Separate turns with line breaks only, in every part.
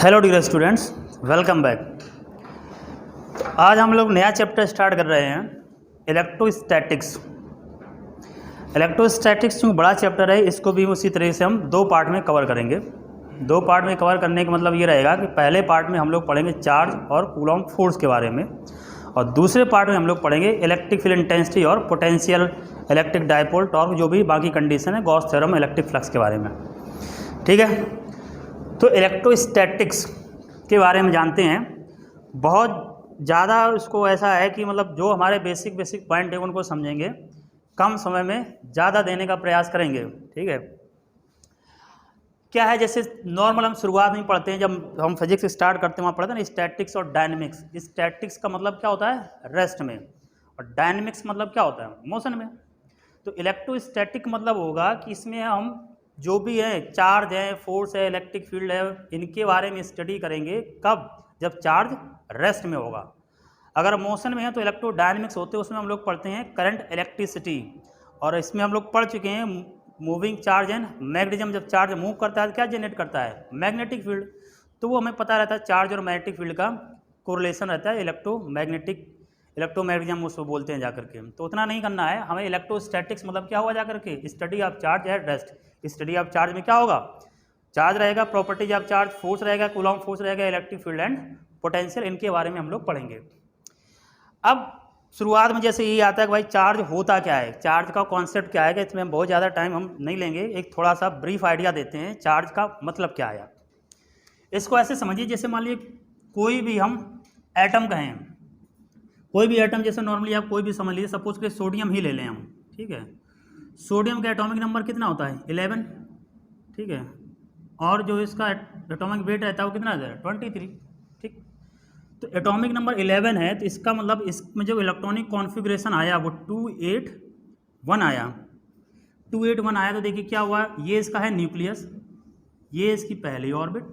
Hello dear students, welcome back. तो आज हम लोग नया चैप्टर स्टार्ट कर रहे हैं, इलेक्ट्रोस्टैटिक्स। इलेक्ट्रोस्टैटिक्स जो बड़ा चैप्टर है, इसको भी उसी तरह से हम दो पार्ट में कवर करेंगे। दो पार्ट में कवर करने का मतलब ये रहेगा कि पहले पार्ट में हम लोग पढ़ेंगे चार्ज और कूलॉम्ब फोर्स के बारे में, और दूसरे पार्ट में हम लोग पढ़ेंगे इलेक्ट्रिक फील्ड इंटेंसिटी और पोटेंशियल, इलेक्ट्रिक डायपोल टॉर्क, जो भी बाकी कंडीशन है, गॉस थ्योरम, इलेक्ट्रिक फ्लक्स के बारे में। ठीक है, तो इलेक्ट्रोस्टैटिक्स के बारे में जानते हैं। बहुत ज़्यादा उसको ऐसा है कि मतलब जो हमारे बेसिक पॉइंट है उनको समझेंगे, कम समय में ज़्यादा देने का प्रयास करेंगे। ठीक है, क्या है, जैसे नॉर्मल हम शुरुआत में पढ़ते हैं, जब हम फिजिक्स स्टार्ट करते हैं वहाँ पढ़ते हैं ना स्टैटिक्स और डायनेमिक्स। स्टैटिक्स का मतलब क्या होता है, रेस्ट में, और डायनेमिक्स मतलब क्या होता है, मोशन में। तो इलेक्ट्रोस्टैटिक मतलब होगा कि इसमें हम जो भी है, चार्ज है, फोर्स है, इलेक्ट्रिक फील्ड है, इनके बारे में स्टडी करेंगे। कब? जब चार्ज रेस्ट में होगा। अगर मोशन में है तो इलेक्ट्रोडायनेमिक्स होते हैं, उसमें हम लोग पढ़ते हैं करंट, इलेक्ट्रिसिटी, और इसमें हम लोग पढ़ चुके हैं मूविंग चार्ज एंड मैग्नेटिज्म। जब चार्ज मूव करता है तो क्या जनरेट करता है, मैग्नेटिक फील्ड। तो वो हमें पता रहता है, चार्ज और मैग्नेटिक फील्ड का कोरिलेशन रहता है, इलेक्ट्रोमैग्नेटिज्म उसको बोलते हैं जाकर के। तो उतना नहीं करना है हमें। इलेक्ट्रोस्टैटिक्स मतलब क्या हुआ जाकर के, study of charge at rest. Study of charge में क्या होगा, चार्ज रहेगा, प्रॉपर्टीज ऑफ चार्ज, फोर्स रहेगा, कूलॉम्ब फोर्स रहेगा, इलेक्ट्रिक फील्ड एंड पोटेंशियल, इनके बारे में हम लोग पढ़ेंगे। अब शुरुआत में जैसे यही आता है कि भाई चार्ज होता क्या है, चार्ज का कॉन्सेप्ट क्या है, कि इसमें बहुत ज़्यादा टाइम हम नहीं लेंगे, एक थोड़ा सा ब्रीफ आइडिया देते हैं चार्ज का मतलब क्या है। इसको ऐसे समझिए, जैसे मान लीजिए कोई भी हम एटम कहें, कोई भी एटम, जैसे नॉर्मली आप कोई भी समझ लीजिए, सपोज के सोडियम ही ले लें हम। ठीक है, सोडियम का एटॉमिक नंबर कितना होता है, 11। ठीक है, और जो इसका एटॉमिक वेट रहता है वो कितना है, 23। ठीक, तो एटॉमिक नंबर 11 है, तो इसका मतलब इसमें जो इलेक्ट्रॉनिक कॉन्फ़िगरेशन आया वो 281 आया। 281 आया तो देखिए क्या हुआ, ये इसका है न्यूक्लियस, ये इसकी पहली ऑर्बिट,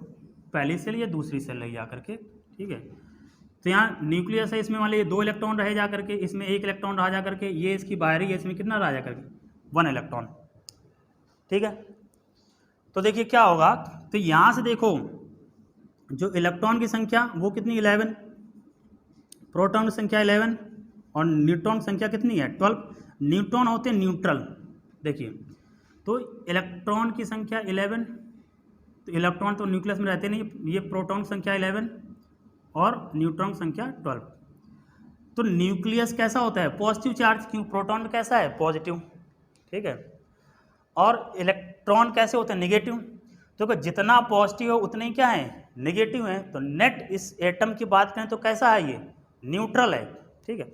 पहली सेल, ये दूसरी सेल रही जा करके। ठीक है, तो यहाँ न्यूक्लियस है, इसमें मान लीजिए 2 इलेक्ट्रॉन रहे जा करके, इसमें 1 इलेक्ट्रॉन रहा जा करके, ये इसकी बाहरी है, इसमें कितना रहा जा करके, 1 इलेक्ट्रॉन। ठीक है, तो देखिए क्या होगा, तो यहाँ से देखो जो इलेक्ट्रॉन की संख्या वो कितनी, 11, प्रोटॉन की संख्या 11, और न्यूट्रॉन की संख्या कितनी है, 12। न्यूट्रॉन होते हैं न्यूट्रल। देखिए, तो इलेक्ट्रॉन की संख्या 11, तो इलेक्ट्रॉन तो न्यूक्लियस में रहते नहीं, ये प्रोटॉन की संख्या 11 और न्यूट्रॉन की संख्या 12। तो न्यूक्लियस कैसा होता है, पॉजिटिव चार्ज, क्यों, प्रोटॉन कैसा है, पॉजिटिव। ठीक है, और इलेक्ट्रॉन कैसे होते हैं, निगेटिव। तो जितना पॉजिटिव हो उतने ही क्या है, निगेटिव है। तो नेट इस एटम की बात करें तो कैसा है, ये न्यूट्रल है। ठीक है,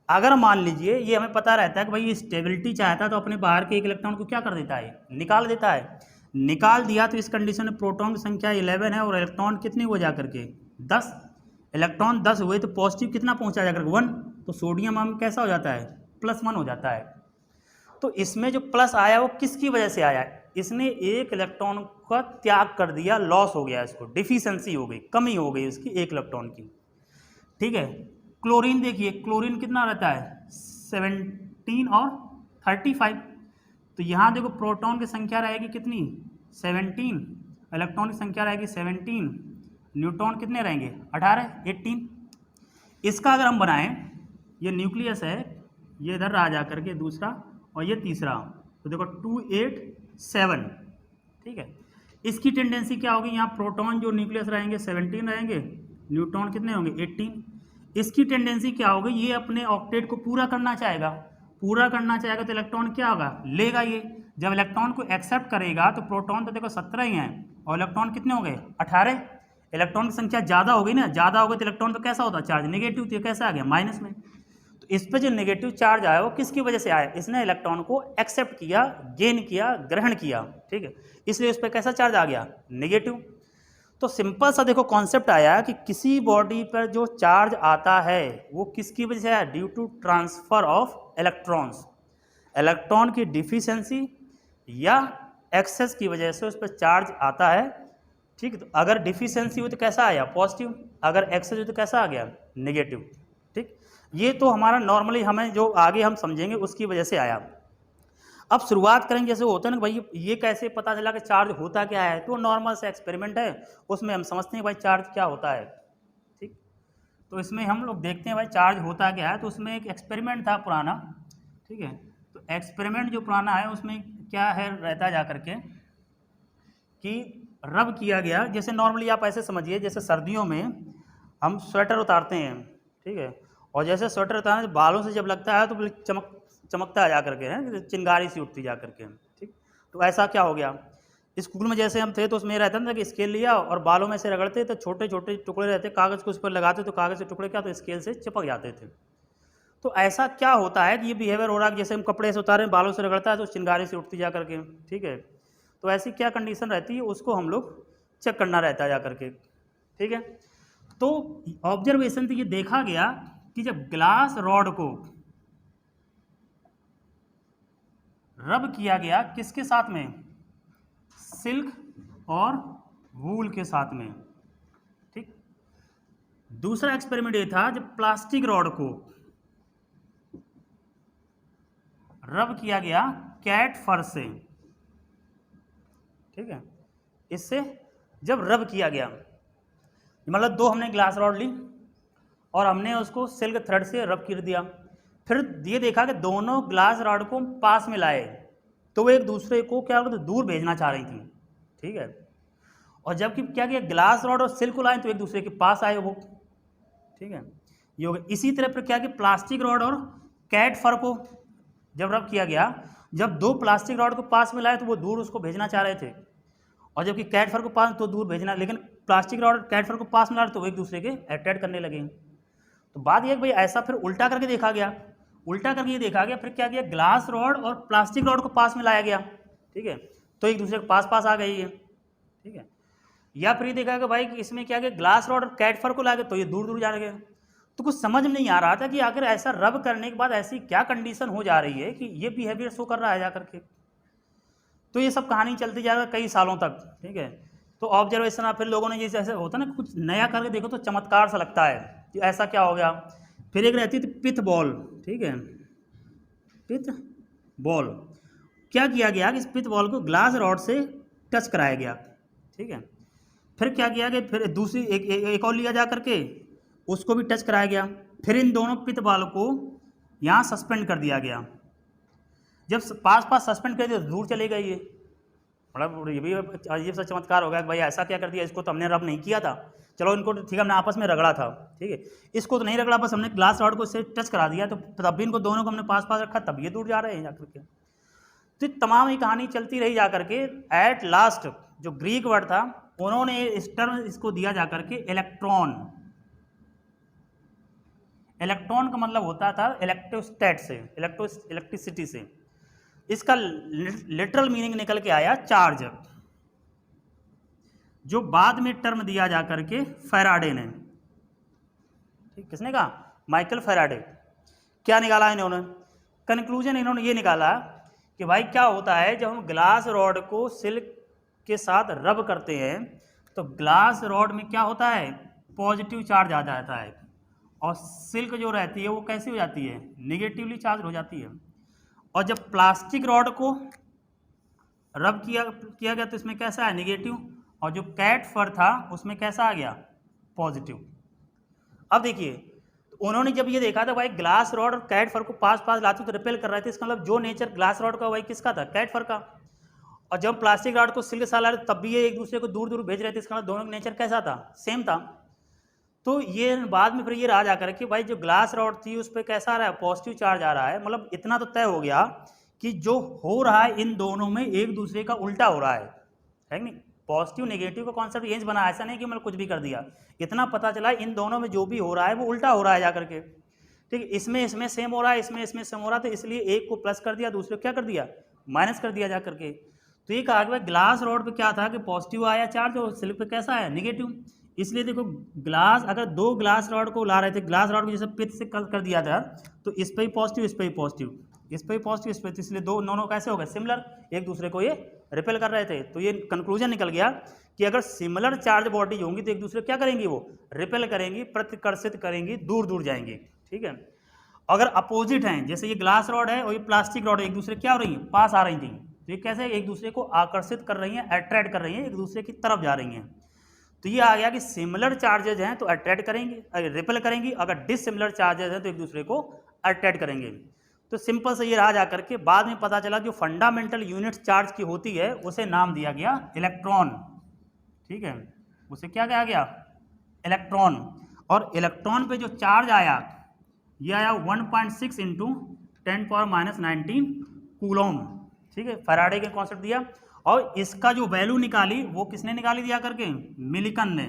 अगर मान लीजिए ये हमें पता रहता है कि भाई ये स्टेबिलिटी चाहता है, तो अपने बाहर के एक इलेक्ट्रॉन को क्या कर देता है, निकाल देता है। निकाल दिया तो इस कंडीशन में प्रोटॉन की संख्या 11 है, और इलेक्ट्रॉन कितनी हो जा करके, 10। इलेक्ट्रॉन 10 हुए तो पॉजिटिव कितना पहुंचा जाकर, 1। तो सोडियम हम कैसा हो जाता है, +1 हो जाता है। तो इसमें जो प्लस आया वो किसकी वजह से आया, इसने एक इलेक्ट्रॉन का त्याग कर दिया, लॉस हो गया, इसको डिफिशियंसी हो गई, कमी हो गई उसकी एक इलेक्ट्रॉन की। ठीक है, क्लोरीन देखिए, क्लोरीन कितना रहता है, 17 और 35। तो यहाँ देखो प्रोटॉन की संख्या रहेगी कितनी, 17, इलेक्ट्रॉन की संख्या रहेगी 17, न्यूट्रॉन कितने रहेंगे, 18। इसका अगर हम बनाएं, ये न्यूक्लियस है, ये इधर आ जा करके दूसरा, और ये तीसरा, तो देखो 287। ठीक है, इसकी टेंडेंसी क्या होगी, यहाँ प्रोटॉन जो न्यूक्लियस रहेंगे 17 रहेंगे, न्यूट्रॉन कितने होंगे, 18। इसकी टेंडेंसी क्या होगी, ये अपने ऑक्टेट को पूरा करना चाहेगा, तो इलेक्ट्रॉन क्या होगा, लेगा ये। जब इलेक्ट्रॉन को एक्सेप्ट करेगा तो प्रोटॉन तो देखो 17 ही हैं, और इलेक्ट्रॉन कितने हो गए, 18। इलेक्ट्रॉन की संख्या ज़्यादा हो गई ना, ज़्यादा हो गई तो इलेक्ट्रॉन तो कैसा होता है, चार्ज नेगेटिव, तो कैसा आ गया, माइनस में। तो इस पर जो नेगेटिव चार्ज आया वो किसकी वजह से आया, इसने इलेक्ट्रॉन को एक्सेप्ट किया, गेन किया, ग्रहण किया। ठीक है, इसलिए उस पर कैसा चार्ज आ गया, नेगेटिव। तो सिंपल सा देखो कॉन्सेप्ट आया कि किसी बॉडी पर जो चार्ज आता है वो किसकी वजह से आया, due to transfer of electrons. Electron की डिफिशियंसी या एक्सेस की वजह से उस पर चार्ज आता है। ठीक है, तो अगर डिफिशियंसी हुई तो कैसा आया, पॉजिटिव, अगर एक्सेस हुई तो कैसा आ गया, नेगेटिव। ठीक, ये तो हमारा नॉर्मली हमें जो आगे हम समझेंगे उसकी वजह से आया। अब शुरुआत करेंगे, जैसे होता है ना भाई ये कैसे पता चला कि चार्ज होता क्या है, तो नॉर्मल सा एक्सपेरिमेंट है, उसमें हम समझते हैं भाई चार्ज क्या होता है। ठीक, तो इसमें हम लोग देखते हैं भाई चार्ज होता क्या है। तो उसमें एक एक्सपेरिमेंट था पुराना, ठीक है। तो एक्सपेरिमेंट जो पुराना है उसमें क्या है रहता जा करके कि रब किया गया, जैसे नॉर्मली आप ऐसे समझिए जैसे सर्दियों में हम स्वेटर उतारते हैं, ठीक है, और जैसे स्वेटर उतारने बालों से जब लगता है तो चमकता है जा करके, है चिंगारी सी उठती जा करके। ठीक, तो ऐसा क्या हो गया, स्कूल में जैसे हम थे तो उसमें रहता था कि स्केल लिया और बालों में से रगड़ते तो छोटे छोटे टुकड़े रहते, कागज़ को उस पर लगाते तो कागज़ के टुकड़े क्या तो स्केल से चिपक जाते थे। तो ऐसा क्या होता है कि ये बिहेवियर हो रहा है, जैसे हम कपड़े से उतारें बालों से रगड़ता है तो चिंगारी से उठती जा करके, ठीक है। तो ऐसी क्या कंडीशन रहती है उसको हम लोग चेक करना रहता है जा करके, ठीक है। तो ऑब्जर्वेशन से ये देखा गया कि जब ग्लास रॉड को रब किया गया किसके साथ में, सिल्क और वूल के साथ में, ठीक। दूसरा एक्सपेरिमेंट ये था जब प्लास्टिक रॉड को रब किया गया कैट फर से, ठीक है। इससे जब रब किया गया मतलब दो हमने ग्लास रॉड ली और हमने उसको सिल्क थ्रेड से रब कर दिया, फिर ये देखा कि दोनों ग्लास रॉड को पास में लाए तो वो एक दूसरे को क्या तो दूर भेजना चाह रही थी, ठीक है। और जबकि क्या किया ग्लास रॉड और सिल्क को लाए तो एक दूसरे के पास आए वो, ठीक है। ये हो गया। इसी तरह पर क्या कि प्लास्टिक रॉड और कैट फर को जब रब किया गया, जब दो प्लास्टिक रॉड को पास में लाए तो वो दूर उसको भेजना चाह रहे थे, और जबकि कैट फर को पास तो दूर भेजना, लेकिन प्लास्टिक रॉड और कैट फर को पास में ला रहे तो वो एक दूसरे के अट्रैक्ट करने लगे। तो बात यह भाई ऐसा फिर उल्टा करके देखा गया, उल्टा करके ये देखा गया, फिर क्या किया ग्लास रॉड और प्लास्टिक रॉड को पास में लाया गया, ठीक है, तो एक दूसरे के पास पास आ गई है, ठीक है। या फिर ये देखा कि भाई इसमें क्या किया ग्लास रॉड और कैट फर को ला गए तो ये दूर दूर जा गए। तो कुछ समझ नहीं आ रहा था कि आखिर ऐसा रब करने के बाद ऐसी क्या कंडीशन हो जा रही है कि ये बिहेवियर शो कर रहा है जा करके। तो ये सब कहानी चलती जाएगा कई सालों तक, ठीक है। तो ऑब्जर्वेशन आप फिर लोगों ने जैसे ऐसे होता है ना कुछ नया करके देखो तो चमत्कार सा लगता है कि ऐसा क्या हो गया। फिर एक रहती थी पिथ बॉल, ठीक है, पिथ बॉल। क्या किया गया कि इस पिथ बॉल को ग्लास रॉड से टच कराया गया, ठीक है। फिर क्या किया कि फिर दूसरी एक और लिया जा करके उसको भी टच कराया गया, फिर इन दोनों पिथ बॉल को यहाँ सस्पेंड कर दिया गया। जब पास पास सस्पेंड कर दिया तो दूर चले गए ये, मतलब ये भी अजीब सा चमत्कार हो गया कि भाई ऐसा क्या कर दिया, इसको तो हमने रब नहीं किया था, चलो इनको ठीक है हमने आपस में रगड़ा था, ठीक है, इसको तो नहीं रगड़ा, बस हमने ग्लास रॉड को इससे टच करा दिया तो तब भी इनको दोनों को हमने पास पास रखा तब ये दूर जा रहे हैं जाकर के। तो तमाम ये कहानी चलती रही जा करके। एट लास्ट जो ग्रीक वर्ड था उन्होंने इस टर्म इसको दिया जा करके इलेक्ट्रॉन। इलेक्ट्रॉन का मतलब होता था इलेक्ट्रोस्टैट से, इलेक्ट्रिसिटी से। इसका लिटरल मीनिंग निकल के आया चार्ज, जो बाद में टर्म दिया जा करके फैराडे ने, ठीक, किसने कहा, माइकल फैराडे। क्या निकाला इन्होंने, कंक्लूजन इन्होंने ये निकाला कि भाई क्या होता है जब हम ग्लास रॉड को सिल्क के साथ रब करते हैं तो ग्लास रॉड में क्या होता है पॉजिटिव चार्ज आ जाता है, और सिल्क जो रहती है वो कैसी हो जाती है निगेटिवली चार्ज हो जाती है। और जब प्लास्टिक रॉड को रब किया गया तो इसमें कैसा है निगेटिव, और जो कैट फर था उसमें कैसा आ गया पॉजिटिव। अब देखिए उन्होंने जब ये देखा था भाई ग्लास रॉड और कैट फर को पास पास लाते तो रिपेल कर रहे थे, इसका मतलब जो नेचर ग्लास रॉड का भाई किसका था कैट फर का, और जब प्लास्टिक रॉड को सिल्क साला तब भी ये एक दूसरे को दूर दूर भेज रहे थे, इसका मतलब दोनों का नेचर कैसा था सेम था। तो ये बाद में फिर ये रहा जाकर कि भाई जो ग्लास रॉड थी उस पर कैसा आ रहा है पॉजिटिव चार्ज आ रहा है, मतलब इतना तो तय हो गया कि जो हो रहा है इन दोनों में एक दूसरे का उल्टा हो रहा है कि नहीं। पॉजिटिव नेगेटिव का कॉन्सेप्ट यही बना, ऐसा नहीं कि मतलब कुछ भी कर दिया, इतना पता चला इन दोनों में जो भी हो रहा है वो उल्टा हो रहा है जाकर के, ठीक है। इसमें सेम हो रहा है, इसमें सेम हो रहा है, तो इसलिए एक को प्लस कर दिया दूसरे को क्या कर दिया माइनस कर दिया जाकर के। तो ये कहा कि भाई ग्लास रॉड पे क्या था कि पॉजिटिव आया चार्ज और सिल्क पे कैसा है नेगेटिव। इसलिए देखो ग्लास अगर दो ग्लास रॉड को ला रहे थे, ग्लास रॉड को जैसे पिथ से कर दिया था तो इस पर ही पॉजिटिव इस पर ही पॉजिटिव, इस पर ही पॉजिटिव इस पर, इसलिए दोनों कैसे हो गए सिमिलर, एक दूसरे को ये रिपेल कर रहे थे। तो ये कंक्लूजन निकल गया कि अगर सिमिलर चार्ज बॉडीज होंगी तो एक दूसरे क्या करेंगी वो रिपेल करेंगी, प्रतिकर्षित करेंगी, दूर दूर जाएंगी, ठीक है। अगर अपोजिट हैं, जैसे ये ग्लास रॉड है और ये प्लास्टिक रॉड है, एक दूसरे क्या हो रही है, पास आ रही थी, तो ये कैसे एक दूसरे को आकर्षित कर रही हैं, अट्रैक्ट कर रही हैं, एक दूसरे की तरफ जा रही हैं। तो ये आ गया कि सिमिलर चार्जेज हैं तो अट्रैक्ट करेंगे, रिपेल करेंगी, अगर डिसिमिलर चार्जेज हैं तो एक दूसरे को अट्रैक्ट करेंगे। तो सिंपल से ये रहा जा करके, बाद में पता चला जो फंडामेंटल यूनिट चार्ज की होती है उसे नाम दिया गया इलेक्ट्रॉन। ठीक है, उसे क्या कहा गया, इलेक्ट्रॉन। और इलेक्ट्रॉन पे जो चार्ज आया ये आया 1.6 इंटू 10⁻⁻19 कूलॉम। ठीक है, फैराडे के कॉन्सेप्ट दिया। और इसका जो वैल्यू निकाली वो किसने निकाली दिया करके, मिलिकन ने।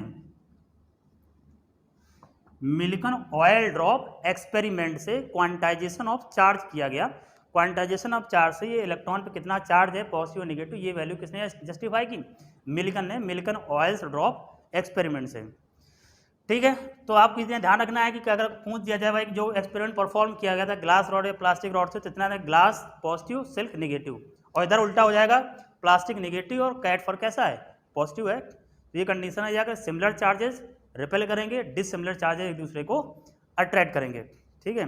मिलिकन ऑयल ड्रॉप एक्सपेरिमेंट से क्वांटाइजेशन ऑफ चार्ज किया गया। क्वांटाइजेशन ऑफ चार्ज से ये इलेक्ट्रॉन पे कितना चार्ज है, पॉजिटिव नेगेटिव, ये वैल्यू किसने जस्टिफाई की, मिलिकन ने, मिलिकन ऑयल्स ड्रॉप एक्सपेरिमेंट से। ठीक है, तो आपको इसमें ध्यान रखना है कि अगर पूछ दिया जाए भाई जो एक्सपेरिमेंट परफॉर्म किया गया था ग्लास रॉड या प्लास्टिक रॉड से, तो इतना ग्लास पॉजिटिव सिल्क नेगेटिव, और इधर उल्टा हो जाएगा, प्लास्टिक नेगेटिव और कैट फॉर कैसा है, पॉजिटिव है। तो ये कंडीशन है जाकर सिमिलर चार्जेस रिपेल करेंगे, डिसिमिलर चार्जेस एक दूसरे को अट्रैक्ट करेंगे। ठीक है,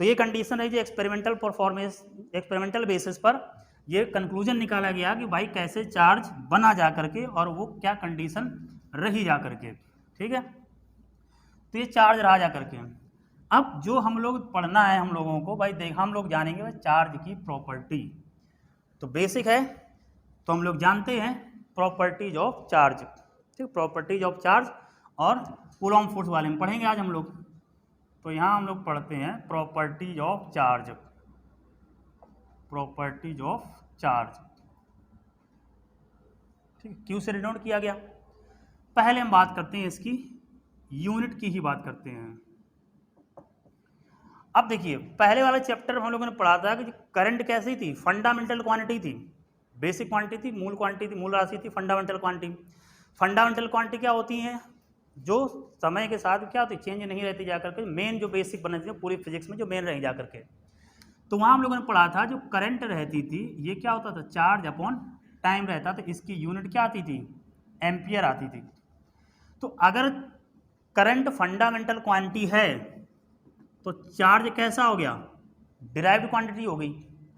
तो ये कंडीशन है जो एक्सपेरिमेंटल परफॉर्मेंस, एक्सपेरिमेंटल बेसिस पर ये कंक्लूजन निकाला गया कि भाई कैसे चार्ज बना जा करके और वो क्या कंडीशन रही जा करके। ठीक है, तो ये चार्ज रहा जा करके। अब जो हम लोग पढ़ना है हम लोगों को भाई, देख हम लोग जानेंगे भाई चार्ज की प्रॉपर्टी। तो बेसिक है तो हम लोग जानते हैं प्रॉपर्टीज ऑफ चार्ज। ठीक, प्रॉपर्टीज ऑफ चार्ज और कूलॉम फोर्स वाले में पढ़ेंगे आज हम लोग। तो यहाँ हम लोग पढ़ते हैं properties of charge, properties of charge. ठीक, क्यू से डिनोट किया गया। पहले हम बात करते हैं इसकी यूनिट की ही बात करते हैं। अब देखिए पहले वाले चैप्टर में हम लोगों ने पढ़ा था कि करंट कैसी थी, फंडामेंटल क्वांटिटी थी, बेसिक क्वांटिटी थी, मूल क्वांटिटी, मूल राशि थी, फंडामेंटल क्वांटिटी। फंडामेंटल क्वांटिटी क्या होती हैं, जो समय के साथ क्या होती है, चेंज नहीं रहती जाकर के, मेन जो बेसिक बनती है पूरी फिजिक्स में जो मेन रही जाकर के। तो वहाँ हम लोगों ने पढ़ा था जो करंट रहती थी ये क्या होता था, चार्ज अपॉन टाइम रहता था, इसकी यूनिट क्या आती थी, एम्पियर आती थी। तो अगर करंट फंडामेंटल क्वांटिटी है तो चार्ज कैसा हो गया, डिराइव्ड क्वांटिटी हो गई,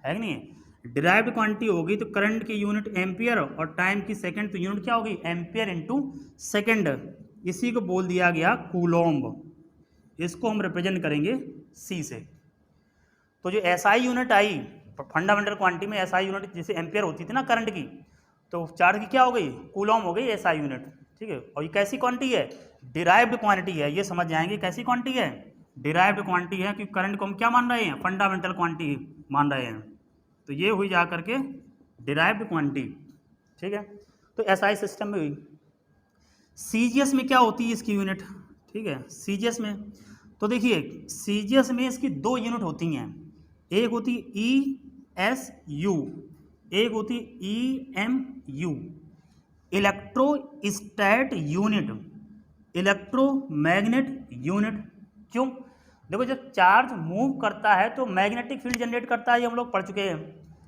है कि नहीं, डिराइव्ड क्वांटिटी होगी तो करंट की यूनिट एम्पियर और टाइम की सेकंड, तो यूनिट क्या होगी, एम्पियर इनटू सेकंड। इसी को बोल दिया गया कूलॉम्ब। इसको हम रिप्रेजेंट करेंगे सी से। तो जो एसआई यूनिट आई फंडामेंटल क्वांटिटी में, एसआई यूनिट जैसे एम्पियर होती थी ना करंट की, तो चार्ज की क्या हो गई, कूलॉम्ब हो गई एसआई यूनिट। ठीक है, और ये कैसी क्वांटिटी है, डिराइव्ड क्वांटिटी है, ये समझ जाएंगे कैसी क्वांटिटी है, डिराइव्ड क्वांटिटी है, क्योंकि करंट को हम क्या मान रहे हैं, फंडामेंटल क्वांटिटी मान रहे हैं। तो ये हुई जा करके डिराइव्ड क्वांटिटी। ठीक है, तो एसआई सिस्टम में हुई। सीजीएस में क्या होती है इसकी यूनिट, ठीक है, सीजीएस में तो देखिए सीजीएस में इसकी दो यूनिट होती हैं, एक होती है ESU, एक होती है EMU, इलेक्ट्रोस्टैट यूनिट, इलेक्ट्रोमैग्नेट यूनिट। क्यों, देखो जब चार्ज मूव करता है तो मैग्नेटिक फील्ड जनरेट करता है, ये हम लोग पढ़ चुके हैं।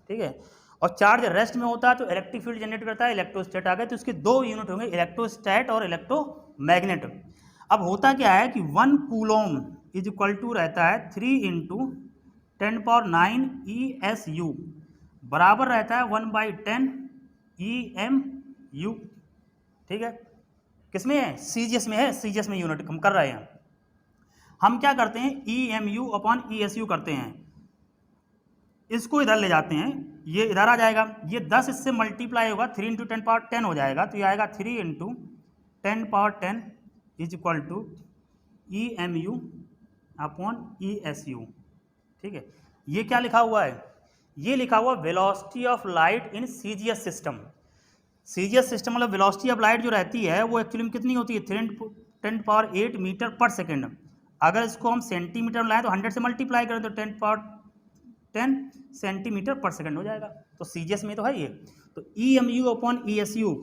ठीक है, और चार्ज रेस्ट में होता है तो इलेक्ट्रिक फील्ड जनरेट करता है, इलेक्ट्रोस्टैट आ गए, तो इसके दो यूनिट होंगे, इलेक्ट्रोस्टैट और इलेक्ट्रोमैग्नेट। अब होता क्या है कि 1 कूलॉम इज इक्वल टू रहता है 3 × 10⁹ ESU, बराबर रहता है 1/10 EMU। ठीक है, किसमें है, सीजीएस में है, सीजीएस में यूनिट हम कर रहे हैं। हम क्या करते हैं, EMU अपॉन ESU करते हैं, इसको इधर ले जाते हैं, ये इधर आ जाएगा, ये 10 इससे मल्टीप्लाई होगा, 3 × 10⁻10 हो जाएगा, तो ये आएगा 3 × 10⁻10 is equal to EMU upon ESU। ठीक है, ये क्या लिखा हुआ है, ये लिखा हुआ velocity of light in CGS system. CGS system मतलब वेलोसिटी ऑफ लाइट जो रहती है वो एक्चुअली में कितनी होती है, 10⁸ मीटर पर सेकेंड। अगर इसको हम सेंटीमीटर में लाएं तो 100 से मल्टीप्लाई करें तो 10⁻10 सेंटीमीटर पर सेकेंड हो जाएगा। तो सीजीएस में तो है ये। तो EMU अपॉन ESU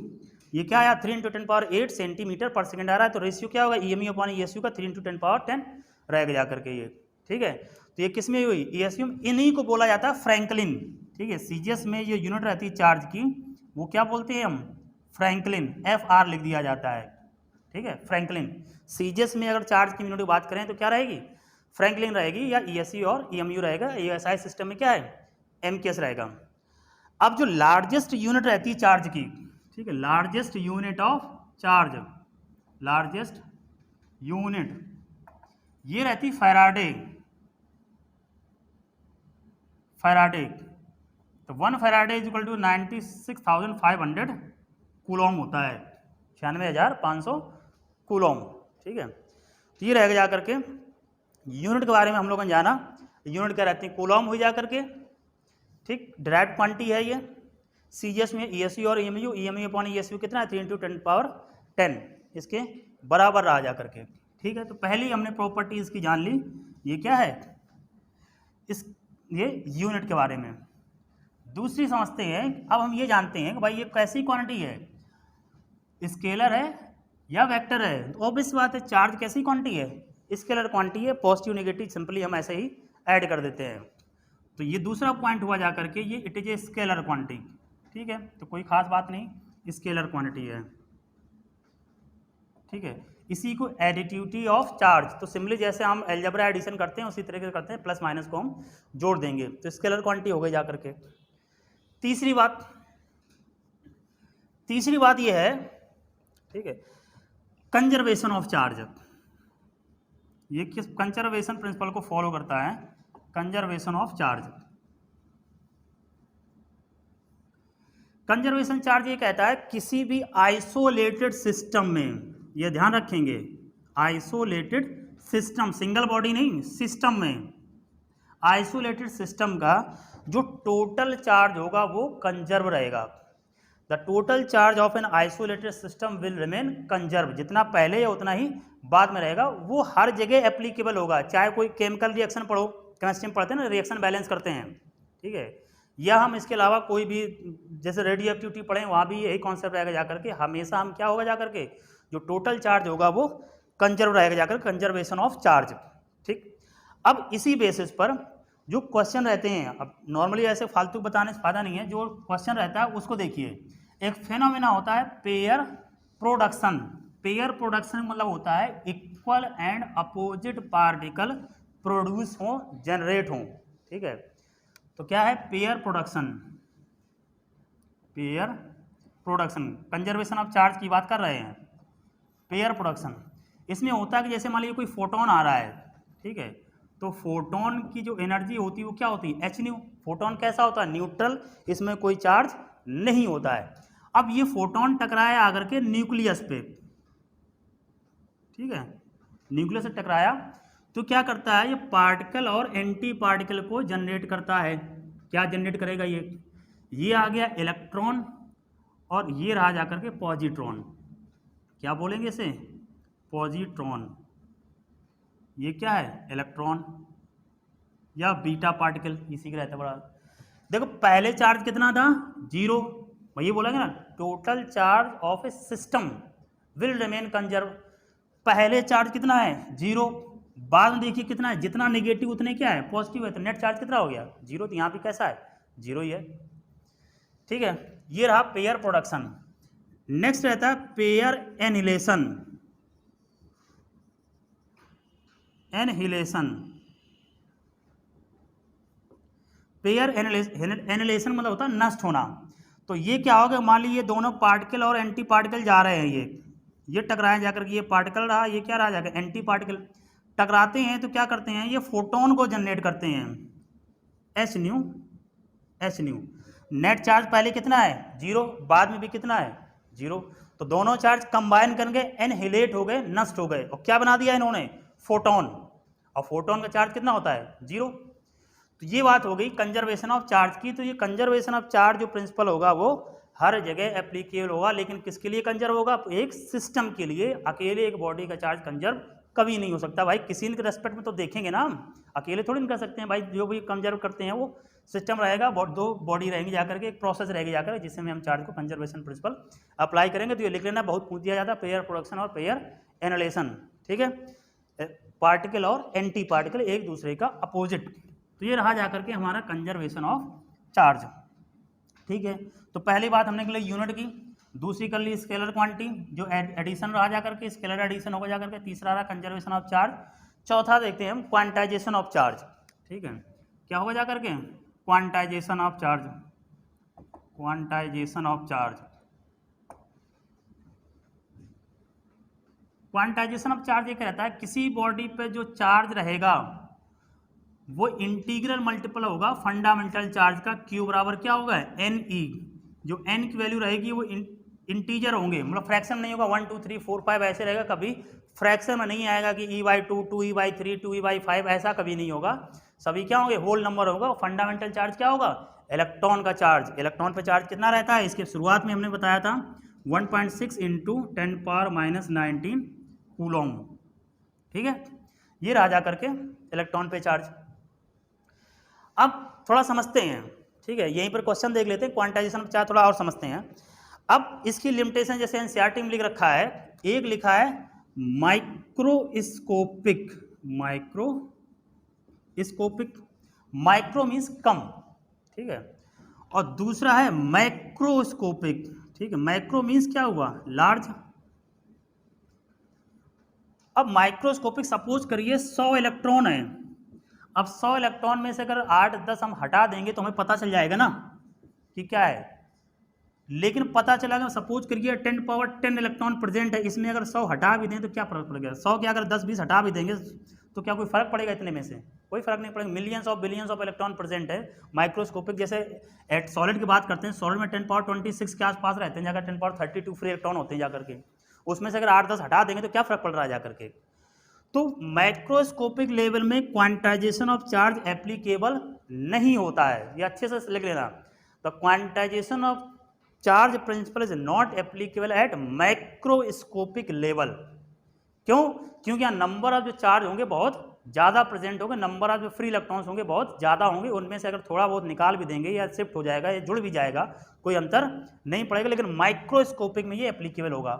ये क्या आया, 3 × 10⁸ सेंटीमीटर पर सेकेंड आ रहा है, तो रेशियो क्या होगा, EMU अपॉन ESU का 3 × 10⁻10 रहेगा जा करके ये। ठीक है, तो ये किस में हुई, ESU में। इन्हीं को बोला जाता है फ्रैंकलिन। ठीक है, सीजीएस में ये यूनिट रहती है चार्ज की, वो क्या बोलते हैं हम, फ्रैंकलिन, FR लिख दिया जाता है। ठीक है, फ्रैंकलिन। सीजीएस में अगर चार्ज की यूनिट की बात करें तो क्या रहेगी, फ्रैंकलिन रहेगी या ESE और EMU रहेगा। ASI सिस्टम में क्या है, MKS रहेगा। अब जो लार्जेस्ट यूनिट रहती है चार्ज की, ठीक है, largest unit of charge, largest unit ये रहती फैराडे। फैराडे तो 1 faraday is equal to 96,500 coulomb होता है, 96,500 कूलॉम। ठीक है, तो ये रहेगा जा करके यूनिट के बारे में हम लोगों ने जाना। यूनिट क्या रहती है, कूलॉम हुई जा करके, ठीक, डायरेक्ट क्वांटिटी है ये। सीजीएस में ESE और EMU, EMU अपॉन ESU कितना है, 3 × 10⁻10 इसके बराबर रहा जा करके। ठीक है, तो पहली हमने प्रॉपर्टी इसकी जान ली, ये क्या है, इस ये यूनिट के बारे में। दूसरी समझते हैं, अब हम ये जानते हैं कि भाई ये कैसी क्वांटिटी है, स्केलर है या वेक्टर है। तो ऑब्वियस बात है चार्ज कैसी क्वांटिटी है, स्केलर क्वांटिटी है, पॉजिटिव नेगेटिव सिंपली हम ऐसे ही ऐड कर देते हैं। तो ये दूसरा पॉइंट हुआ जा करके, ये it is a scalar quantity. ठीक है, तो कोई खास बात नहीं, स्केलर क्वांटिटी है। ठीक है, इसी को एडिटिविटी ऑफ चार्ज, तो सिंपली जैसे हम अलजेब्रा एडिशन करते हैं उसी तरीके से करते हैं, प्लस माइनस को हम जोड़ देंगे, तो स्केलर क्वांटिटी हो गई जा करके। तीसरी बात ये है, ठीक है, कंजर्वेशन ऑफ चार्ज। ये किस कंजर्वेशन प्रिंसिपल को फॉलो करता है, conservation of charge. Conservation charge ये कहता है किसी भी आइसोलेटेड सिस्टम में, ये ध्यान रखेंगे, आइसोलेटेड सिस्टम, सिंगल बॉडी नहीं, सिस्टम में, आइसोलेटेड सिस्टम का जो टोटल चार्ज होगा वो कंजर्व रहेगा। The total charge of an isolated system will remain conserve, जितना पहले या उतना ही बाद में रहेगा, वो हर जगह एप्लीकेबल होगा। चाहे कोई केमिकल रिएक्शन पढ़ो, केमिस्ट्री में पढ़ते हैं ना, रिएक्शन बैलेंस करते हैं, ठीक है, या हम इसके अलावा कोई भी जैसे रेडियो एक्टिविटी पढ़ें, वहाँ भी यही कॉन्सेप्ट रहेगा जा करके, हमेशा हम क्या होगा जा करके, जो टोटल चार्ज होगा वो कंजर्व रहेगा जाकर, कंजर्वेशन ऑफ चार्ज। ठीक, अब इसी बेसिस पर जो क्वेश्चन रहते हैं, अब नॉर्मली ऐसे फालतू बताने से फायदा नहीं है, जो क्वेश्चन रहता है उसको देखिए। एक फेनोमेना होता है पेयर प्रोडक्शन। पेयर प्रोडक्शन मतलब होता है equal and opposite particle produce हो, जनरेट हो। ठीक है, तो क्या है pair production, pair production, conservation of charge की बात कर रहे हैं। पेयर प्रोडक्शन इसमें होता है कि जैसे मान लीजिए कोई फोटोन आ रहा है, ठीक है, तो फोटोन की जो एनर्जी होती है वो क्या होती है, h न्यू। फोटोन कैसा होता है, न्यूट्रल, इसमें कोई चार्ज नहीं होता है। अब ये फोटोन टकराया आकर के न्यूक्लियस पे, ठीक है, न्यूक्लियस से टकराया तो क्या करता है, ये पार्टिकल और एंटी पार्टिकल को जनरेट करता है। क्या जनरेट करेगा, ये आ गया इलेक्ट्रॉन और ये रहा जाकर के पॉजिट्रॉन। क्या बोलेंगे इसे, पॉजिट्रॉन। ये क्या है, इलेक्ट्रॉन या बीटा पार्टिकल, इसी का रहता है बड़ा। देखो पहले चार्ज कितना था, 0, वही बोलेंगे ना, total charge of A system will remain conserve. पहले चार्ज कितना है, 0, बाद में देखिए कितना है, जितना नेगेटिव उतने क्या है, पॉजिटिव है, तो नेट चार्ज कितना हो गया, 0। तो यहाँ पे कैसा है, 0 ही है। ठीक है, ये रहा पेयर प्रोडक्शन। नेक्स्ट रहता है pair annihilation. Annihilation, pair annihilation मतलब होता है नष्ट होना। तो ये क्या होगा, मान लीजिए दोनों पार्टिकल और एंटी पार्टिकल जा रहे हैं, ये टकराए जाकर के, ये पार्टिकल रहा, ये क्या रहा जाकर एंटी पार्टिकल, टकराते हैं तो क्या करते हैं, ये फोटोन को जनरेट करते हैं, एच न्यू। नेट चार्ज पहले कितना है, 0, बाद में भी कितना है, 0। तो दोनों चार्ज कंबाइन करके एनहिलेट हो गए, नष्ट हो गए, और क्या बना दिया इन्होंने, फोटोन। और फोटोन का चार्ज कितना होता है, 0। तो ये बात हो गई कंजर्वेशन ऑफ चार्ज की। तो ये कंजर्वेशन ऑफ चार्ज जो प्रिंसिपल होगा वो हर जगह एप्लीकेबल होगा, लेकिन किसके लिए कंजर्व होगा, एक सिस्टम के लिए। अकेले एक बॉडी का चार्ज कंजर्व कभी नहीं हो सकता भाई, किसी के रेस्पेक्ट में तो देखेंगे ना हम, अकेले थोड़ी नहीं कर सकते हैं भाई। जो भी कंजर्व करते हैं वो सिस्टम रहेगा, 2 बॉडी रहेंगी जाकर के, एक प्रोसेस रहेगी जाकर, जिसमें हम चार्ज को कंजर्वेशन प्रिंसिपल अप्लाई करेंगे। तो ये लिख लेना, बहुत पूछ दिया जाता है, पेयर प्रोडक्शन और पेयर एनिलेशन। ठीक है, पार्टिकल और एंटी पार्टिकल एक दूसरे का अपोजिट। तो ये रहा जाकर के हमारा कंजर्वेशन ऑफ चार्ज। ठीक है, तो पहली बात हमने कर ली यूनिट की, दूसरी कर ली स्केलर क्वांटिटी, जो एडिशन रहा जाकर के, स्केलर एडिशन होगा जाकर के, तीसरा रहा कंजर्वेशन ऑफ चार्ज, चौथा देखते हैं हम क्वांटाइजेशन ऑफ चार्ज। ठीक है, क्या होगा जा करके quantization of charge. Quantization of charge, quantization of charge ये कहता है किसी बॉडी पे जो चार्ज रहेगा वो इंटीग्रल मल्टीपल होगा फंडामेंटल चार्ज का, क्यू बराबर क्या होगा एन ई। जो एन की वैल्यू रहेगी वो इंटीजर होंगे, मतलब फ्रैक्शन नहीं होगा 1 2 3 4 5 ऐसे रहेगा, कभी फ्रैक्शन में नहीं आएगा कि e/2 2e/3 2e/5 ऐसा कभी नहीं होगा, सभी क्या होंगे होल नंबर होगा। फंडामेंटल चार्ज क्या होगा इलेक्ट्रॉन का चार्ज। इलेक्ट्रॉन पे चार्ज कितना रहता है, इसके शुरुआत में हमने बताया था 1.6 × 10⁻⁻19 कूलॉम। ठीक है, ये रहा जा करके इलेक्ट्रॉन पे चार्ज। अब थोड़ा समझते हैं, ठीक है, यहीं पर क्वेश्चन देख लेते हैं, क्वांटाइजेशन चार्ज थोड़ा और समझते हैं। अब इसकी लिमिटेशन जैसे एनसीईआरटी में लिख रखा है, एक लिखा है माइक्रोस्कोपिक, माइक्रोस्कोपिक, माइक्रो मीन्स कम, ठीक है, और दूसरा है मैक्रोस्कोपिक। ठीक है, मैक्रो मीन्स क्या हुआ लार्ज। अब माइक्रोस्कोपिक सपोज करिए 100 इलेक्ट्रॉन है, अब 100 इलेक्ट्रॉन में से अगर 8-10 हम हटा देंगे तो हमें पता चल जाएगा ना कि क्या है, लेकिन पता चला कि सपोज करिए 10⁻10 इलेक्ट्रॉन प्रेजेंट है, इसमें अगर 100 हटा भी दें तो क्या फर्क पड़ेगा, 100 के अगर 10-20 हटा भी देंगे तो क्या कोई फर्क पड़ेगा, इतने में से कोई फर्क नहीं पड़ेगा। Millions of billions of electron present है। माइक्रोस्कोपिक जैसे एट सॉलिड की बात करते हैं, सॉलिड में 10⁻26 के आसपास रहते हैं, जाकर 10⁻32 फ्री इलेक्ट्रॉन होते हैं जाकर के, उसमें से अगर 8-10 हटा देंगे तो क्या फर्क पड़ रहा है जाकर के। तो माइक्रोस्कोपिक लेवल में क्वांटाइजेशन ऑफ चार्ज एप्लीकेबल नहीं होता है, ये अच्छे से लिख लेना। The quantization of charge principle is not applicable at microscopic level. क्यों? क्योंकि यहाँ नंबर ऑफ जो चार्ज होंगे बहुत ज़्यादा प्रेजेंट होंगे, नंबर ऑफ जो फ्री इलेक्ट्रॉन्स होंगे बहुत ज़्यादा होंगे, उनमें से अगर थोड़ा बहुत निकाल भी देंगे या शिफ्ट हो जाएगा या जुड़ भी जाएगा कोई अंतर नहीं पड़ेगा, लेकिन माइक्रोस्कोपिक में ये एप्लीकेबल होगा।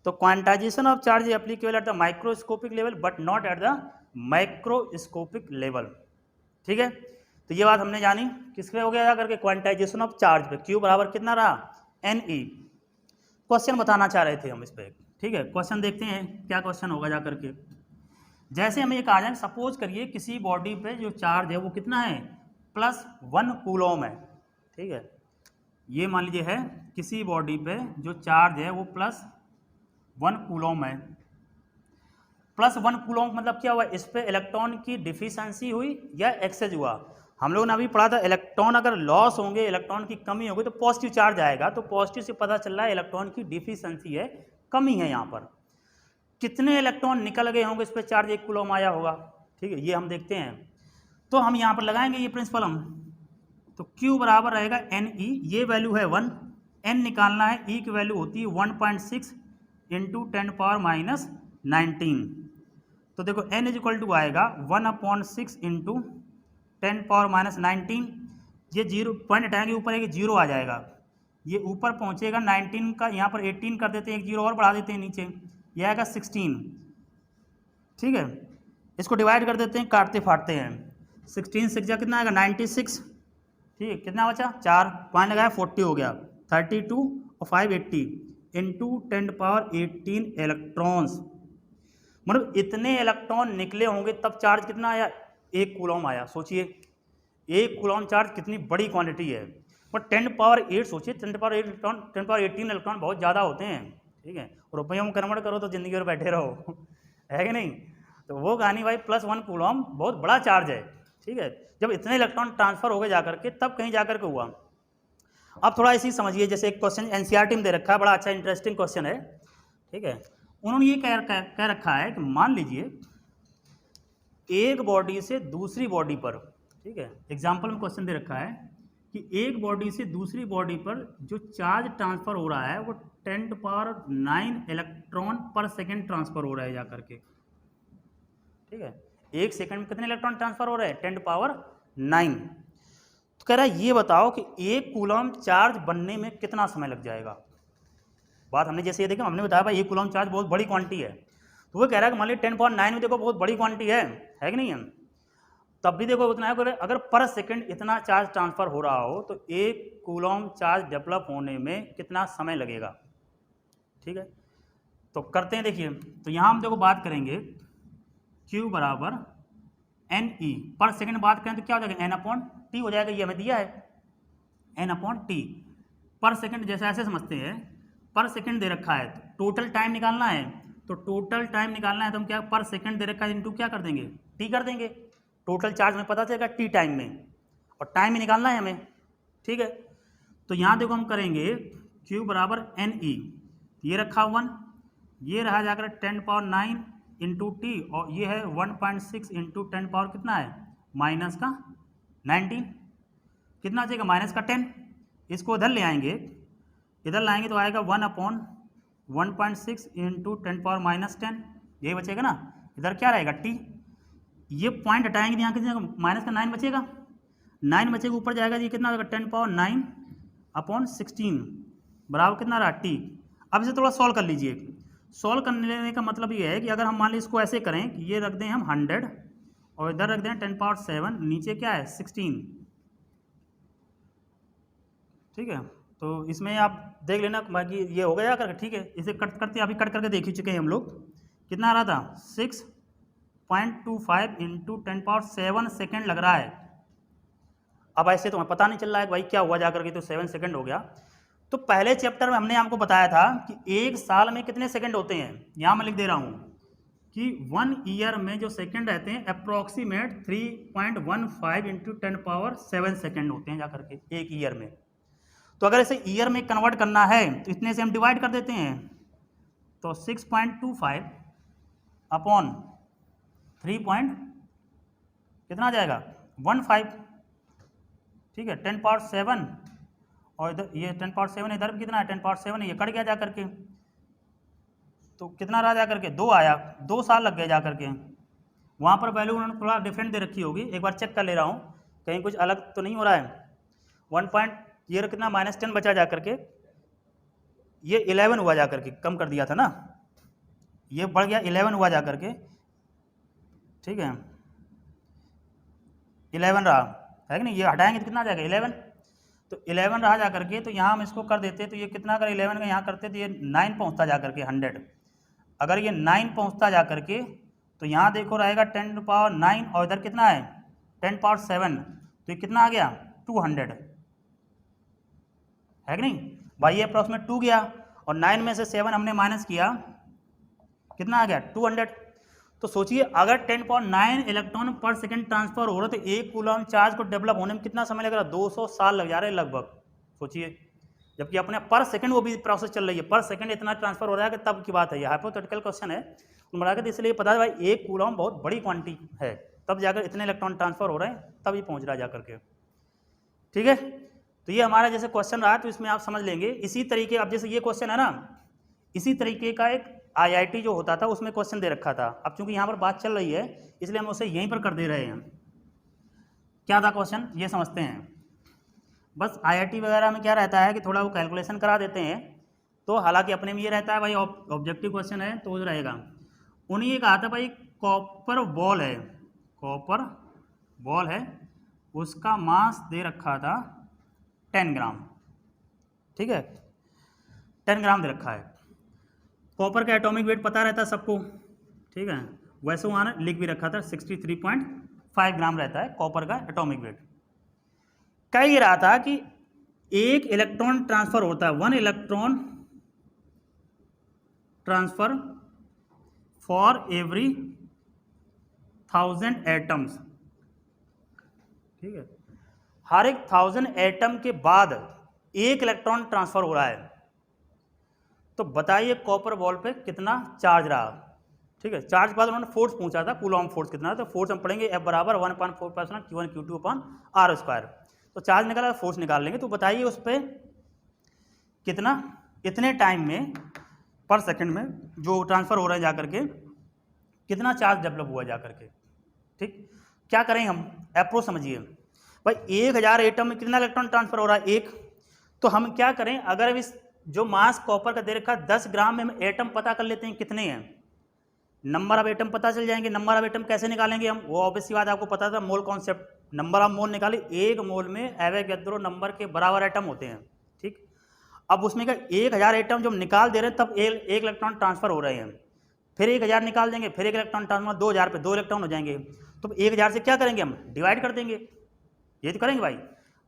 तो quantization of charge applicable at the microscopic level but not at the microscopic level. ठीक है, तो ये बात हमने जानी किस पे हो गया जा करके क्वांटाइजेशन ऑफ चार्ज पे, क्यू बराबर कितना रहा एन ई। क्वेश्चन बताना चाह रहे थे हम इस पे। ठीक है, क्वेश्चन देखते हैं क्या क्वेश्चन होगा जा करके। जैसे हमें ये कहा जाए, सपोज करिए किसी बॉडी पे जो चार्ज है वो कितना है +1 कूलॉम है। ठीक है, ये मान लीजिए है किसी बॉडी पे जो चार्ज है वो +1 कूलॉम है। +1 कूलॉम मतलब क्या हुआ, इस पे इलेक्ट्रॉन की डिफिशिएंसी हुई या एक्सेज हुआ। हम लोगों ने अभी पढ़ा था इलेक्ट्रॉन अगर लॉस होंगे, इलेक्ट्रॉन की कमी होगी तो पॉजिटिव चार्ज आएगा, तो पॉजिटिव से पता चल रहा है इलेक्ट्रॉन की डिफिशिएंसी है, कमी है। यहाँ पर कितने इलेक्ट्रॉन निकल गए होंगे, इस पर चार्ज 1 कूलॉम आया होगा। ठीक है, ये हम देखते हैं, तो हम यहाँ पर लगाएंगे ये प्रिंसिपल हम, तो Q बराबर रहेगा एन ई, ये वैल्यू है 1, N निकालना है, E की वैल्यू होती है 1.6 × 10⁻⁻19। तो देखो N = आएगा 1/6 × 10⁻⁻19, ये 0 पॉइंट हटाएंगे ऊपर एक 0 आ जाएगा, ये ऊपर पहुंचेगा 19 का, यहाँ पर 18 कर देते हैं, एक 0 और बढ़ा देते हैं नीचे, यह आएगा 16। ठीक है, इसको डिवाइड कर देते हैं, काटते फाड़ते हैं, 16 6 जा कितना आएगा 96। ठीक है, कितना बचा 4, पॉइंट लगाया 40 हो गया, 32 और 580 × 10⁻18 इलेक्ट्रॉन्स, मतलब इतने इलेक्ट्रॉन निकले होंगे तब चार्ज कितना आया 1 कूलॉम आया। सोचिए 1 कूलॉम चार्ज कितनी बड़ी क्वांटिटी है, पर 10⁻8 सोचिए, 10⁻8 इलेक्ट्रॉन 10⁻18 इलेक्ट्रॉन बहुत ज़्यादा होते हैं। ठीक है, रुपयों में कन्वर्ट करो तो ज़िंदगी भर बैठे रहो है कि नहीं। तो वो कहानी भाई +1 कूलॉम बहुत बड़ा चार्ज है। ठीक है, जब इतने इलेक्ट्रॉन ट्रांसफर हो गए जाकर के तब कहीं जाकर के हुआ। अब थोड़ा इसी समझिए, जैसे एक क्वेश्चन एनसीईआरटी में दे रखा है, बड़ा अच्छा इंटरेस्टिंग क्वेश्चन है। ठीक है, उन्होंने ये कह रखा है कि मान लीजिए एक बॉडी से दूसरी बॉडी पर, ठीक है, एग्जाम्पल में क्वेश्चन दे रखा है कि एक बॉडी से दूसरी बॉडी पर जो चार्ज ट्रांसफर हो रहा है वो 10⁻9 इलेक्ट्रॉन पर सेकेंड ट्रांसफर हो रहा है जाकर के। ठीक है, एक सेकंड में कितने इलेक्ट्रॉन ट्रांसफर हो रहे हैं 10⁻9। तो कह रहा है ये बताओ कि 1 कूलॉम चार्ज बनने में कितना समय लग जाएगा। बात हमने जैसे ये देखा, हमने बताया भाई 1 कूलॉम चार्ज बहुत बड़ी क्वांटिटी है, तो वो कह रहा है कि मान लीजिए 10⁻9 में देखो बहुत बड़ी क्वांटिटी है कि नहीं है, तब भी देखो उतना है, अगर पर सेकंड इतना चार्ज ट्रांसफर हो रहा हो तो 1 कूलॉम चार्ज डेवलप होने में कितना समय लगेगा। ठीक है, तो करते हैं, देखिए, तो यहाँ हम देखो बात करेंगे Q बराबर एन ई, पर सेकंड बात करें तो क्या हो जाएगा, एन अपॉन टी हो जाएगा, ये हमें दिया है एन अपॉन टी पर सेकंड। जैसे ऐसे समझते हैं, पर सेकंड दे रखा है, टोटल टाइम निकालना है, तो टोटल टाइम निकालना है तो हम क्या, पर सेकंड दे रखा है इनटू क्या कर देंगे, टी कर देंगे। टोटल चार्ज में पता चलेगा टी टाइम में, और टाइम ही निकालना है हमें, ठीक है। तो यहाँ देखो हम करेंगे Q बराबर एन ई, ये रखा 1, ये रहा जाकर 10 पावर 9 इंटू टी, और ये है 1.6 इंटू 10 पावर कितना है, माइनस का 19, कितना चाहिए माइनस का 10। इसको इधर ले आएंगे, इधर लाएंगे तो आएगा 1 अपॉन 1.6 इंटू 10 पावर माइनस 10, यही बचेगा ना। इधर क्या रहेगा टी, ये पॉइंट हटाएंगे यहाँ कितना, माइनस का 9 बचेगा, 9 बचेगा, ऊपर जाएगा जी कितना होगा 10 पावर 9 अपॉन 16 बराबर कितना रहा टी। अब इसे थोड़ा सॉल्व कर लीजिए। सॉल्व करने का मतलब ये है कि अगर हम मान लीजिए इसको ऐसे करें कि ये रख दें हम 100 और इधर रख दें 10 पावर 7, नीचे क्या है 16, ठीक है। तो इसमें आप देख लेना बाकी ये हो गया करके, ठीक है। इसे कट करते अभी कट करके देख ही चुके हैं हम लोग, कितना आ रहा था 6.25 इंटू 10 पावर 7 सेकेंड लग रहा है। अब ऐसे तुम्हें पता नहीं चल रहा है भाई क्या हुआ जाकर के, तो 7 सेकंड हो गया। तो पहले चैप्टर में हमने आपको बताया था कि एक साल में कितने सेकंड होते हैं, यहाँ मैं लिख दे रहा हूँ कि 1 ईयर में जो सेकंड रहते हैं अप्रोक्सीमेट 3.15 इंटू 10 पावर 7 सेकंड होते हैं जाकर के एक ईयर में। तो अगर इसे ईयर में कन्वर्ट करना है तो इतने से हम डिवाइड कर देते हैं, तो 6.25 अपॉन 3 कितना आ जाएगा 15, ठीक है, 10 पावर 7, और इधर ये 10 पावर 7 इधर भी कितना है 10 पावर 7 है, ये कट गया जा करके, तो कितना रहा जा करके 2 आया, 2 साल लग गए जा करके। वहाँ पर वैल्यू उन्होंने थोड़ा डिफरेंट दे रखी होगी, एक बार चेक कर ले रहा हूँ कहीं कुछ अलग तो नहीं हो रहा है। 1 पॉइंट ये कितना -10 बचा जा करके, ये 11 हुआ जा करके, कम कर दिया था ना, ये बढ़ गया 11 हुआ जा करके, ठीक है 11 रहा है कि नहीं, ये हटाएंगे तो कितना आ जाएगा 11, तो 11 रहा जा करके, तो यहाँ हम इसको कर देते तो ये कितना अगर 11 का यहाँ करते तो ये 9 पहुँचता जा करके 100। अगर ये 9 पहुँचता जा करके तो यहाँ देखो रहेगा 10 पावर 9 और इधर कितना है 10 पावर 7, तो ये कितना आ गया 200 है कि नहीं भाई, ये अप्रॉक्सीमेट 2 गया और 9 में से 7 हमने माइनस किया, कितना आ गया 200। तो सोचिए अगर 10 पावर 9 इलेक्ट्रॉन पर सेकंड ट्रांसफर हो रहा तो एक कूलम चार्ज को डेवलप होने में कितना समय लग रहा है, 200 साल लग जा रहे हैं लगभग, सोचिए। जबकि अपने पर सेकंड वो भी प्रोसेस चल रही है, पर सेकंड इतना ट्रांसफर हो रहा है कि तब की बात है, ये हाइपोथेटिकल क्वेश्चन है बढ़ा कर, इसलिए पता है भाई एक कूलम बहुत बड़ी क्वांटिटी है, तब जाकर इतने इलेक्ट्रॉन ट्रांसफर हो रहे हैं, तब ये पहुँच रहा है जाकर के, ठीक है। तो ये हमारा जैसे क्वेश्चन रहा तो इसमें आप समझ लेंगे। इसी तरीके अब जैसे ये क्वेश्चन है ना, इसी तरीके का एक IIT जो होता था उसमें क्वेश्चन दे रखा था। अब चूंकि यहाँ पर बात चल रही है इसलिए हम उसे यहीं पर कर दे रहे हैं। क्या था क्वेश्चन ये समझते हैं। बस IIT वगैरह में क्या रहता है कि थोड़ा वो कैलकुलेशन करा देते हैं, तो हालांकि अपने में ये रहता है भाई ऑब्जेक्टिव क्वेश्चन है तो वो रहेगा। उन्हें ये कहा था भाई कॉपर बॉल है, कॉपर बॉल है, उसका मास दे रखा था 10 ग्राम, ठीक है 10 ग्राम दे रखा है। कॉपर का एटॉमिक वेट पता रहता है सबको, ठीक है, वैसे वहाँ लिख भी रखा था 63.5 ग्राम रहता है कॉपर का एटॉमिक वेट। कह ये रहा था कि एक इलेक्ट्रॉन ट्रांसफर होता है, 1 electron transfer for every 1000 atoms, ठीक है, हर एक 1000 एटम के बाद एक इलेक्ट्रॉन ट्रांसफर हो रहा है। तो बताइए कॉपर बॉल पे कितना चार्ज रहा, ठीक है। चार्ज के बाद उन्होंने फोर्स पूछा था, कूलॉम फोर्स कितना है, तो फोर्स हम पढ़ेंगे F बराबर 1/4 Q1 Q2 upon R square. तो चार्ज निकाला फोर्स निकाल लेंगे। तो बताइए उस पर कितना इतने टाइम में पर सेकंड में जो ट्रांसफर हो रहा है जाकर के कितना चार्ज डेवलप हुआ जाकर के, ठीक। क्या करें हम, अप्रोच समझिए भाई 1000 एटम में कितना इलेक्ट्रॉन ट्रांसफर हो रहा है, एक। तो हम क्या करें, अगर इस जो मास कॉपर का दे रखा 10 ग्राम में हम एटम पता कर लेते हैं कितने हैं, नंबर ऑफ एटम पता चल जाएंगे। नंबर ऑफ एटम कैसे निकालेंगे हम, वो ऑब्वियस सी बात आपको पता था, mole concept, number of mole निकाले, एक मोल में एवोगैड्रो नंबर के बराबर एटम होते हैं, ठीक। अब उसमें क्या 1000 एटम जब निकाल दे रहे हैं तब एक इलेक्ट्रॉन ट्रांसफर हो रहे हैं, फिर 1000 निकाल देंगे, फिर एक इलेक्ट्रॉन ट्रांसफर 2000 पे 2 इलेक्ट्रॉन हो जाएंगे। तो 1000 से क्या करेंगे हम, डिवाइड कर देंगे, ये तो करेंगे भाई।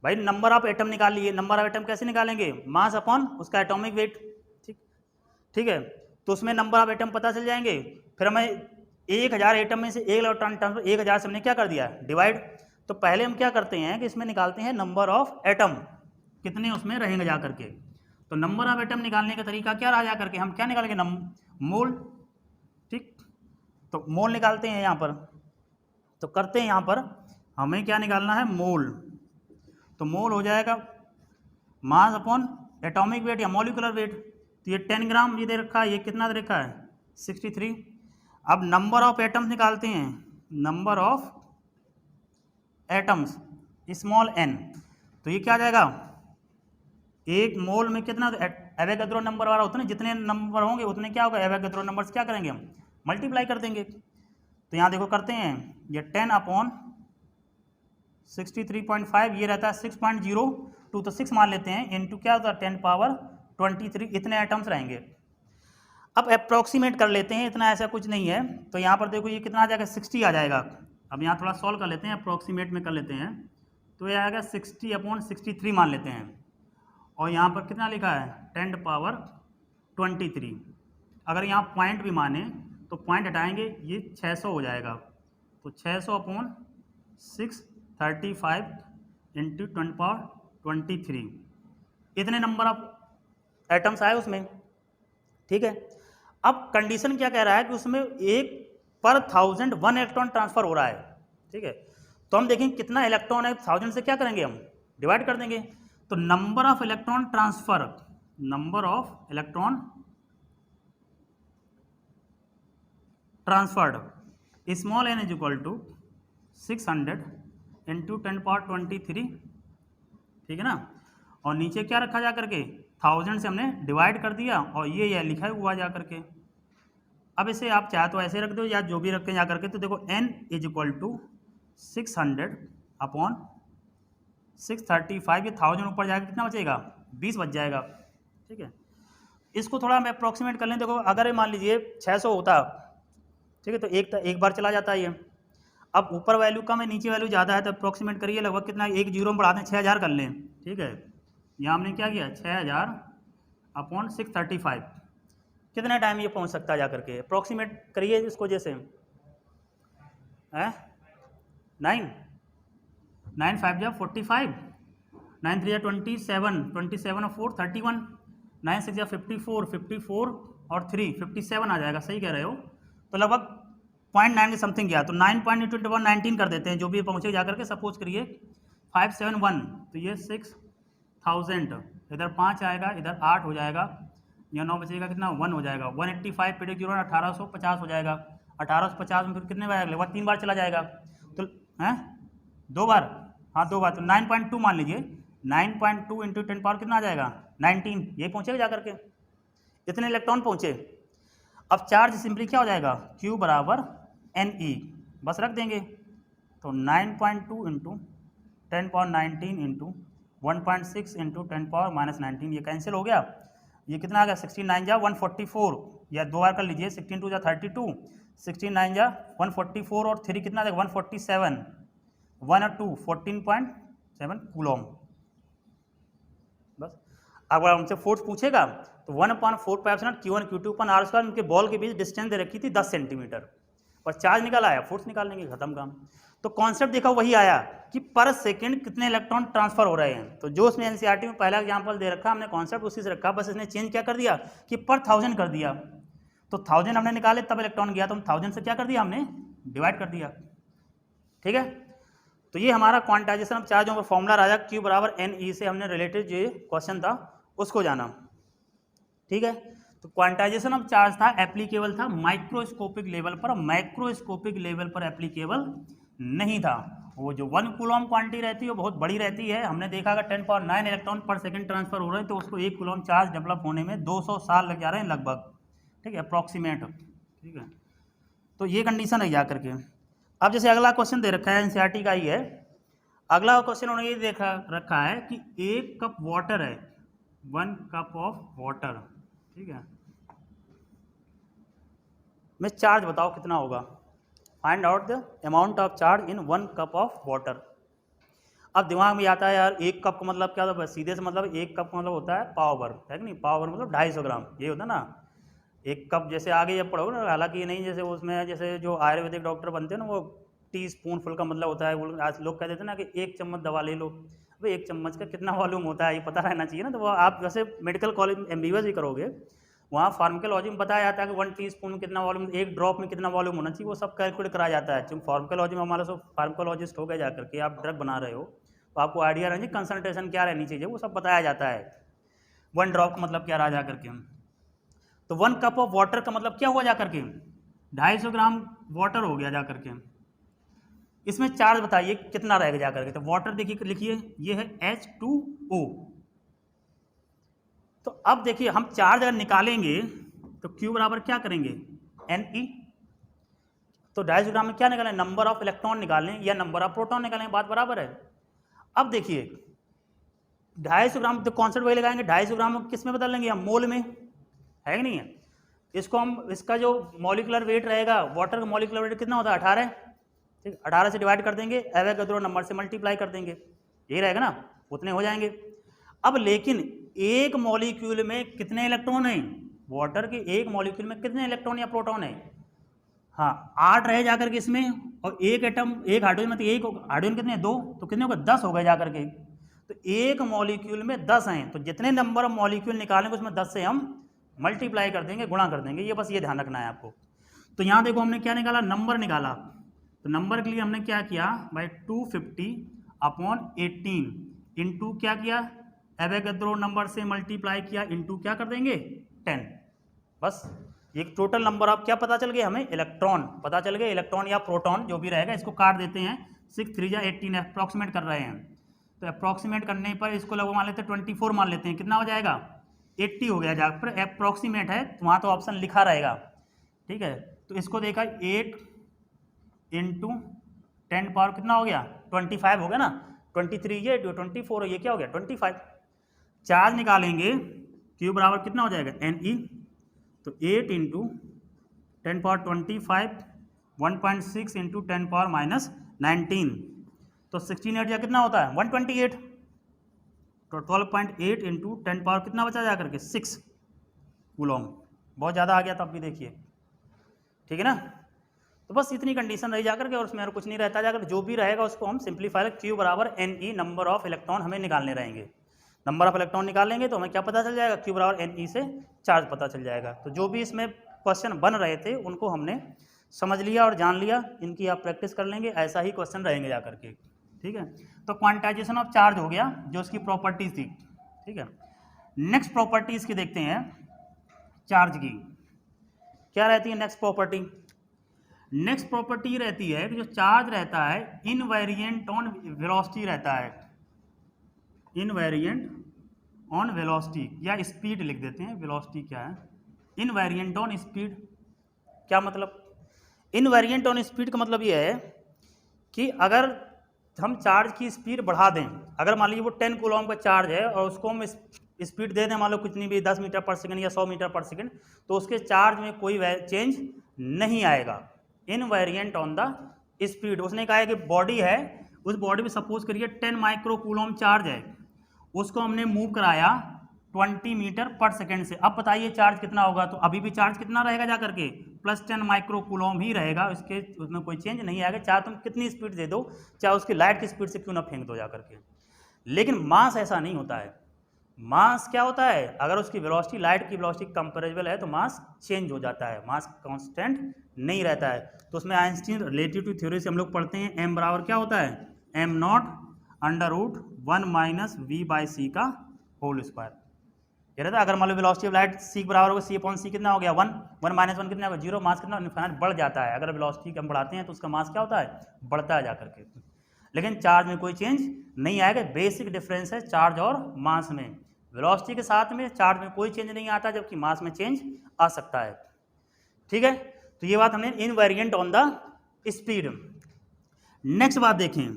भाई नंबर ऑफ एटम निकाल लिए, नंबर ऑफ एटम कैसे निकालेंगे, मास अपॉन उसका एटॉमिक वेट, ठीक है। तो उसमें नंबर ऑफ एटम पता चल जाएंगे। फिर हमें 1000 एटम में से एक इलेक्ट्रॉन ट्रांसफर 1000 से हमने क्या कर दिया, डिवाइड। तो पहले हम क्या करते हैं कि इसमें निकालते हैं नंबर ऑफ एटम, कितने उसमें रहेंगे जा करके। तो नंबर ऑफ एटम निकालने का तरीका क्या रहा जा करके, हम क्या निकालेंगे, मोल, ठीक। तो मोल निकालते हैं यहाँ पर, तो करते हैं यहाँ पर हमें क्या निकालना है, मोल। तो मोल हो जाएगा मास अपॉन एटॉमिक वेट या मॉलिक्यूलर वेट। तो ये 10 ग्राम ये दे रखा है, ये कितना दे रखा है, 63। अब नंबर ऑफ एटम्स निकालते हैं, number of atoms small n। तो ये क्या आ जाएगा, एक मोल में कितना, एवोगैड्रो नंबर वाला होता है ना, जितने नंबर होंगे उतने क्या होगा, एवोगैड्रो नंबर से क्या करेंगे हम, मल्टीप्लाई कर देंगे। तो यहाँ देखो करते हैं, ये 10 अपॉन 63.5 ये रहता है 6.02, तो 6 मान लेते हैं, इनटू क्या होता है 10 पावर 23, इतने आइटम्स रहेंगे। अब अप्रॉक्सीमेट कर लेते हैं, इतना ऐसा कुछ नहीं है। तो यहाँ पर देखो ये कितना आ जाएगा, 60 आ जाएगा। अब यहाँ थोड़ा सॉल्व कर लेते हैं, अप्रॉक्सीमेट में कर लेते हैं। तो ये आएगा 60 अपॉन 63 मान लेते हैं, और यहाँ पर कितना लिखा है 10 पावर 23। अगर यहाँ पॉइंट भी माने तो पॉइंट हटाएंगे, ये 600 हो जाएगा। तो 600 अपॉन 635 इंटू 10 पावर 23, इतने नंबर ऑफ एटम्स आए उसमें, ठीक है। अब कंडीशन क्या कह रहा है कि उसमें एक पर 1000 1 इलेक्ट्रॉन ट्रांसफर हो रहा है, ठीक है। तो हम देखें कितना इलेक्ट्रॉन है, 1000 से क्या करेंगे हम, डिवाइड कर देंगे। तो number of electron transfer, number of electron transferred small n is equal to 600 into 10 power 23, ठीक है ना। और नीचे क्या रखा जा करके, 1000 से हमने डिवाइड कर दिया, और ये लिखा हुआ जा करके। अब इसे आप चाहे तो ऐसे रख दो या जो भी रखें जा करके। तो देखो n is equal to 600 upon 635, ये 1000 ऊपर जाएगा, कितना बचेगा, 20 बच जाएगा, ठीक है। इसको थोड़ा हम अप्रॉक्सीमेट कर लें। देखो अगर मान लीजिए 600 होता, ठीक है, तो एक बार चला जाता है ये। अब ऊपर वैल्यू कम है, नीचे वैल्यू ज़्यादा है, तो अप्रॉक्सीमेट करिए लगभग कितना, एक जीरो में बढ़ा दें, 6000 कर लें, ठीक है। यहाँ हमने क्या किया, 6000 अपॉन 635, कितने टाइम ये पहुँच सकता है जा करके, अप्रॉक्सीमेट करिए इसको। जैसे है 9 5 जा 45, 9 3 जा 27, 27 और 4 31, 9 6 जा 54, 54 और 3 57 आ जाएगा, सही कह रहे हो। तो लगभग 0.9 के समथिंग गया, तो 9.21 19 कर देते हैं, जो भी पहुँचे जा करके। सपोज करिए 571, तो ये 6000, इधर 5 आएगा, इधर 8 हो जाएगा, यहाँ 9 बचेगा, कितना 1 हो जाएगा, 185 पे 0 1850 हो जाएगा। 1850 में फिर कितने बार लगभग 3 बार चला जाएगा, तो हैं 2 बार, हाँ 2 बार, तो 9.2 मान लीजिए। 9.2 इंटू 10 पावर कितना आ जाएगा, 19, यही पहुँचेगा जा करके, इतने इलेक्ट्रॉन पहुँचे। अब चार्ज सिंपली क्या हो जाएगा, Q बराबर NE, बस रख देंगे। तो 9.2 into 10 power 19 into 1.6 into 10 power minus 19, ये कैंसिल हो गया। ये कितना आ गया, 69 जा 144, या 2 बार कर लीजिए, 16 2 जा 32, 69 जा 144 और 3 कितना देगा 147, 1 और 2 14.7 कूलॉम। बस अगर हमसे फोर्स पूछेगा तो 1/4 Q1 Q2 अपन R स्क्वायर, उनके बॉल के बीच डिस्टेंस दे रखी थी 10 सेंटीमीटर, और चार्ज निकल आया, फोर्स निकाल लेंगे, खत्म काम। तो कॉन्सेप्ट देखा वही आया कि पर सेकंड कितने इलेक्ट्रॉन ट्रांसफर हो रहे हैं। तो जो उसमें एनसीईआरटी में पहला एग्जांपल दे रखा, हमने कॉन्सेप्ट उसी से रखा, बस इसने चेंज क्या कर दिया कि पर 1000 कर दिया। तो 1000 हमने निकाले तब इलेक्ट्रॉन गया, तो हम 1000 से क्या कर दिया, हमने डिवाइड कर दिया, ठीक है। तो ये हमारा क्वांटाइजेशन ऑफ चार्ज और फॉर्मूला राजा Q बराबर NE से हमने रिलेटेड जो क्वेश्चन था उसको जाना, ठीक है। तो क्वांटाइजेशन ऑफ चार्ज था, एप्लीकेबल था माइक्रोस्कोपिक लेवल पर, मैक्रोस्कोपिक लेवल पर एप्लीकेबल नहीं था। वो जो 1 कूलॉम क्वांटिटी रहती है वो बहुत बड़ी रहती है। हमने देखा अगर 10 पावर 9 इलेक्ट्रॉन पर सेकंड ट्रांसफर हो रहे हैं तो उसको 1 कूलॉम चार्ज डेवलप होने में 200 साल लग जा रहे हैं लगभग, ठीक है, अप्रॉक्सीमेट, ठीक है। तो ये कंडीशन है जा करके। अब जैसे अगला क्वेश्चन दे रखा है, एनसीईआरटी का ही है। अगला क्वेश्चन उन्होंने ये देखा रखा है कि 1 कप वाटर है, 1 कप ऑफ वाटर, ठीक है, में चार्ज बताओ कितना होगा। Find out the amount of charge in 1 cup of water. अब दिमाग में आता है यार 1 कप का मतलब क्या होता है, सीधे से मतलब 1 कप का मतलब होता है पावर, है कि नहीं, पावर मतलब 250 ग्राम, ये होता है ना 1 कप। जैसे आगे जब पढ़ोगे ना, हालांकि ये नहीं जैसे उसमें जैसे जो आयुर्वेदिक डॉक्टर बनते हैं ना, वो टी स्पून फुल का मतलब होता है, वो आज लोग कह देते हैं ना कि 1 चम्मच दवा ले लो। भाई 1 चम्मच का कितना वॉल्यूम होता है ये पता रहना चाहिए ना। तो वो आप जैसे मेडिकल कॉलेज में MBBS भी करोगे, वहाँ फार्माकोलॉजी में बताया जाता है कि 1 टीस्पून में कितना वॉल्यूम, 1 ड्रॉप में कितना वॉल्यूम होना चाहिए, वो सब कैलकुलेट कराया जाता है। क्योंकि फार्माकोलॉजी में हमारा सब फार्माकोलॉजिस्ट हो गए जा करके, आप ड्रग बना रहे हो तो आपको आइडिया रहनी चाहिए कंसंट्रेशन क्या रहनी चाहिए, वो सब बताया जाता है। 1 ड्रॉप का मतलब क्या रहा जा करके। तो 1 कप ऑफ वाटर का मतलब क्या हुआ जा करके, 250 ग्राम वाटर हो गया जा करके। इसमें चार्ज बताइए कितना रहेगा जा करके। तो वाटर देखिए लिखिए, ये है H2O। तो अब देखिए हम चार्ज अगर निकालेंगे तो Q बराबर क्या करेंगे, Ne। तो 250 ग्राम में क्या निकालें, नंबर ऑफ इलेक्ट्रॉन निकालें या नंबर ऑफ प्रोटॉन निकालें, बात बराबर है। अब देखिए 250 ग्राम, तो कॉन्सेप्ट वही लगाएंगे, 250 ग्राम किस में बदल लेंगे हम, मोल में, है कि नहीं है। इसको हम, इसका जो मॉलिकुलर वेट रहेगा, वाटर का मॉलिकुलर वेट कितना होता है 18, ठीक, 18 से डिवाइड कर देंगे, एवोगैड्रो नंबर से मल्टीप्लाई कर देंगे, यही रहेगा ना, उतने हो जाएंगे। अब लेकिन एक मॉलिक्यूल में कितने इलेक्ट्रॉन हैं, वाटर के एक मॉलिक्यूल में कितने इलेक्ट्रॉन या प्रोटॉन है, हाँ 8 रहे जाकर के इसमें, और एक एटम, एक हाइड्रोजन में, तो एक हाइड्रोजन कितने, 2, तो कितने होगा 10 हो गए जाकर के। तो एक मॉलिक्यूल में 10 हैं, तो जितने नंबर ऑफ मॉलिक्यूल निकालेंगे उसमें 10 से हम मल्टीप्लाई कर देंगे, गुणा कर देंगे, ये बस ये ध्यान रखना है आपको। तो यहाँ देखो हमने क्या निकाला, नंबर निकाला। तो नंबर के लिए हमने क्या किया भाई, 250/18 इंटू क्या किया, एवोगैड्रो नंबर से मल्टीप्लाई किया, इंटू क्या कर देंगे 10। बस एक टोटल नंबर ऑफ क्या पता चल गया हमें, इलेक्ट्रॉन पता चल गया, इलेक्ट्रॉन या प्रोटॉन जो भी रहेगा, इसको काट देते हैं, 6 3 जा 18 अप्रॉक्सीमेट कर रहे हैं। तो अप्रॉक्सीमेट करने पर इसको लगभग मान लेते हैं 24 मान लेते हैं, कितना हो जाएगा 80 हो गया जाकर, पर अप्रॉक्सीमेट है तो वहाँ तो ऑप्शन लिखा रहेगा, ठीक है। तो इसको देखा 8 इंटू 10 पावर कितना हो गया 25 हो गया ना, 23 ये 24 ये क्या हो गया 25। चार्ज निकालेंगे Q बराबर कितना हो जाएगा Ne, तो 8 इंटू 10 पावर 25, 1.6 इंटू 10 पावर -19, तो 16 या कितना होता है 128, तो 12.8 इंटू 10 पावर कितना बचा जा करके 6 कूलॉम, बहुत ज़्यादा आ गया तब भी देखिए, ठीक है ना। तो बस इतनी कंडीशन रही जाकर के, और उसमें और कुछ नहीं रहता जाकर, जो भी रहेगा उसको हम सिंप्लीफाई, Q बराबर Ne नंबर ऑफ इलेक्ट्रॉन हमें निकालने रहेंगे। नंबर ऑफ इलेक्ट्रॉन निकालेंगे तो हमें क्या पता चल जाएगा, Q बराबर Ne से चार्ज पता चल जाएगा। तो जो भी इसमें क्वेश्चन बन रहे थे उनको हमने समझ लिया और जान लिया, इनकी आप प्रैक्टिस कर लेंगे, ऐसा ही क्वेश्चन रहेंगे जा करके, ठीक है। तो क्वांटाइजेशन ऑफ चार्ज हो गया, जो उसकी प्रॉपर्टीज थी, ठीक है। नेक्स्ट प्रॉपर्टीज की देखते हैं, चार्ज की क्या रहती है नेक्स्ट प्रॉपर्टी। नेक्स्ट प्रॉपर्टी रहती है कि जो चार्ज रहता है इनवेरिएंट ऑन वेलोसिटी रहता है, इनवेरिएंट ऑन वेलोसिटी, या स्पीड लिख देते हैं, वेलोसिटी क्या है, इनवेरिएंट ऑन स्पीड। क्या मतलब, इनवेरिएंट ऑन स्पीड का मतलब ये है कि अगर हम चार्ज की स्पीड बढ़ा दें, अगर मान लीजिए वो 10 कूलॉम का चार्ज है और उसको हम स्पीड दे दें मान लो कितनी भी 10 मीटर पर सेकंड या 100 मीटर पर सेकंड, तो उसके चार्ज में कोई चेंज नहीं आएगा, इनवेरिएंट ऑन द स्पीड। उसने कहा है कि बॉडी है, उस बॉडी में सपोज करिए 10 माइक्रो कूलॉम चार्ज है, उसको हमने मूव कराया 20 मीटर पर सेकंड से। अब बताइए चार्ज कितना होगा, तो अभी भी चार्ज कितना रहेगा जा करके +10 माइक्रो कूलॉम ही रहेगा, उसमें कोई चेंज नहीं आएगा, चाहे तुम कितनी स्पीड दे दो, चाहे उसकी लाइट की स्पीड से क्यों ना फेंक दो जा करके। लेकिन मास ऐसा नहीं होता है, मास क्या होता है, अगर उसकी वेलोसिटी लाइट की वेलोसिटी कंपेरेबल है तो मास चेंज हो जाता है, मास कांस्टेंट नहीं रहता है। तो उसमें आइंस्टीन रिलेटिविटी थ्योरी से हम लोग पढ़ते हैं, m बराबर क्या होता है m0/1 - v/c का होल स्क्वायर। ये रहता है, अगर मान लो वेलोसिटी ऑफ लाइट c बराबर होगा c/c कितना हो गया 1, 1 - 1 कितना होगा 0, मास कितना इनफाइनाइट बढ़ जाता है, अगर वेलोसिटी हम बढ़ाते हैं तो उसका मास क्या होता है बढ़ता है जा करके। लेकिन चार्ज में कोई चेंज नहीं आएगा, बेसिक डिफरेंस है चार्ज और मास में। वेलोसिटी के साथ में चार्ज में कोई चेंज नहीं आता, जबकि मास में चेंज आ सकता है, ठीक है। तो ये बात हमने invariant on the speed. Next बात देखें,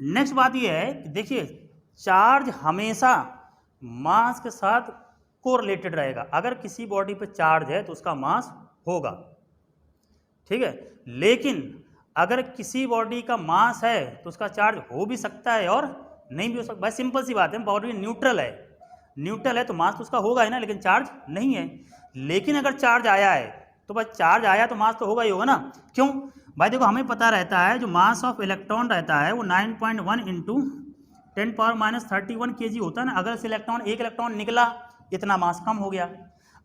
नेक्स्ट बात ये है कि देखिए चार्ज हमेशा मास के साथ कोरिलेटेड रहेगा, अगर किसी बॉडी पे चार्ज है तो उसका मास होगा, ठीक है। लेकिन अगर किसी बॉडी का मास है तो उसका चार्ज हो भी सकता है और नहीं भी हो सकता। भाई सिंपल सी बात है, बॉडी न्यूट्रल है तो मास तो उसका होगा ही ना, लेकिन चार्ज नहीं है। लेकिन अगर चार्ज आया है तो भाई चार्ज आया तो मास तो होगा ही होगा ना। क्यों भाई? देखो हमें पता रहता है जो मास ऑफ इलेक्ट्रॉन रहता है वो 9.1 इंटू 10⁻³ kg होता है ना। अगर एक इलेक्ट्रॉन निकला इतना मास कम हो गया,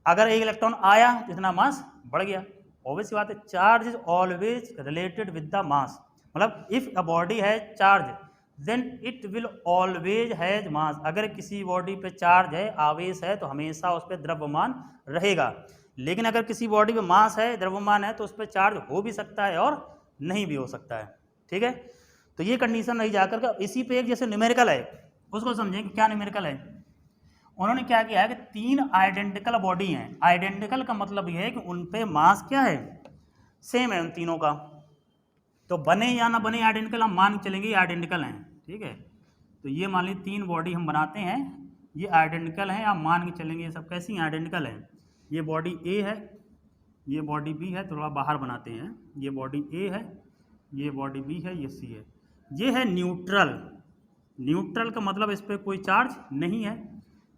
अगर एक इलेक्ट्रॉन आया तो इतना मास बढ़ गया। ऑब्वियस बात है, charge is always related with the mass. मतलब इफ अ बॉडी है charge then it will always has mass. अगर किसी बॉडी पे चार्ज है, आवेश है, तो हमेशा उस पर द्रव्यमान रहेगा। लेकिन अगर किसी बॉडी पे मास है, द्रव्यमान है, तो उस पर चार्ज हो भी सकता है और नहीं भी हो सकता है। ठीक है, तो ये कंडीशन रही जाकर के। इसी पे एक जैसे न्यूमेरिकल है उसको समझें कि क्या न्यूमेरिकल है। उन्होंने क्या किया है कि 3 आइडेंटिकल बॉडी हैं। आइडेंटिकल का मतलब ये है कि उन पे मास क्या है, सेम है उन तीनों का। तो बने या ना बने आइडेंटिकल, हम मान के चलेंगे आइडेंटिकल हैं। ठीक है, तो ये मान लीजिए 3 बॉडी हम बनाते हैं, ये आइडेंटिकल हैं, आप मान के चलेंगे ये सब कैसी हैं, आइडेंटिकल हैं। ये बॉडी ए है, ये बॉडी बी है, थोड़ा बाहर बनाते हैं। ये बॉडी ए है, ये बॉडी बी है, ये सी है। ये है न्यूट्रल। न्यूट्रल का मतलब इस पर कोई चार्ज नहीं है।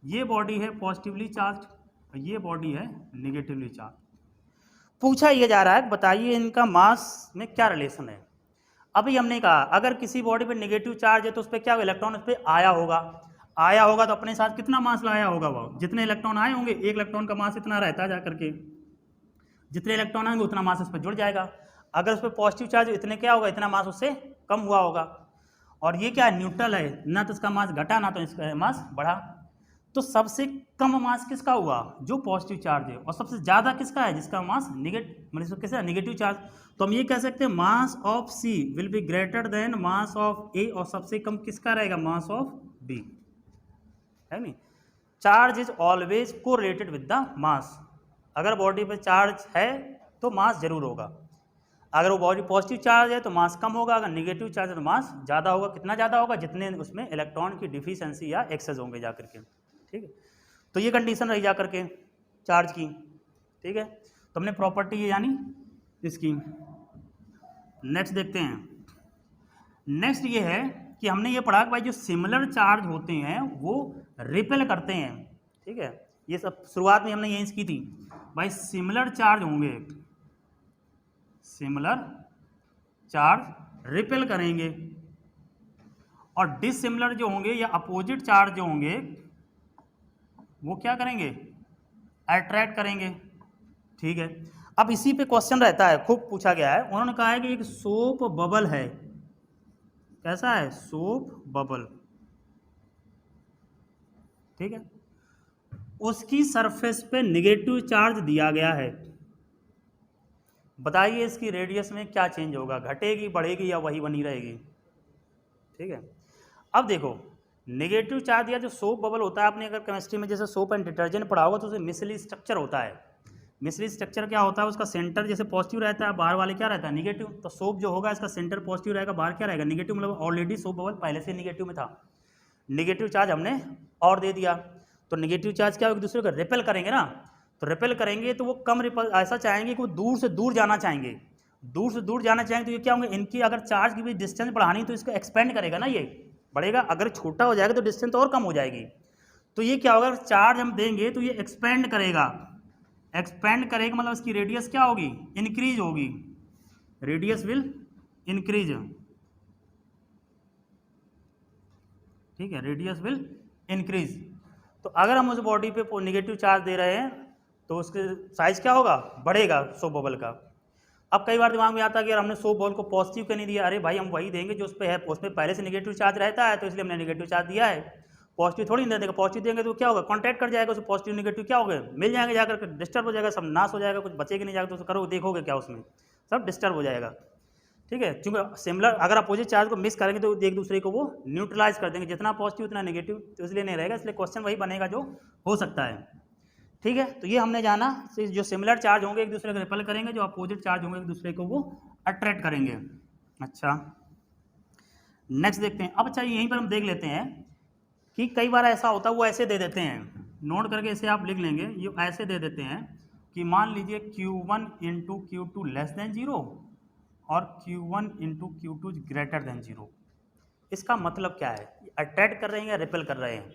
ये बॉडी है पॉजिटिवली चार्ज और ये बॉडी है नेगेटिवली चार्ज। पूछा ये जा रहा है बताइए इनका मास में क्या रिलेशन है। अभी हमने कहा अगर किसी बॉडी पे नेगेटिव चार्ज है तो उस पर क्या इलेक्ट्रॉन उस पर आया होगा तो अपने साथ कितना मास लाया होगा। वो जितने इलेक्ट्रॉन आए होंगे, एक इलेक्ट्रॉन का मास इतना रहता है जाकर के, जितने इलेक्ट्रॉन आएंगे उतना मास उस पर जुड़ जाएगा। अगर उस पर पॉजिटिव चार्ज इतने क्या होगा, इतना मास उससे कम हुआ होगा। और ये क्या है, न्यूट्रल है, ना तो इसका मास घटा ना तो इसका मास बढ़ा। तो सबसे कम मास किसका हुआ, जो पॉजिटिव चार्ज है, और सबसे ज़्यादा किसका है, जिसका मास मतलब किसका नेगेटिव चार्ज। तो हम ये कह सकते हैं mass of C will be greater than mass of A, और सबसे कम किसका रहेगा, मास ऑफ बी, है नहीं। चार्ज इज ऑलवेज को रिलेटेड विद द मास। अगर बॉडी पे चार्ज है तो मास जरूर होगा। अगर वो बॉडी पॉजिटिव चार्ज है तो मास कम होगा, अगर नेगेटिव चार्ज है तो मास ज़्यादा होगा। कितना ज़्यादा होगा, जितने उसमें इलेक्ट्रॉन की डिफिशिएंसी या एक्सेस होंगे जाकर के। ठीक है, तो ये कंडीशन रही जाकर के चार्ज की। ठीक है, तो हमने प्रॉपर्टी है यानी इसकी। नेक्स्ट देखते हैं। नेक्स्ट ये है कि हमने ये पढ़ा कि भाई जो सिमिलर चार्ज होते हैं वो रिपेल करते हैं। ठीक है, ये सब शुरुआत में हमने यही की थी भाई, सिमिलर चार्ज होंगे, सिमिलर चार्ज रिपेल करेंगे, और डिसिमिलर जो होंगे या अपोजिट चार्ज जो होंगे वो क्या करेंगे, अट्रैक्ट करेंगे। ठीक है, अब इसी पे क्वेश्चन रहता है, खूब पूछा गया है। उन्होंने कहा है कि एक सोप बबल है, कैसा है, सोप बबल। ठीक है, उसकी सरफेस पे नेगेटिव चार्ज दिया गया है। बताइए इसकी रेडियस में क्या चेंज होगा, घटेगी, बढ़ेगी, या वही बनी रहेगी। ठीक है, अब देखो नेगेटिव चार्ज या जो सोप बबल होता है, आपने अगर केमिस्ट्री में जैसे सोप एंड डिटर्जेंट पढ़ा होगा तो उसमें मिसली स्ट्रक्चर होता है। मिसली स्ट्रक्चर क्या होता है, उसका सेंटर जैसे पॉजिटिव रहता है, बाहर वाले क्या रहता है, निगेटिव। तो सोप जो होगा इसका सेंटर पॉजिटिव रहेगा, बाहर क्या रहेगा, निगेटिव। मतलब ऑलरेडी सोप बबल पहले से निगेटिव में था, निगेटिव चार्ज हमने और दे दिया। तो निगेटिव चार्ज क्या एक दूसरे को रिपेल करेंगे ना, तो रिपेल करेंगे तो वो कम रिपेल, ऐसा चाहेंगे कि वो दूर से दूर जाना चाहेंगे। दूर से दूर जाना चाहेंगे तो ये क्या होंगे, इनकी अगर चार्ज की भी डिस्टेंस बढ़ानी तो इसको एक्सपेंड करेगा ना, ये बढ़ेगा। अगर छोटा हो जाएगा तो डिस्टेंस और कम हो जाएगी। तो ये क्या होगा, चार्ज हम देंगे तो ये एक्सपेंड करेगा। एक्सपेंड करेगा मतलब इसकी रेडियस क्या होगी, इंक्रीज होगी, रेडियस विल इंक्रीज। ठीक है, रेडियस विल इंक्रीज। तो अगर हम उस बॉडी पे नेगेटिव चार्ज दे रहे हैं तो उसके साइज क्या होगा, बढ़ेगा सोप बबल का। अब कई बार दिमाग में आता है कि यार हमने सोप बबल को पॉजिटिव क्यों नहीं दिया। अरे भाई हम वही देंगे जो उस पर है, उस पर पहले से नेगेटिव चार्ज रहता है तो इसलिए हमने नेगेटिव चार्ज दिया है। पॉजिटिव थोड़ी नहीं देगा, पॉजिटिव देंगे तो क्या होगा, कॉन्टैक्ट कर जाएगा, उसमें पॉजिटिव नेगेटिव क्या होगा, मिल जाएंगे, जाकर डिस्टर्ब हो जाएगा, सब नाश हो जाएगा, कुछ बचेगा नहीं जाएगा। तो करो देखोगे क्या उसमें सब डिस्टर्ब हो जाएगा। ठीक है, क्योंकि सिमिलर अगर अपोजिट चार्ज को मिक्स करेंगे तो एक दूसरे को वो न्यूट्रलाइज कर देंगे, जितना पॉजिटिव उतना नेगेटिव, तो इसलिए नहीं रहेगा। इसलिए क्वेश्चन वही बनेगा जो हो सकता है। ठीक है, तो ये हमने जाना, जो सिमिलर चार्ज होंगे एक दूसरे को रिपेल करेंगे, जो अपोजिट चार्ज होंगे एक दूसरे को वो अट्रैक्ट करेंगे। अच्छा, नेक्स्ट देखते हैं। अब अच्छा यहीं पर हम देख लेते हैं कि कई बार ऐसा होता है वो ऐसे दे देते हैं, नोट करके इसे आप लिख लेंगे, ये ऐसे दे देते हैं कि मान लीजिए Q1 into Q2 less than 0 और Q1 into Q2 greater than 0। इसका मतलब क्या है, अट्रैक्ट कर रहे हैं या रिपेल कर रहे हैं।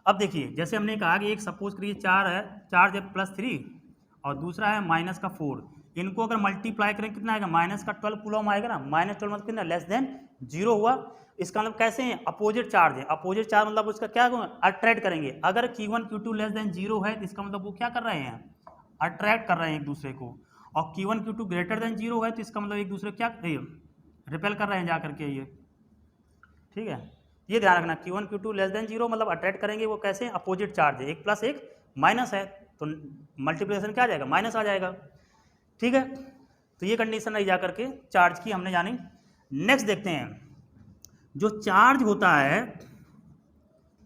अब देखिए जैसे हमने कहा कि एक सपोज करिए चार्ज है +3 और दूसरा है -4, इनको अगर मल्टीप्लाई करें कितना आएगा, -12 कूलम आएगा ना, -12 मतलब कितना, लेस देन 0 हुआ। इसका मतलब कैसे हैं, अपोजिट चार्ज है, अपोजिट चार्ज मतलब उसका क्या अट्रैक्ट करेंगे। अगर Q1 Q2 लेस देन 0 है तो इसका मतलब वो क्या कर रहे हैं, अट्रैक्ट कर रहे हैं एक दूसरे को, और Q1 Q2 ग्रेटर देन 0 है तो इसका मतलब एक दूसरे को क्या रिपेल कर रहे हैं जा करके ये, ठीक है। ये ध्यान रखना, Q1 Q2 लेस देन 0 मतलब अट्रैक्ट करेंगे, वो कैसे, अपोजिट चार्ज है, एक प्लस एक माइनस है तो मल्टीप्लिकेशन क्या आ जाएगा, माइनस आ जाएगा, ठीक है। तो ये कंडीशन रही जा करके चार्ज की हमने जानी। नेक्स्ट देखते हैं, जो चार्ज होता है,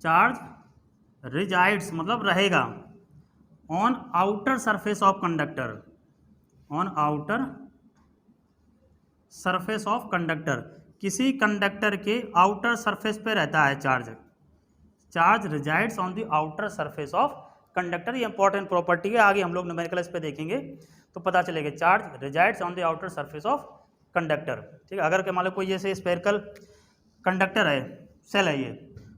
चार्ज रिजाइड्स मतलब रहेगा on outer surface of conductor, on outer surface of conductor, किसी कंडक्टर के आउटर सरफेस पे रहता है charge. Charge resides on the outer surface of conductor, ये इंपॉर्टेंट प्रॉपर्टी है, आगे हम लोग न्यूमेरिकल इस पे देखेंगे तो पता चलेगा। Charge resides on the outer surface of conductor, ठीक है। अगर मान लो कोई जैसे स्फेरिकल कंडक्टर है, सेल है ये,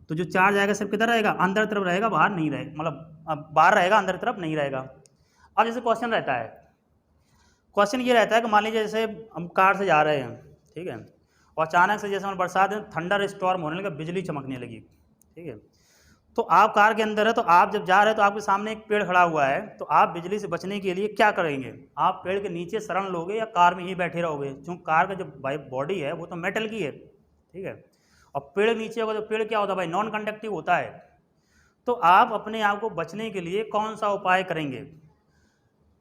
तो जो चार्ज आएगा सिर्फ किधर रहेगा, अंदर तरफ रहेगा, बाहर नहीं रहेगा, मतलब बाहर रहेगा, अंदर तरफ नहीं रहेगा। अब जैसे क्वेश्चन रहता है, क्वेश्चन ये रहता है कि मान लीजिए जैसे हम कार से जा रहे हैं, ठीक है, और अचानक से जैसे हम बरसात में थंडर स्टॉर्म होने लगा, बिजली चमकने लगी, ठीक है। तो आप कार के अंदर है, तो आप जब जा रहे हो तो आपके सामने एक पेड़ खड़ा हुआ है, तो आप बिजली से बचने के लिए क्या करेंगे, आप पेड़ के नीचे शरण लोगे या कार में ही बैठे रहोगे, क्योंकि कार का जो बॉडी है वो तो मेटल की है, ठीक है, और पेड़ नीचे होगा तो पेड़ क्या होता है भाई, नॉन कंडक्टिव होता है। तो आप अपने आप को बचने के लिए कौन सा उपाय करेंगे,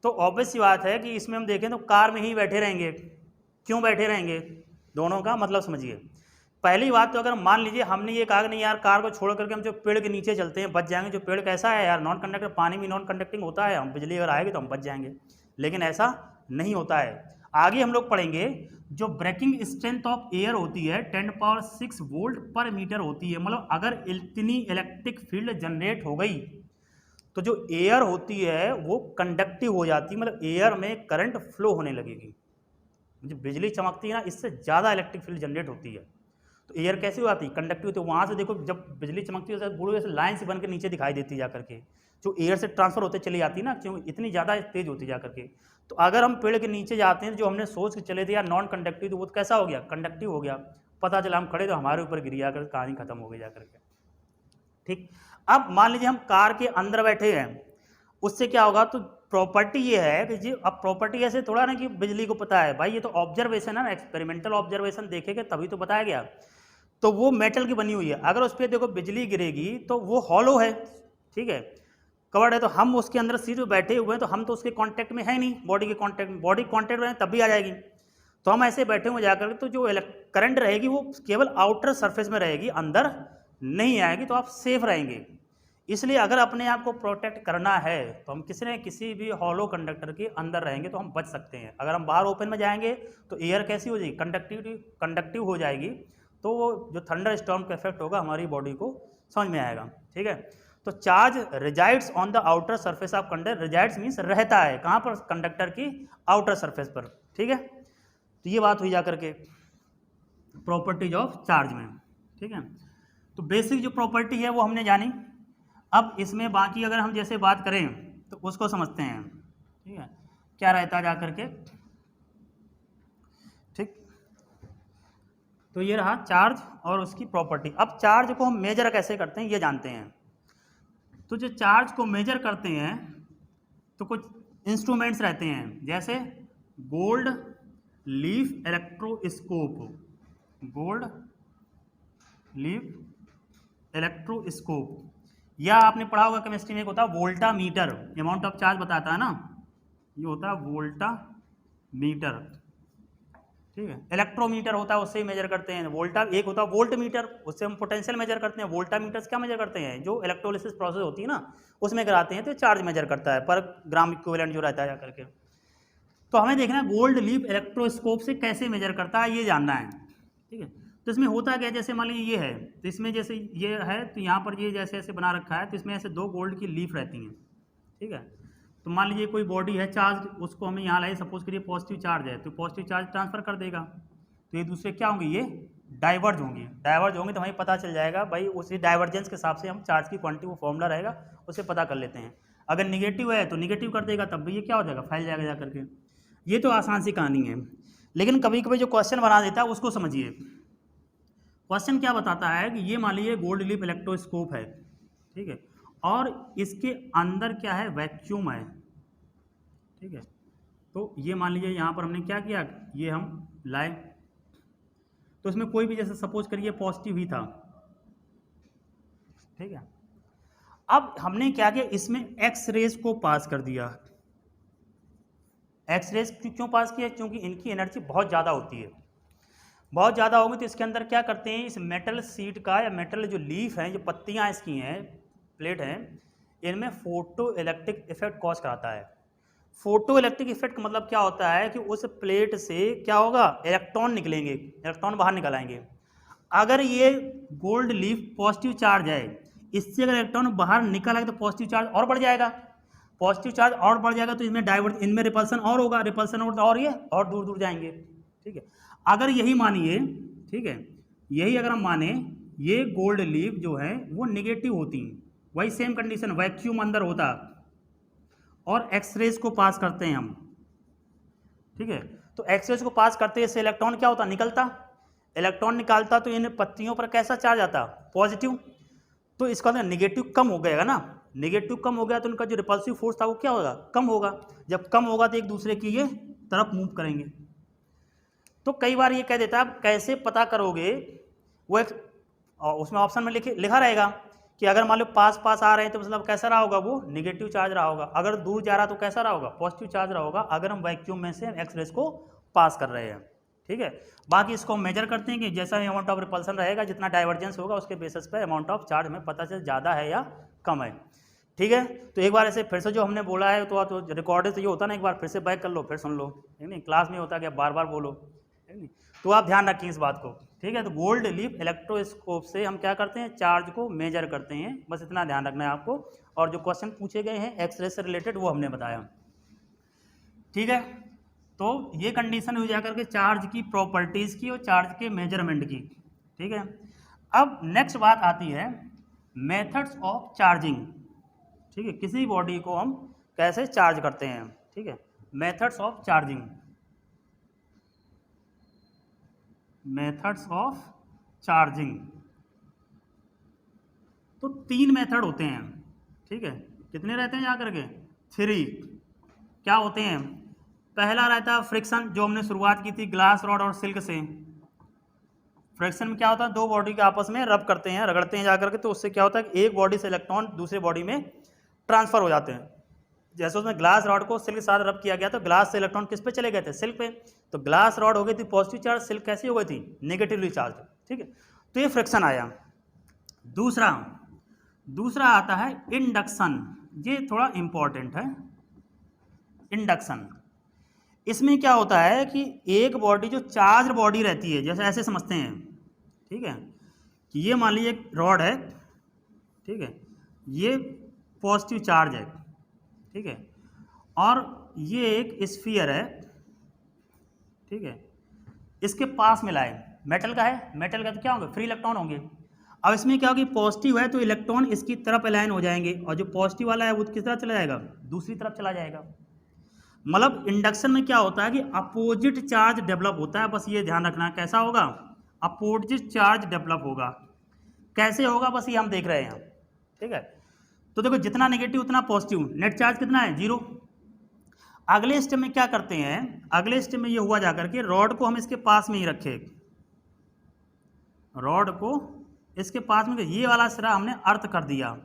तो ऑब्वियस सी बात है कि इसमें हम देखें तो कार में ही बैठे रहेंगे। क्यों बैठे रहेंगे, दोनों का मतलब समझिए। पहली बात तो अगर मान लीजिए हमने ये कहा कि नहीं यार कार को छोड़ करके हम जो पेड़ के नीचे चलते हैं, बच जाएंगे, जो पेड़ कैसा है यार, नॉन कंडक्टर, पानी भी नॉन कंडक्टिंग होता है, हम बिजली अगर आएगी तो हम बच जाएंगे, लेकिन ऐसा नहीं होता है। आगे हम लोग पढ़ेंगे, जो ब्रेकिंग स्ट्रेंथ ऑफ एयर होती है 10⁶ वोल्ट पर मीटर होती है, मतलब अगर इतनी इलेक्ट्रिक फील्ड जनरेट हो गई तो जो एयर होती है वो कंडक्टिव हो जाती है, मतलब एयर में करंट फ्लो होने लगेगी। जो बिजली चमकती है ना, इससे ज़्यादा इलेक्ट्रिक फील्ड जनरेट होती है, तो एयर कैसी हो जाती है, कंडक्टिव। तो वहाँ से देखो जब बिजली चमकती है बुढ़ो जैसे लाइन से बन के नीचे दिखाई देती है जा करके, जो एयर से ट्रांसफर होते चली जाती है ना, क्योंकि इतनी ज़्यादा तेज होती जा करके। तो अगर हम पेड़ के नीचे जाते हैं, जो हमने सोच के चले थे यार नॉन कंडक्टिव, तो वो कैसा हो गया, कंडक्टिव हो गया। पता चला हम खड़े तो हमारे ऊपर गिरी जाकर कहानी खत्म हो गई जा करके, ठीक। अब मान लीजिए हम कार के अंदर बैठे हैं, उससे क्या होगा, तो प्रॉपर्टी ये है कि जी, अब प्रॉपर्टी ऐसे थोड़ा ना कि बिजली को पता है भाई, ये तो ऑब्जर्वेशन है ना, एक्सपेरिमेंटल ऑब्जर्वेशन देखेंगे तभी तो बताया गया। तो वो मेटल की बनी हुई है, अगर उस पर देखो बिजली गिरेगी तो वो हॉलो है, ठीक है, कवर्ड है, तो हम उसके अंदर सीट में बैठे हुए हैं, तो हम तो उसके कांटेक्ट में है नहीं, बॉडी के कांटेक्ट में, बॉडी कांटेक्ट में तब भी आ जाएगी। तो हम ऐसे बैठे हुए जाकर, तो जो करंट रहेगी वो केवल आउटर सरफेस में रहेगी, अंदर नहीं आएगी, तो आप सेफ रहेंगे। इसलिए अगर अपने आप को प्रोटेक्ट करना है तो हम किसी भी हॉलो कंडक्टर के अंदर रहेंगे तो हम बच सकते हैं। अगर हम बाहर ओपन में जाएंगे तो एयर कैसी हो जाएगी, कंडक्टिव हो जाएगी, तो वो जो थंडर स्टॉर्म का इफेक्ट होगा हमारी बॉडी को समझ में आएगा, ठीक है। तो charge resides on the outer surface of conductor, resides means रहता है कहाँ पर, कंडक्टर की आउटर सरफेस पर, ठीक है। तो ये बात हुई जा करके प्रॉपर्टीज ऑफ चार्ज में, ठीक है। तो बेसिक जो प्रॉपर्टी है वो हमने जानी। अब इसमें बाकी अगर हम जैसे बात करें तो उसको समझते हैं, ठीक है, क्या रहता जा करके, ठीक। तो ये रहा चार्ज और उसकी प्रॉपर्टी। अब चार्ज को हम मेजर कैसे करते हैं ये जानते हैं। तो जो चार्ज को मेजर करते हैं तो कुछ इंस्ट्रूमेंट्स रहते हैं, जैसे gold leaf electroscope, gold leaf electroscope, या आपने पढ़ा होगा केमिस्ट्री में एक होता है वोल्टा मीटर, अमाउंट ऑफ चार्ज बताता है ना, ये होता है वोल्टा मीटर, ठीक है। इलेक्ट्रोमीटर होता है, उससे मेजर करते हैं। वोल्टा एक होता है वोल्ट मीटर, उससे हम पोटेंशियल मेजर करते हैं। वोल्टा मीटर से क्या मेजर करते हैं, जो इलेक्ट्रोलिसिस प्रोसेस होती है ना उसमें कराते हैं, तो चार्ज मेजर करता है पर ग्राम इक्विवेलेंट जो रहता है जाकर के। तो हमें देखना है गोल्ड लीफ इलेक्ट्रोस्कोप से कैसे मेजर करता है ये जानना है, ठीक है। तो इसमें होता क्या है, जैसे मान लीजिए ये है, तो इसमें जैसे ये है तो यहाँ पर ये जैसे ऐसे बना रखा है, तो इसमें ऐसे 2 गोल्ड की लीफ रहती हैं, ठीक है। तो मान लीजिए कोई बॉडी है चार्ज, उसको हमें यहाँ लाए, सपोज करिए पॉजिटिव चार्ज है, तो पॉजिटिव चार्ज ट्रांसफर कर देगा, तो ये दूसरे क्या होंगे, ये डाइवर्ज होंगी। डाइवर्ज होंगे तो हमें पता चल जाएगा भाई, उसी डाइवर्जेंस के हिसाब से हम चार्ज की क्वांटिटी, वो फॉर्मूला रहेगा उसे पता कर लेते हैं। अगर निगेटिव है तो निगेटिव कर देगा, तब भी ये क्या हो जाएगा, फैल जाएगा जा करके। ये तो आसान सी कहानी है, लेकिन कभी कभी जो क्वेश्चन बना देता है उसको समझिए। क्वेश्चन क्या बताता है कि ये मान लीजिए गोल्ड लीफ इलेक्ट्रोस्कोप है, ठीक है, और इसके अंदर क्या है, वैक्यूम है, ठीक है। तो ये मान लीजिए यहाँ पर हमने क्या किया, ये हम लाए, तो इसमें कोई भी जैसे सपोज करिए पॉजिटिव ही था, ठीक है। अब हमने क्या किया, इसमें एक्स रेज को पास कर दिया। एक्स रेज क्यों पास किया, क्योंकि इनकी एनर्जी बहुत ज़्यादा होती है, बहुत ज़्यादा होगी, तो इसके अंदर क्या करते हैं, इस मेटल सीट का या मेटल जो लीफ हैं, जो पत्तियां इसकी हैं, प्लेट हैं, इनमें फोटो इलेक्ट्रिक इफेक्ट कॉज कराता है। फोटो इलेक्ट्रिक इफेक्ट का मतलब क्या होता है कि उस प्लेट से क्या होगा, इलेक्ट्रॉन निकलेंगे, इलेक्ट्रॉन बाहर निकल आएंगे। अगर ये गोल्ड लीफ पॉजिटिव चार्ज है, इससे अगर इलेक्ट्रॉन बाहर निकल आएगा तो पॉजिटिव चार्ज और बढ़ जाएगा, पॉजिटिव चार्ज और बढ़ जाएगा, तो इसमें डाइवर्ट, इनमें रिपल्सन और होगा, रिपल्सन और ये और दूर दूर जाएंगे, ठीक है। अगर यही मानिए, ठीक है, यही अगर हम माने ये गोल्ड लीफ जो है वो निगेटिव होती, वही सेम कंडीशन, वैक्यूम अंदर होता और एक्सरेज को पास करते हैं हम, ठीक है। तो एक्सरेज को पास करते इससे इलेक्ट्रॉन क्या होता, निकलता, इलेक्ट्रॉन निकालता, तो इन पत्तियों पर कैसा चार्ज आता, पॉजिटिव, तो इसका मतलब निगेटिव कम हो गएगा ना, निगेटिव कम हो गया तो उनका जो रिपल्सिव फोर्स था वो क्या होगा, कम होगा। जब कम होगा तो एक दूसरे की ये तरफ मूव करेंगे। तो कई बार ये कह देता है, आप कैसे पता करोगे, वो एक उसमें ऑप्शन में लिखा रहेगा कि अगर मान लो पास पास आ रहे हैं तो मतलब कैसा रहा होगा, वो निगेटिव चार्ज रहा होगा, अगर दूर जा रहा तो कैसा रहा होगा, पॉजिटिव चार्ज रहा होगा, अगर हम वैक्यूम में से एक्स रेज को पास कर रहे हैं, ठीक है। बाकी इसको हम मेजर करते हैं कि जैसा अमाउंट ऑफ रिपल्सन रहेगा, जितना डाइवर्जेंस होगा, उसके बेसिस पे अमाउंट ऑफ चार्ज हमें पता चल ज़्यादा है या कम है, ठीक है। तो एक बार ऐसे फिर से जो हमने बोला है, तो रिकॉर्डेड तो ये होता ना, एक बार फिर से बैक कर लो, फिर सुन लो, ठीक नहीं, क्लास में होता है कि बार बार बोलो, ठीक नहीं। तो आप ध्यान रखें इस बात को, ठीक है। तो गोल्ड लीफ इलेक्ट्रोस्कोप से हम क्या करते हैं, चार्ज को मेजर करते हैं, बस इतना ध्यान रखना है आपको। और जो क्वेश्चन पूछे गए हैं एक्सरे से रिलेटेड वो हमने बताया, ठीक है। तो ये कंडीशन हो जाकर के चार्ज की प्रॉपर्टीज की और चार्ज के मेजरमेंट की, ठीक है। अब नेक्स्ट बात आती है मेथड्स ऑफ चार्जिंग, ठीक है, किसी बॉडी को हम कैसे चार्ज करते हैं, ठीक है। Methods of charging, methods of charging, तो 3 मेथड होते हैं, ठीक है। कितने रहते हैं जाकर के, 3। क्या होते हैं, पहला रहता है फ्रिक्शन, जो हमने शुरुआत की थी ग्लास रॉड और सिल्क से। फ्रिक्शन में क्या होता है, दो बॉडी के आपस में रब करते हैं, रगड़ते हैं जाकर के, तो उससे क्या होता है कि एक बॉडी से इलेक्ट्रॉन दूसरे बॉडी में ट्रांसफर हो जाते हैं। जैसे उसमें ग्लास रॉड को सिल्क के साथ रब किया गया तो ग्लास से इलेक्ट्रॉन किस पे चले गए थे, सिल्क पे, तो ग्लास रॉड हो गई थी पॉजिटिव चार्ज, सिल्क कैसी हो गई थी, नेगेटिवली चार्ज, ठीक है। तो ये फ्रिक्शन आया। दूसरा आता है इंडक्शन, ये थोड़ा इंपॉर्टेंट है, इंडक्शन। इसमें क्या होता है कि एक बॉडी जो चार्ज बॉडी रहती है, जैसे ऐसे समझते हैं, ठीक है, कि ये मान लीजिए एक रॉड है, ठीक है, ये पॉजिटिव चार्ज है, ठीक है, और ये एक स्फीयर है, ठीक है, इसके पास में लाए, मेटल का है, मेटल का तो क्या होंगे, फ्री इलेक्ट्रॉन होंगे। अब इसमें क्या होगी, पॉजिटिव है तो इलेक्ट्रॉन इसकी तरफ अलाइन हो जाएंगे, और जो पॉजिटिव वाला है वो किस तरफ चला जाएगा, दूसरी तरफ चला जाएगा। मतलब इंडक्शन में क्या होता है कि अपोजिट चार्ज डेवलप होता है, बस ये ध्यान रखना, कैसा होगा, अपोजिट चार्ज डेवलप होगा। कैसे होगा, बस ये हम देख रहे हैं, ठीक है। तो देखो जितना नेगेटिव उतना पॉजिटिव, नेट चार्ज कितना है, 0। अगले स्टेप में क्या करते हैं, अगले स्टेप में ये हुआ जाकर के रॉड को हम इसके पास में ही रखे, रॉड को इसके पास में, ये वाला सिरा हमने अर्थ कर दिया,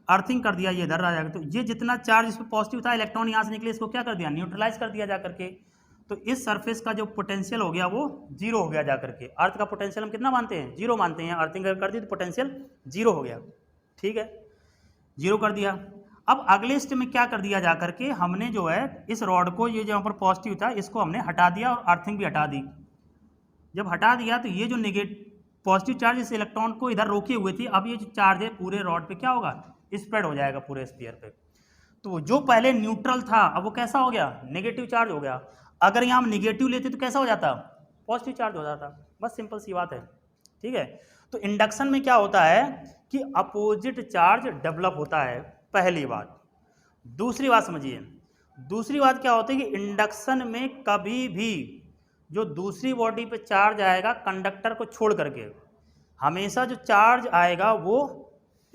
अर्थिंग कर दिया, ये इधर आ जाएगा। तो ये जितना चार्ज इस पर पॉजिटिव था, इलेक्ट्रॉन यहाँ से निकले, इसको क्या कर दिया, न्यूट्रलाइज कर दिया जाकर के। तो इस सरफेस का जो पोटेंशियल हो गया वो 0 हो गया जाकर के। अर्थ का पोटेंशियल हम कितना मानते हैं, 0 मानते हैं, अर्थिंग कर दी तो पोटेंशियल 0 हो गया, ठीक है, 0 कर दिया। अब अगले स्टेप में क्या कर दिया जाकर के, हमने जो है इस रॉड को, ये जहाँ पर पॉजिटिव था इसको हमने हटा दिया और अर्थिंग भी हटा दी। जब हटा दिया तो ये जो पॉजिटिव चार्ज इस इलेक्ट्रॉन को इधर रोके हुए थी, अब ये जो चार्ज है पूरे रॉड पे क्या होगा, स्प्रेड हो जाएगा पूरे स्फीयर पे। तो जो पहले न्यूट्रल था अब वो कैसा हो गया, नेगेटिव चार्ज हो गया। अगर यहाँ हम नेगेटिव लेते तो कैसा हो जाता, पॉजिटिव चार्ज हो जाता। बस सिंपल सी बात है, ठीक है। तो इंडक्शन में क्या होता है कि अपोजिट चार्ज डेवलप होता है, पहली बात। दूसरी बात समझिए, दूसरी बात क्या होती है कि इंडक्शन में कभी भी जो दूसरी बॉडी पे चार्ज आएगा कंडक्टर को छोड़ करके, हमेशा जो चार्ज आएगा वो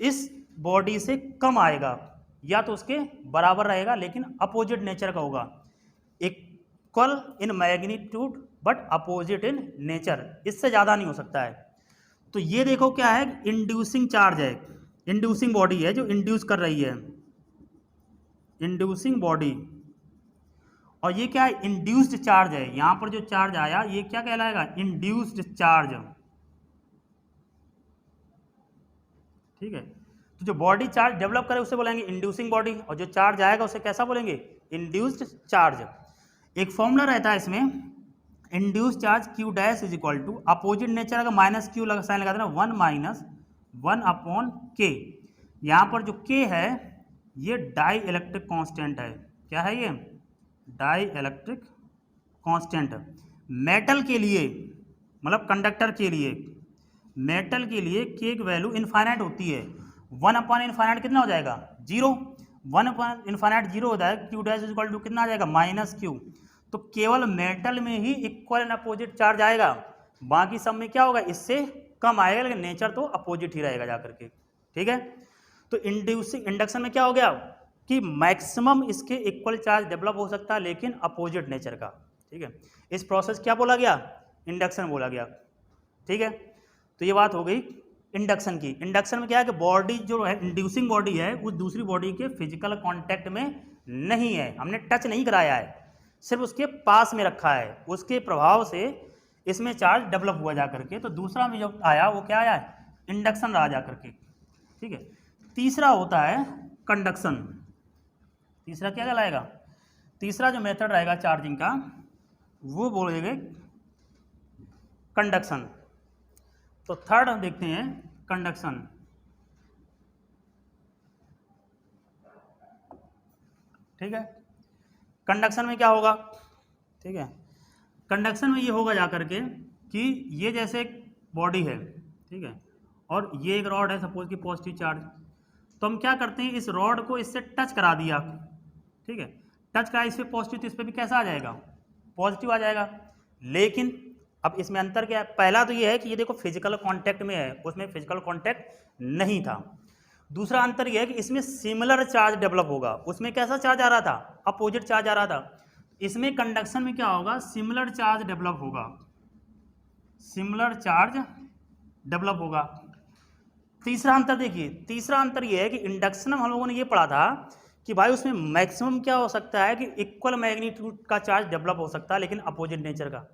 इस बॉडी से कम आएगा, या तो उसके बराबर रहेगा लेकिन अपोजिट नेचर का होगा। Equal in magnitude but opposite in nature, इससे ज़्यादा नहीं हो सकता है। तो ये देखो क्या है, इंड्यूसिंग चार्ज है, इंड्यूसिंग बॉडी है जो इंड्यूस कर रही है, इंड्यूसिंग बॉडी। और ये क्या है, इंड्यूस्ड चार्ज है। यहां पर जो चार्ज आया ये क्या कहलाएगा, इंड्यूस्ड चार्ज, ठीक है। तो जो बॉडी चार्ज डेवलप करे उसे बोलेंगे इंड्यूसिंग बॉडी, और जो चार्ज आएगा उसे कैसा बोलेंगे, इंड्यूस्ड चार्ज। एक फॉर्मूला रहता है इसमें, induced charge Q dash is equal to, opposite nature अगर माइनस क्यू साइन लगा देना, 1 माइनस 1 अपॉन के। यहाँ पर जो के है ये डाई इलेक्ट्रिक कॉन्स्टेंट है। क्या है ये, डाई इलेक्ट्रिक कॉन्स्टेंट। मेटल के लिए, मतलब कंडक्टर के लिए, मेटल के लिए के की वैल्यू इनफाइनाइट होती है। 1 अपॉन इनफाइनाइट कितना हो जाएगा, 0। 1 अपॉन इनफाइनाइट 0 हो जाएगा, Q dash is equal to कितना आ जाएगा, माइनस क्यू। तो केवल मेटल में ही इक्वल एंड अपोजिट चार्ज आएगा, बाकी सब में क्या होगा, इससे कम आएगा, लेकिन नेचर तो अपोजिट ही रहेगा जाकर के, ठीक है। तो इंडक्शन में क्या हो गया कि मैक्सिमम इसके इक्वल चार्ज डेवलप हो सकता है लेकिन अपोजिट नेचर का, ठीक है। इस प्रोसेस क्या बोला गया, इंडक्शन बोला गया, ठीक है। तो ये बात हो गई इंडक्शन की। इंडक्शन में क्या है कि बॉडी जो है, इंड्यूसिंग बॉडी है, उस दूसरी बॉडी के फिजिकल कांटेक्ट में नहीं है, हमने टच नहीं कराया है, सिर्फ उसके पास में रखा है, उसके प्रभाव से इसमें चार्ज डेवलप हुआ जा करके। तो दूसरा में जो आया वो क्या आया, इंडक्शन रहा जा करके, ठीक है। तीसरा होता है कंडक्शन। तीसरा क्या कहलाएगा, तीसरा जो मेथड रहेगा चार्जिंग का वो बोलेंगे कंडक्शन। तो थर्ड हम देखते हैं कंडक्शन। ठीक है, कंडक्शन में क्या होगा, ठीक है, कंडक्शन में ये होगा जा करके कि ये जैसे एक बॉडी है, ठीक है, और ये एक रॉड है सपोज की पॉजिटिव चार्ज। तो हम क्या करते हैं, इस रॉड को इससे टच करा दिया, ठीक है, टच करा इस पर पॉजिटिव, तो इस पर भी कैसा आ जाएगा, पॉजिटिव आ जाएगा। लेकिन अब इसमें अंतर क्या है, पहला तो ये है कि ये देखो फिजिकल कांटेक्ट में है, उसमें फिजिकल कांटेक्ट नहीं था। दूसरा अंतर ये है कि इसमें सिमिलर चार्ज डेवलप होगा, उसमें कैसा चार्ज आ रहा था, अपोजिट चार्ज आ रहा था। इसमें कंडक्शन में क्या होगा, सिमिलर चार्ज डेवलप होगा, सिमिलर चार्ज डेवलप होगा। तीसरा अंतर देखिए, तीसरा अंतर यह है कि इंडक्शन में हम लोगों ने ये पढ़ा था कि भाई उसमें मैक्सिमम क्या हो सकता है कि इक्वल मैग्नीट्यूड का चार्ज डेवलप हो सकता है लेकिन अपोजिट नेचर का।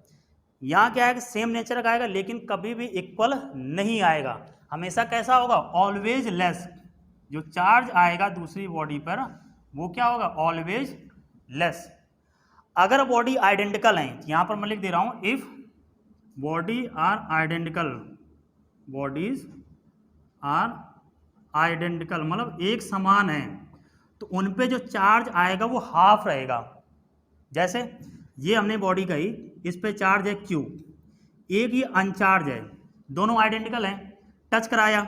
यहाँ क्या है कि सेम नेचर का आएगा लेकिन कभी भी इक्वल नहीं आएगा, हमेशा कैसा होगा, ऑलवेज लेस। जो चार्ज आएगा दूसरी बॉडी पर वो क्या होगा, ऑलवेज लेस। अगर बॉडी आइडेंटिकल है, यहाँ पर मैं लिख दे रहा हूँ, if body are identical, bodies are identical मतलब एक समान है, तो उन पे जो चार्ज आएगा वो हाफ रहेगा। जैसे ये हमने बॉडी कही, इस पे चार्ज है Q, एक ये अनचार्ज है, दोनों आइडेंटिकल हैं, टच कराया,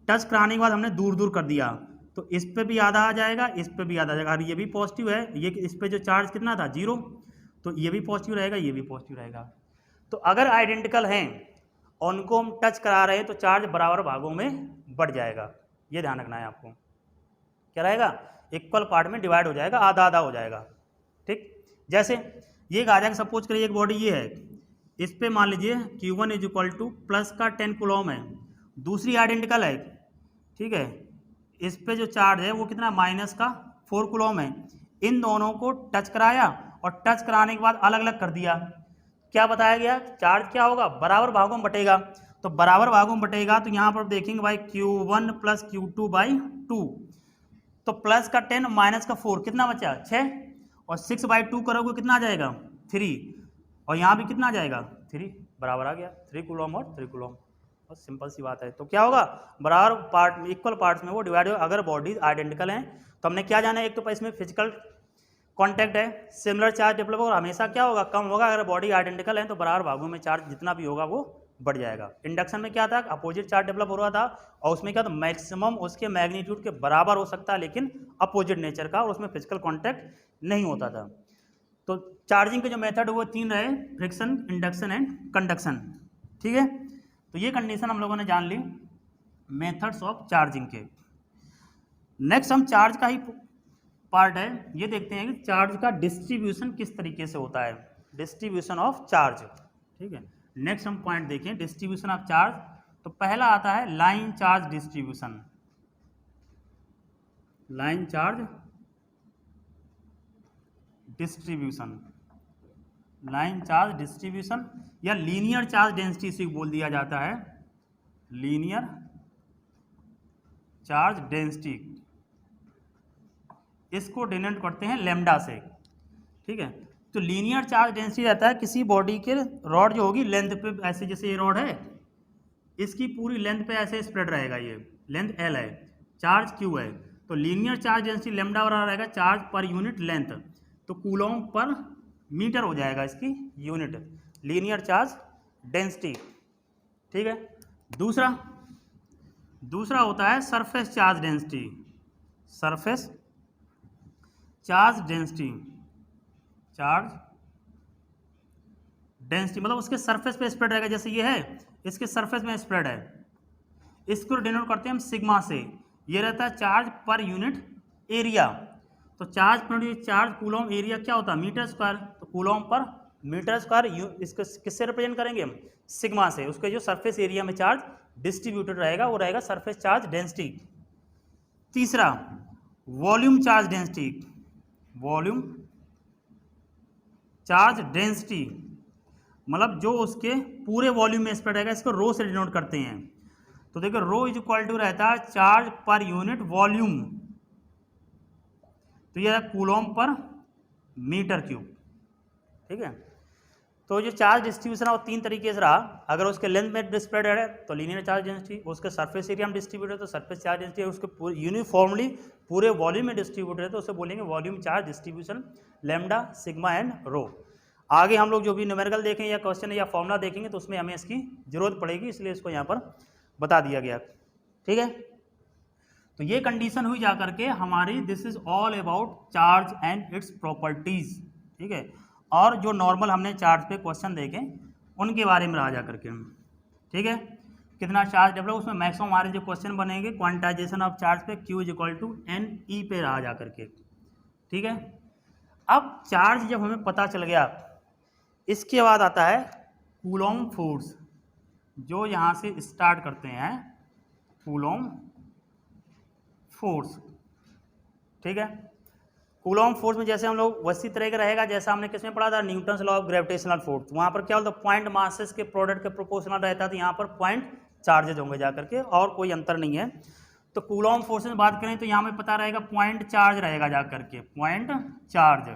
टच कराने के बाद हमने दूर दूर कर दिया, तो इस पे भी आधा आ जाएगा, इस पे भी आधा आ जाएगा, और ये भी पॉजिटिव है, ये इस पे जो चार्ज कितना था 0, तो ये भी पॉजिटिव रहेगा, ये भी पॉजिटिव रहेगा। तो अगर आइडेंटिकल हैं और उनको हम टच करा रहे हैं तो चार्ज बराबर भागों में बढ़ जाएगा, ये ध्यान रखना है आपको। क्या रहेगा, इक्वल पार्ट में डिवाइड हो जाएगा, आधा आधा हो जाएगा, ठीक। जैसे ये आ जाएगा, सपोज करिए एक बॉडी ये है, इस पे मान लीजिए Q1 is equal two plus का 10 कूलम है, दूसरी आइडेंटिकल है, ठीक है, इस पे जो चार्ज है वो कितना, माइनस का 4 कूलम है। इन दोनों को टच कराया और टच कराने के बाद अलग अलग कर दिया, क्या बताया गया, चार्ज क्या होगा, बराबर भागों में बटेगा। तो बराबर भागों में बटेगा तो यहाँ पर देखेंगे भाई Q1 प्लस Q2 बाई 2, तो प्लस का 10 माइनस का 4 कितना बचा, 6, और 6/2 करोगे कितना आ जाएगा, 3, और यहाँ भी कितना आ जाएगा 3, बराबर आ गया 3 कूलम और 3 कूलम। बहुत सिंपल सी बात है। तो क्या होगा, बराबर पार्ट में, इक्वल पार्ट्स में वो डिवाइड होगा अगर बॉडीज आइडेंटिकल हैं। तो हमने क्या जाना है, एक तो इसमें फिजिकल कॉन्टैक्ट है, सिमिलर चार्ज डेवलप होगा, हमेशा क्या होगा, कम होगा। अगर बॉडी आइडेंटिकल है तो बराबर भागों में चार्ज जितना भी होगा वो बढ़ जाएगा। इंडक्शन में क्या था, अपोजिट चार्ज डेवलप हो रहा था और उसमें क्या था, मैक्सिमम उसके मैग्नीट्यूड के बराबर हो सकता है लेकिन अपोजिट नेचर का, और उसमें फिजिकल कॉन्टैक्ट नहीं होता था। तो चार्जिंग के जो मेथड है वो 3 रहे, फ्रिक्शन, इंडक्शन एंड कंडक्शन। ठीक है, तो ये कंडीशन हम लोगों ने जान ली मेथड्स ऑफ चार्जिंग के। नेक्स्ट हम चार्ज का ही पार्ट है, ये देखते हैं कि चार्ज का डिस्ट्रीब्यूशन किस तरीके से होता है, डिस्ट्रीब्यूशन ऑफ चार्ज। ठीक है, नेक्स्ट हम पॉइंट देखें डिस्ट्रीब्यूशन ऑफ चार्ज। तो पहला आता है line charge distribution, line charge distribution, line charge distribution या लीनियर चार्ज डेंसिटी से बोल दिया जाता है, लीनियर चार्ज डेंसिटी। इसको डिनोट करते हैं लैम्डा से। ठीक है, तो लीनियर चार्ज डेंसिटी रहता है किसी बॉडी के रॉड जो होगी लेंथ पे, ऐसे जैसे ये रॉड है, इसकी पूरी लेंथ पे ऐसे स्प्रेड रहेगा, ये लेंथ L है, चार्ज Q है। तो लीनियर चार्ज डेंसिटी लैम्डा बराबर रहेगा चार्ज पर यूनिट लेंथ, तो कूलॉम पर मीटर हो जाएगा इसकी यूनिट, लीनियर चार्ज डेंसिटी। ठीक है, दूसरा होता है surface charge density, surface charge density, charge density मतलब उसके सरफेस पे स्प्रेड रहेगा, जैसे ये है इसके सरफेस में स्प्रेड है, इसको डिनोट करते हैं हम सिग्मा से। ये रहता है चार्ज पर यूनिट एरिया, तो charge per unit charge Coulomb area क्या होता है, मीटर स्क्वायर, तो कूलॉम पर मीटर स्क्वायर, इसको किससे रिप्रेजेंट करेंगे हम, सिग्मा से। उसके जो सरफेस एरिया में चार्ज डिस्ट्रीब्यूटेड रहेगा वो रहेगा सरफेस चार्ज डेंसिटी। तीसरा volume charge density, volume charge density मतलब जो उसके पूरे वॉल्यूम में स्प्रेड रहेगा, इसको रो से डिनोट करते हैं। तो देखो रो इज इक्वल टू रहता है चार्ज पर यूनिट वॉल्यूम, तो ये कूलॉम पर मीटर क्यूब। ठीक है, तो जो चार्ज डिस्ट्रीब्यूशन है वो 3 तरीके से रहा। अगर उसके लेंथ में स्प्रेड है तो लीनियर चार्ज डेंसिटी, उसके सरफेस एरिया में डिस्ट्रीब्यूट है तो सरफेस चार्ज डेंसिटी, उसके यूनिफॉर्मली पूरे वॉल्यूम में डिस्ट्रीब्यूट है तो उसे बोलेंगे volume charge distribution, lambda, sigma and rho. आगे हम लोग जो भी न्यूमेरिकल देखेंगे या क्वेश्चन या फॉर्मूला देखेंगे तो उसमें हमें इसकी जरूरत पड़ेगी, इसलिए इसको यहाँ पर बता दिया गया। ठीक है, तो ये कंडीशन हुई जा करके हमारी, this is all about charge and its properties. ठीक है, और जो नॉर्मल हमने चार्ज पे क्वेश्चन देखे उनके बारे में रहा जा करके। ठीक है, कितना चार्ज डेवलप, उसमें मैक्सिमम हमारे जो क्वेश्चन बनेंगे क्वांटाइजेशन ऑफ चार्ज पे, Q is equal to NE पे रहा जा करके। ठीक है, अब चार्ज जब हमें पता चल गया, इसके बाद आता है कूलॉम फोर्स, जो यहाँ से स्टार्ट करते हैं कूलॉम फोर्स। ठीक है, कूलॉम फोर्स में जैसे हम लोग वैसी तरह का रहेगा जैसा हमने किसमें पढ़ा था, Newton's law of gravitational force. वहाँ पर क्या होता है, पॉइंट मासेस के प्रोडक्ट के प्रोपोर्शनल रहता था, यहाँ पर पॉइंट चार्जेज होंगे जा करके, और कोई अंतर नहीं है। तो कूलॉम फोर्स में बात करें तो यहाँ में पता रहेगा पॉइंट चार्ज रहेगा जा करके, पॉइंट चार्ज।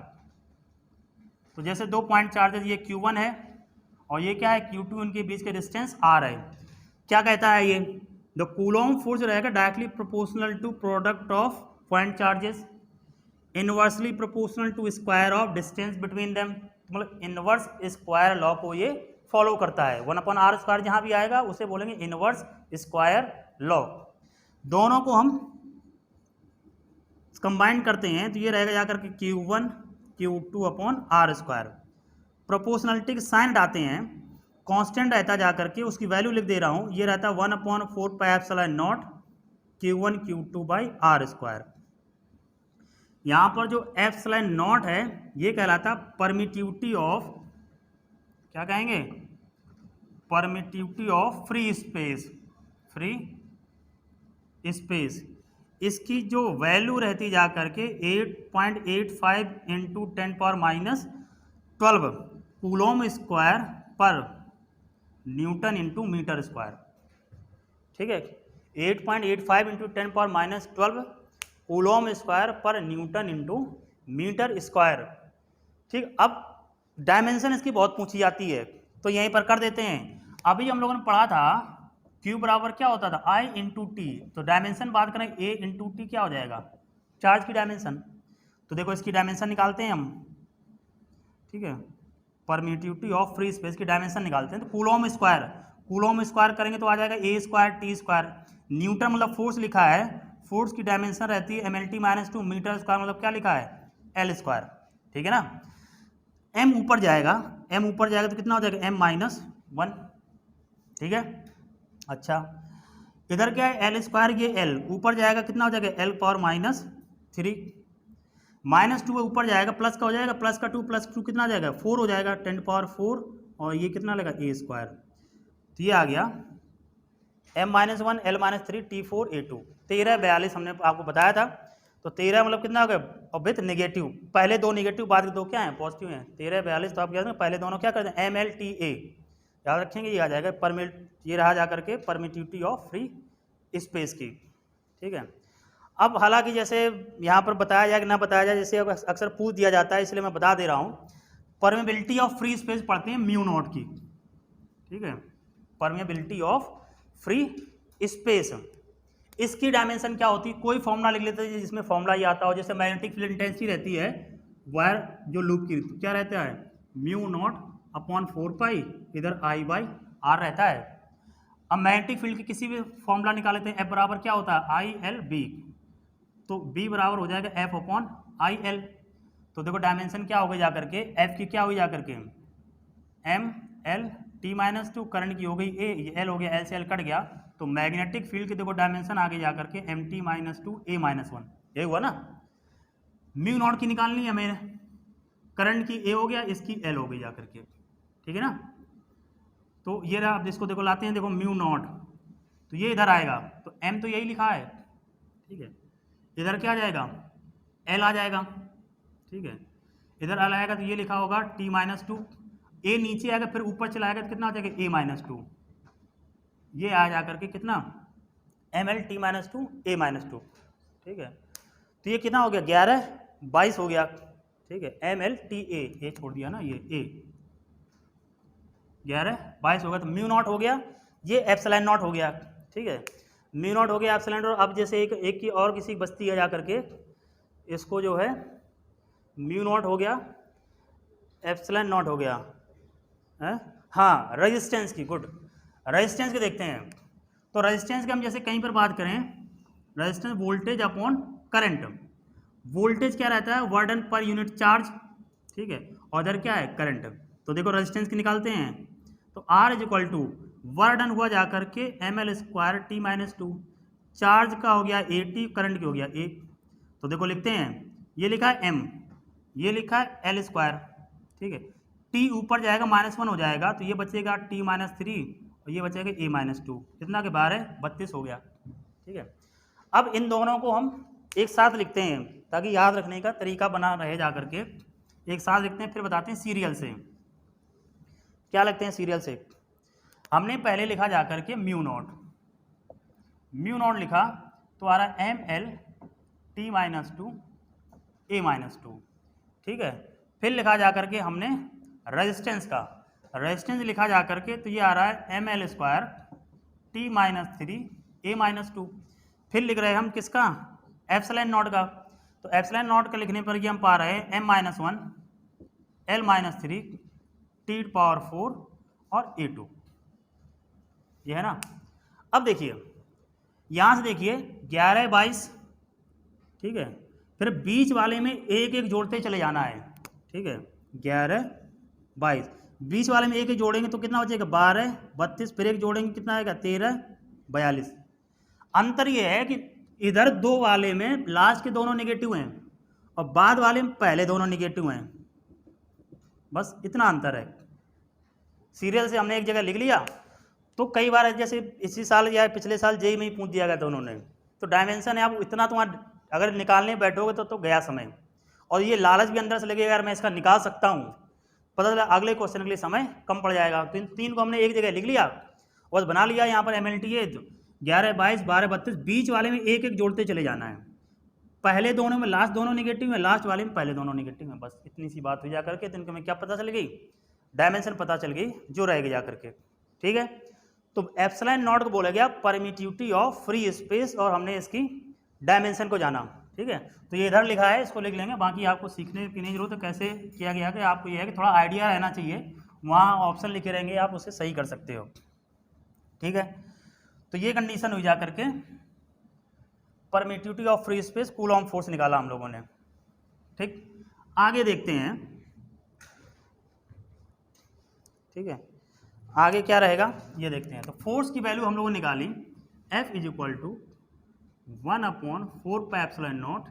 तो जैसे 2 पॉइंट चार्जेज, ये Q1 है और ये क्या है Q2, उनके बीच के डिस्टेंस R है। क्या कहता है ये, द कूलॉम फोर्स रहेगा directly proportional to product of point charges, inversely proportional to square of distance between them, मतलब इनवर्स स्क्वायर लॉ को ये फॉलो करता है। 1/r स्क्वायर जहाँ भी आएगा उसे बोलेंगे इनवर्स स्क्वायर लॉ। दोनों को हम कंबाइन करते हैं तो ये रहेगा जाकर के Q1 Q2/r स्क्वायर। प्रोपोर्शनलिटी के साइन आते हैं, कांस्टेंट रहता जाकर के, उसकी वैल्यू लिख दे रहा हूँ, ये रहता 1/4πε0 Q1 Q2/r स्क्वायर। यहाँ पर जो ε0 है ये कहलाता परमिटिविटी ऑफ, क्या कहेंगे, permittivity of free space, free space. इसकी जो वैल्यू रहती जा करके 8.85 इंटू 10⁻⁻12 कूलॉम स्क्वायर पर न्यूटन इंटू मीटर स्क्वायर। ठीक है, 8.85 इंटू 10⁻12 कूलॉम स्क्वायर पर न्यूटन इंटू मीटर स्क्वायर। ठीक, अब डायमेंशन इसकी बहुत पूछी जाती है तो यहीं पर कर देते हैं। अभी हम लोगों ने पढ़ा था Q बराबर क्या होता था I इंटू टी, तो डायमेंशन बात करें A इंटू टी क्या हो जाएगा, चार्ज की डायमेंशन। तो देखो इसकी डायमेंशन निकालते हैं हम, ठीक है, परमिटिविटी ऑफ फ्री स्पेस की डायमेंशन निकालते हैं, तो कूलॉम स्क्वायर करेंगे तो आ जाएगा ए स्क्वायर टी स्क्वायर। न्यूटन मतलब फोर्स लिखा है, फोर्स की डायमेंशन रहती है MLT - 2, मीटर स्क्वायर मतलब क्या लिखा है L स्क्वायर, ठीक है ना। M ऊपर जाएगा तो कितना हो जाएगा M-1, ठीक है। अच्छा इधर क्या है L स्क्वायर, ये L ऊपर जाएगा कितना हो जाएगा L पावर -3, -2 ऊपर जाएगा प्लस का हो जाएगा, प्लस का 2 + 2 कितना आ जाएगा 4 हो जाएगा, 10⁴, और ये कितना लगेगा A स्क्वायर। तो ये आ गया M-1 L-3 T4 A2, 1342 हमने आपको बताया था। तो 13 मतलब कितना हो गया, और विथ नेगेटिव, पहले दो नेगेटिव बाद के दो क्या हैं पॉजिटिव हैं, 1342। तो आप क्या पहले दोनों क्या करते हैं MLTA याद रखेंगे, ये आ जाएगा परमिट, ये रहा जा करके परमिटिविटी ऑफ फ्री स्पेस की, ठीक है। अब हालांकि जैसे यहाँ पर बताया जाए कि ना बताया जाए, जैसे अक्सर पूछ दिया जाता है इसलिए मैं बता दे रहा हूँ, परमेबिलिटी ऑफ फ्री स्पेस पढ़ते हैं μ0 की, ठीक है, परमेबिलिटी ऑफ फ्री स्पेस। इसकी डायमेंशन क्या होती है, कोई फॉर्मूला लिख लेते हैं जिसमें फॉर्मूला ये आता हो, जैसे मैग्नेटिक फील्ड इंटेंसिटी रहती है वायर जो लूप की, तो क्या रहता है μ0/4π, इधर I/r रहता है। अब मैग्नेटिक फील्ड की किसी भी फॉर्मूला निकाल लेते हैं, F बराबर क्या होता है ILB, तो B बराबर हो जाएगा F/IL। तो देखो डायमेंशन क्या हो गई जाकर के, F की क्या हुई जाकर के MLT-2, करंट की हो गई A, ये L हो गया, L से L कट गया, तो मैग्नेटिक फील्ड की देखो डायमेंशन आगे जाकर के MT-2 A-1, ये हुआ ना। μ0 की निकालनी है मेरे, करंट की A हो गया, इसकी L हो गई जाकर के, ठीक है ना। तो ये रहा, अब इसको देखो लाते हैं, देखो μ0, तो ये इधर आएगा, तो M तो यही लिखा है, ठीक है, इधर क्या आ जाएगा L आ जाएगा, ठीक है, इधर L आएगा तो ये लिखा होगा T-2, A नीचे आएगा फिर ऊपर चला आएगा तो कितना हो जाएगा A-2, ये आ जा करके कितना MLT-2 A-2, ठीक है। तो ये कितना हो गया 11/22 हो गया, ठीक है, MLTA, ये छोड़ दिया ना, ये A 11/22 हो गया, तो μ0 हो गया, ये ε0 हो गया, ठीक है, μ0 हो गया ε0। अब जैसे एक की और किसी बस्ती है जा करके, इसको जो है μ0 हो गया ε0 हो गया है, हाँ रेजिस्टेंस की, गुड, रेजिस्टेंस के देखते हैं। तो रेजिस्टेंस के हम जैसे कहीं पर बात करें, resistance voltage upon current, voltage क्या रहता है वर्डन पर यूनिट चार्ज, ठीक है, और इधर क्या है करंट। तो देखो रेजिस्टेंस की निकालते हैं, तो R = वर्डन हुआ जाकर के ML² T-2, चार्ज का हो गया AT, करंट की हो गया A। तो देखो लिखते हैं, ये लिखा है M, ये लिखा है L स्क्वायर, ठीक है, T ऊपर जाएगा -1 हो जाएगा, तो ये बचेगा T-3 और ये बचेगा A-2, कितना के 12/32 हो गया, ठीक है। अब इन दोनों को हम एक साथ लिखते हैं ताकि याद रखने का तरीका बना रहे जा करके, एक साथ लिखते हैं, फिर बताते हैं सीरियल से क्या लिखते हैं। सीरियल से हमने पहले लिखा जा करके μ0 लिखा, तो आ रहा MLT-2 A-2, ठीक है। फिर लिखा जा करके हमने रेजिस्टेंस का, रेजिस्टेंस लिखा जा करके, तो ये आ रहा है ML² T-3 A-2। फिर लिख रहे हैं हम किसका ε0 का, तो ε0 का लिखने पर ये हम पा रहे हैं M-1 L-3 T⁴ और A2, ये है ना। अब देखिए यहाँ से देखिए 11/22, ठीक है, फिर बीच वाले में एक एक जोड़ते चले जाना है, ठीक है, 11/22, बीच वाले में एक एक जोड़ेंगे तो कितना बचेगा 12/32, फिर एक जोड़ेंगे कितना आएगा 13/42। अंतर ये है कि इधर दो वाले में लास्ट के दोनों नेगेटिव हैं और बाद वाले में पहले दोनों नेगेटिव हैं, बस इतना अंतर है। सीरियल से हमने एक जगह लिख लिया, तो कई बार जैसे इसी साल या पिछले साल जेई में ही पूछ दिया गया था उन्होंने, तो डायमेंशन है, आप इतना तुम्हारा अगर निकालने बैठोगे तो गया समय, और ये लालच भी अंदर से लगेगा यार मैं इसका निकाल सकता हूँ, पता चला अगले क्वेश्चन के लिए समय कम पड़ जाएगा। तो इन तीन को हमने एक जगह लिख लिया और बना लिया यहाँ पर MLTA, 11/22 12/32, बीच वाले में एक एक जोड़ते चले जाना है, पहले दोनों में लास्ट दोनों नेगेटिव है, लास्ट वाले में पहले दोनों नेगेटिव हैं, बस इतनी सी बात हुई जा करके। तो इनको में क्या पता चल गई, डायमेंशन पता चल गई जो रहेगी जा करके, ठीक है। तो एप्सिलॉन नॉट को बोला गया परमिटिविटी ऑफ फ्री स्पेस, और हमने इसकी डायमेंशन को जाना। ठीक है, तो ये इधर लिखा है, इसको लिख लेंगे, बाकी आपको सीखने की नहीं जरूरत है कैसे किया गया, कि आपको ये है कि थोड़ा आइडिया रहना चाहिए, वहाँ ऑप्शन लिखे रहेंगे, आप उसे सही कर सकते हो। ठीक है, तो ये कंडीशन हुई जा करके permittivity of free space, Coulomb force निकाला हम लोगों ने। ठीक, आगे देखते हैं। ठीक है, आगे क्या रहेगा ये देखते हैं। तो फोर्स की वैल्यू हम लोगों ने निकाली, F इज इक्वल टू 1/4πε0,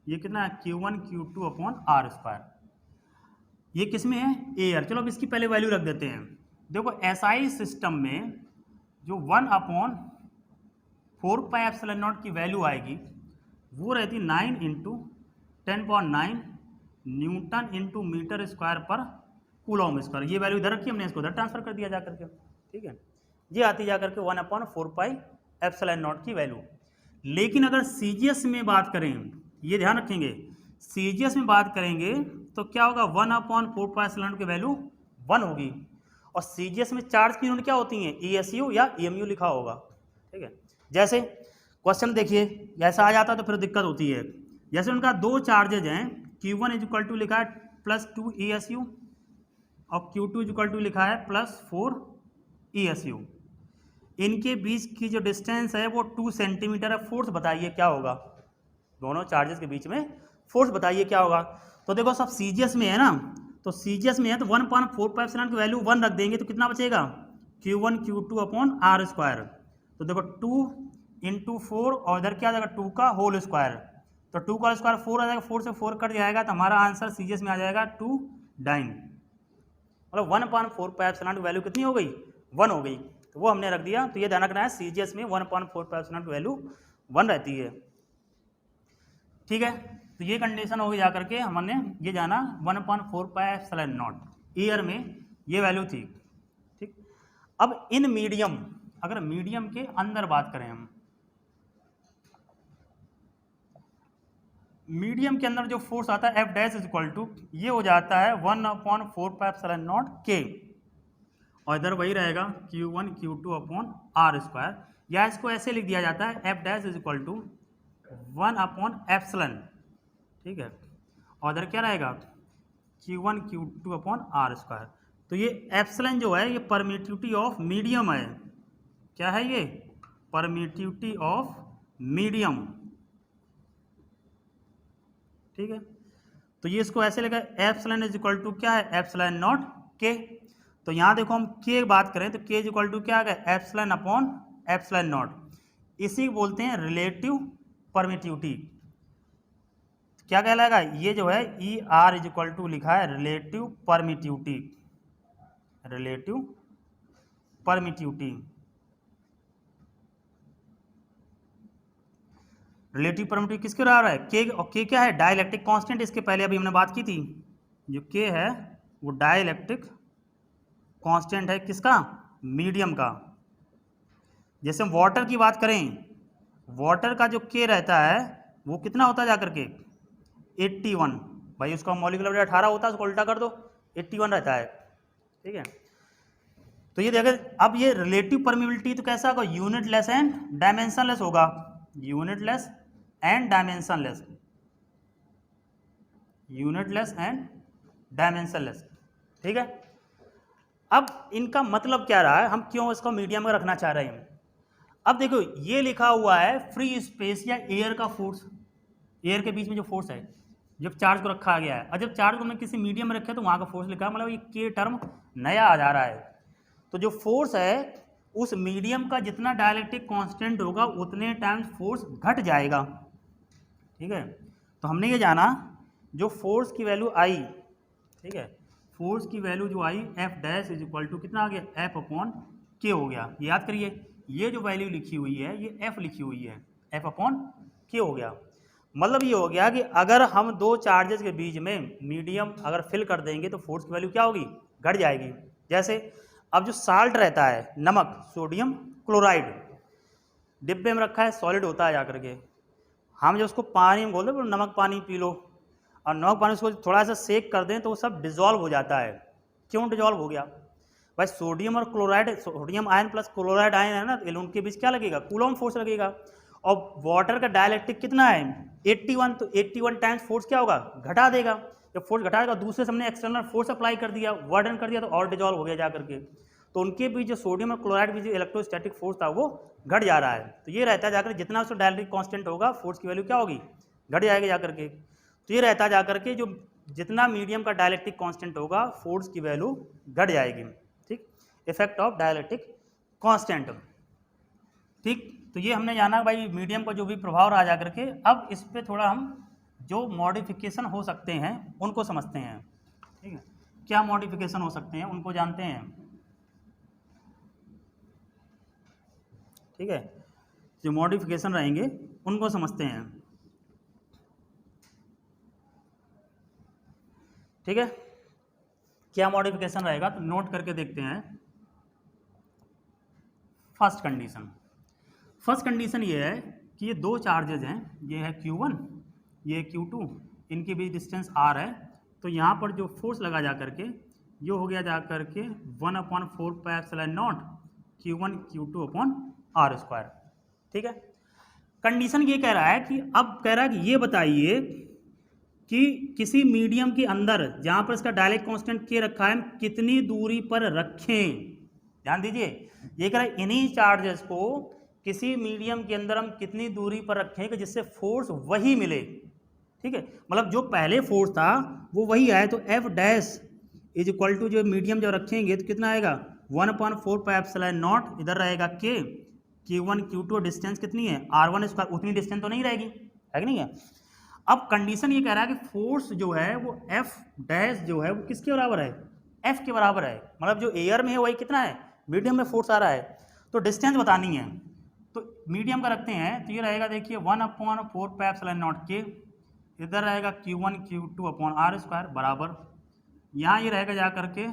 ये कितना है Q1 Q2/r²। ये किस में है, एयर। चलो अब इसकी पहले वैल्यू रख देते हैं। देखो SI सिस्टम में जो 1/4πε0 की वैल्यू आएगी वो रहती 9 × 10⁹ न्यूटन इंटू मीटर स्क्वायर पर कूलॉम स्क्वायर। ये वैल्यू इधर रखी, हमने इसको उधर ट्रांसफर कर दिया जा करके। ठीक है, ये आती जा करके 1/4πε0 की वैल्यू। लेकिन अगर सीजीएस में बात करें, ये ध्यान रखेंगे, सीजीएस में बात करेंगे तो क्या होगा, 1/4πε0 की वैल्यू 1 होगी। और सीजीएस में चार्ज की यूनिट क्या होती हैं, ESU या EMU लिखा होगा। ठीक है, जैसे क्वेश्चन देखिए, ऐसा आ जाता तो फिर दिक्कत होती है। जैसे उनका दो चार्जेज हैं, Q1 इज इक्वल टू लिखा है +2 ESU और Q2 इज इक्वल टू लिखा है +4 ESU। इनके बीच की जो डिस्टेंस है वो 2 सेंटीमीटर है। फोर्स बताइए क्या होगा, दोनों चार्जेस के बीच में फोर्स बताइए क्या होगा। तो देखो सब सीजीएस में है ना, तो सीजीएस में है तो 1/4πε की वैल्यू 1 रख देंगे तो कितना बचेगा, Q1 Q2/r²। तो देखो 2 × 4 और इधर क्या आ जाएगा 2 का होल स्क्वायर, तो 2 का स्क्वायर 4 आ जाएगा, 4 से 4 कट जाएगा, तो हमारा आंसर सीजीएस में आ जाएगा 2 डाइन। मतलब 1/4πε की वैल्यू कितनी हो गई, 1 हो गई, तो वो हमने रख दिया। तो ये ध्यान रखना है, सीजीएस में 1/4πε की वैल्यू 1 रहती है। ठीक है, तो ये कंडीशन होगी जा करके हमने ये जाना 1/4πε0 ईयर में ये वैल्यू थी। ठीक, अब इन मीडियम, अगर मीडियम के अंदर बात करें हम, मीडियम के अंदर जो फोर्स आता है F' इज इक्वल टू, ये हो जाता है 1/4πε0 K, और इधर वही रहेगा Q1 Q2/r², या इसको ऐसे लिख दिया जाता है F' इज इक्वल टू 1/ε। ठीक है, और इधर क्या रहेगा Q1 Q2/r²। तो ये एप्सिलॉन जो है ये परमिटिविटी ऑफ मीडियम है। क्या है ये, परमिटिविटी ऑफ मीडियम। ठीक है, तो ये इसको ऐसे लिखा एप्सिलॉन इज इक्वल टू क्या है, ε0 K। तो यहाँ देखो हम K बात करें तो K इज इक्वल टू क्या आ गया, ε/ε0। इसी को बोलते हैं रिलेटिव परमिटिविटी। क्या कहलाएगा, ये जो है ER इज इक्वल टू लिखा है relative permittivity, relative permittivity. Relative permittivity किसके बराबर है, के। और के क्या है, डाइलेक्ट्रिक कांस्टेंट। इसके पहले अभी हमने बात की थी, जो के है वो डाइलेक्ट्रिक कांस्टेंट है किसका, मीडियम का। जैसे हम वाटर की बात करें, वाटर का जो के रहता है वो कितना होता है जाकर के 81। भाई उसका मॉलिक्यूलर वेट 18 होता है, उसको उल्टा कर दो 81 रहता है। ठीक है, तो ये देखिए, अब ये रिलेटिव परमिबिलिटी तो कैसा होगा, यूनिटलेस एंड डायमेंशनलेस होगा, unitless and dimensionless, unitless and dimensionless. ठीक है, अब इनका मतलब क्या रहा है, हम क्यों इसको मीडियम में रखना चाह रहे हैं। अब देखो ये लिखा हुआ है फ्री स्पेस या एयर का फोर्स, एयर के बीच में जो फोर्स है जब चार्ज को रखा गया है, और जब चार्ज को हमने किसी मीडियम में रखा है तो वहाँ का फोर्स लिखा है, मतलब ये के टर्म नया आ जा रहा है। तो जो फोर्स है उस मीडियम का जितना डायलेक्ट्रिक कांस्टेंट होगा उतने टाइम्स फोर्स घट जाएगा। ठीक है, तो हमने ये जाना जो फोर्स की वैल्यू आई, ठीक है, फोर्स की वैल्यू जो आई F' इज इक्वल टू कितना आ गया, F/K हो गया। याद करिए ये जो वैल्यू लिखी हुई है ये F लिखी हुई है, F/K हो गया। मतलब ये हो गया कि अगर हम दो चार्जेस के बीच में मीडियम अगर फिल कर देंगे तो फोर्स की वैल्यू क्या होगी, घट जाएगी। जैसे अब जो साल्ट रहता है, नमक, सोडियम क्लोराइड, डिब्बे में रखा है, सॉलिड होता है जाकर के, हम जो उसको पानी में बोलते हैं नमक पानी पी लो, और नमक पानी उसको थोड़ा सा सेक कर दें तो वो सब डिजॉल्व हो जाता है। क्यों डिजॉल्व हो गया, भाई सोडियम और chloride, sodium ion plus chloride ion है ना, उनके बीच क्या लगेगा, कूलॉम फोर्स लगेगा। और वाटर का डाइलेक्ट्रिक कितना है 81, तो 81 टाइम्स फोर्स क्या होगा, घटा देगा। जब फोर्स घटाएगा, दूसरे से हमने एक्सटर्नल फोर्स अप्लाई कर दिया, वार्डन कर दिया, तो और डिजॉल्व हो गया जा करके। तो उनके बीच जो सोडियम और क्लोराइड बीच जो इलेक्ट्रोस्टैटिक फोर्स था वो घट जा रहा है। तो ये रहता है जाकर जितना उसका डायलेक्ट्रिक कांस्टेंट होगा, फोर्स की वैल्यू क्या होगी, घट जाएगी जाकर के। तो ये रहता है जाकर के जो जितना मीडियम का डायलेक्ट्रिक कांस्टेंट होगा, फोर्स की वैल्यू घट जाएगी। ठीक, इफेक्ट ऑफ डायलेक्ट्रिक कांस्टेंट। ठीक, तो ये हमने जाना भाई मीडियम का जो भी प्रभाव रहा जाकर के। अब इस पे थोड़ा हम जो मॉडिफिकेशन हो सकते हैं उनको समझते हैं। ठीक है, क्या मॉडिफिकेशन हो सकते हैं उनको जानते हैं। ठीक है, जो मॉडिफिकेशन रहेंगे उनको समझते हैं। ठीक है, क्या मॉडिफिकेशन रहेगा तो नोट करके देखते हैं। फर्स्ट कंडीशन ये है कि ये दो चार्जेज हैं, ये है Q1, ये Q2, इनके बीच डिस्टेंस R है। तो यहाँ पर जो फोर्स लगा जा करके ये हो गया जा करके 1/4πε0 Q1 Q2/R²। ठीक है, कंडीशन ये कह रहा है कि अब कह रहा है कि ये बताइए कि किसी मीडियम के अंदर जहाँ पर इसका डायलेक्ट कांस्टेंट के रखा है, कितनी दूरी पर रखें। ध्यान दीजिए, ये कह रहा है इन्हीं चार्जेस को किसी मीडियम के अंदर हम कितनी दूरी पर रखें कि जिससे फोर्स वही मिले। ठीक है, मतलब जो पहले फोर्स था वो वही आए, तो F dash is equal to जो मीडियम जब रखेंगे तो कितना आएगा 1/4πε0, इधर रहेगा K, Q1 Q2, डिस्टेंस कितनी है R1², उतनी डिस्टेंस तो नहीं रहेगी, है कि नहीं है। अब कंडीशन ये कह रहा है कि फोर्स जो है वो F डैश जो है वो किसके बराबर है, F के बराबर है। मतलब जो एयर में है वही कितना है, मीडियम में फोर्स आ रहा है। तो डिस्टेंस बतानी है, तो मीडियम का रखते हैं, तो ये रहेगा देखिए 1/4πε0 K, इधर रहेगा Q1 Q2/R² बराबर, यहाँ ये रहेगा जा करके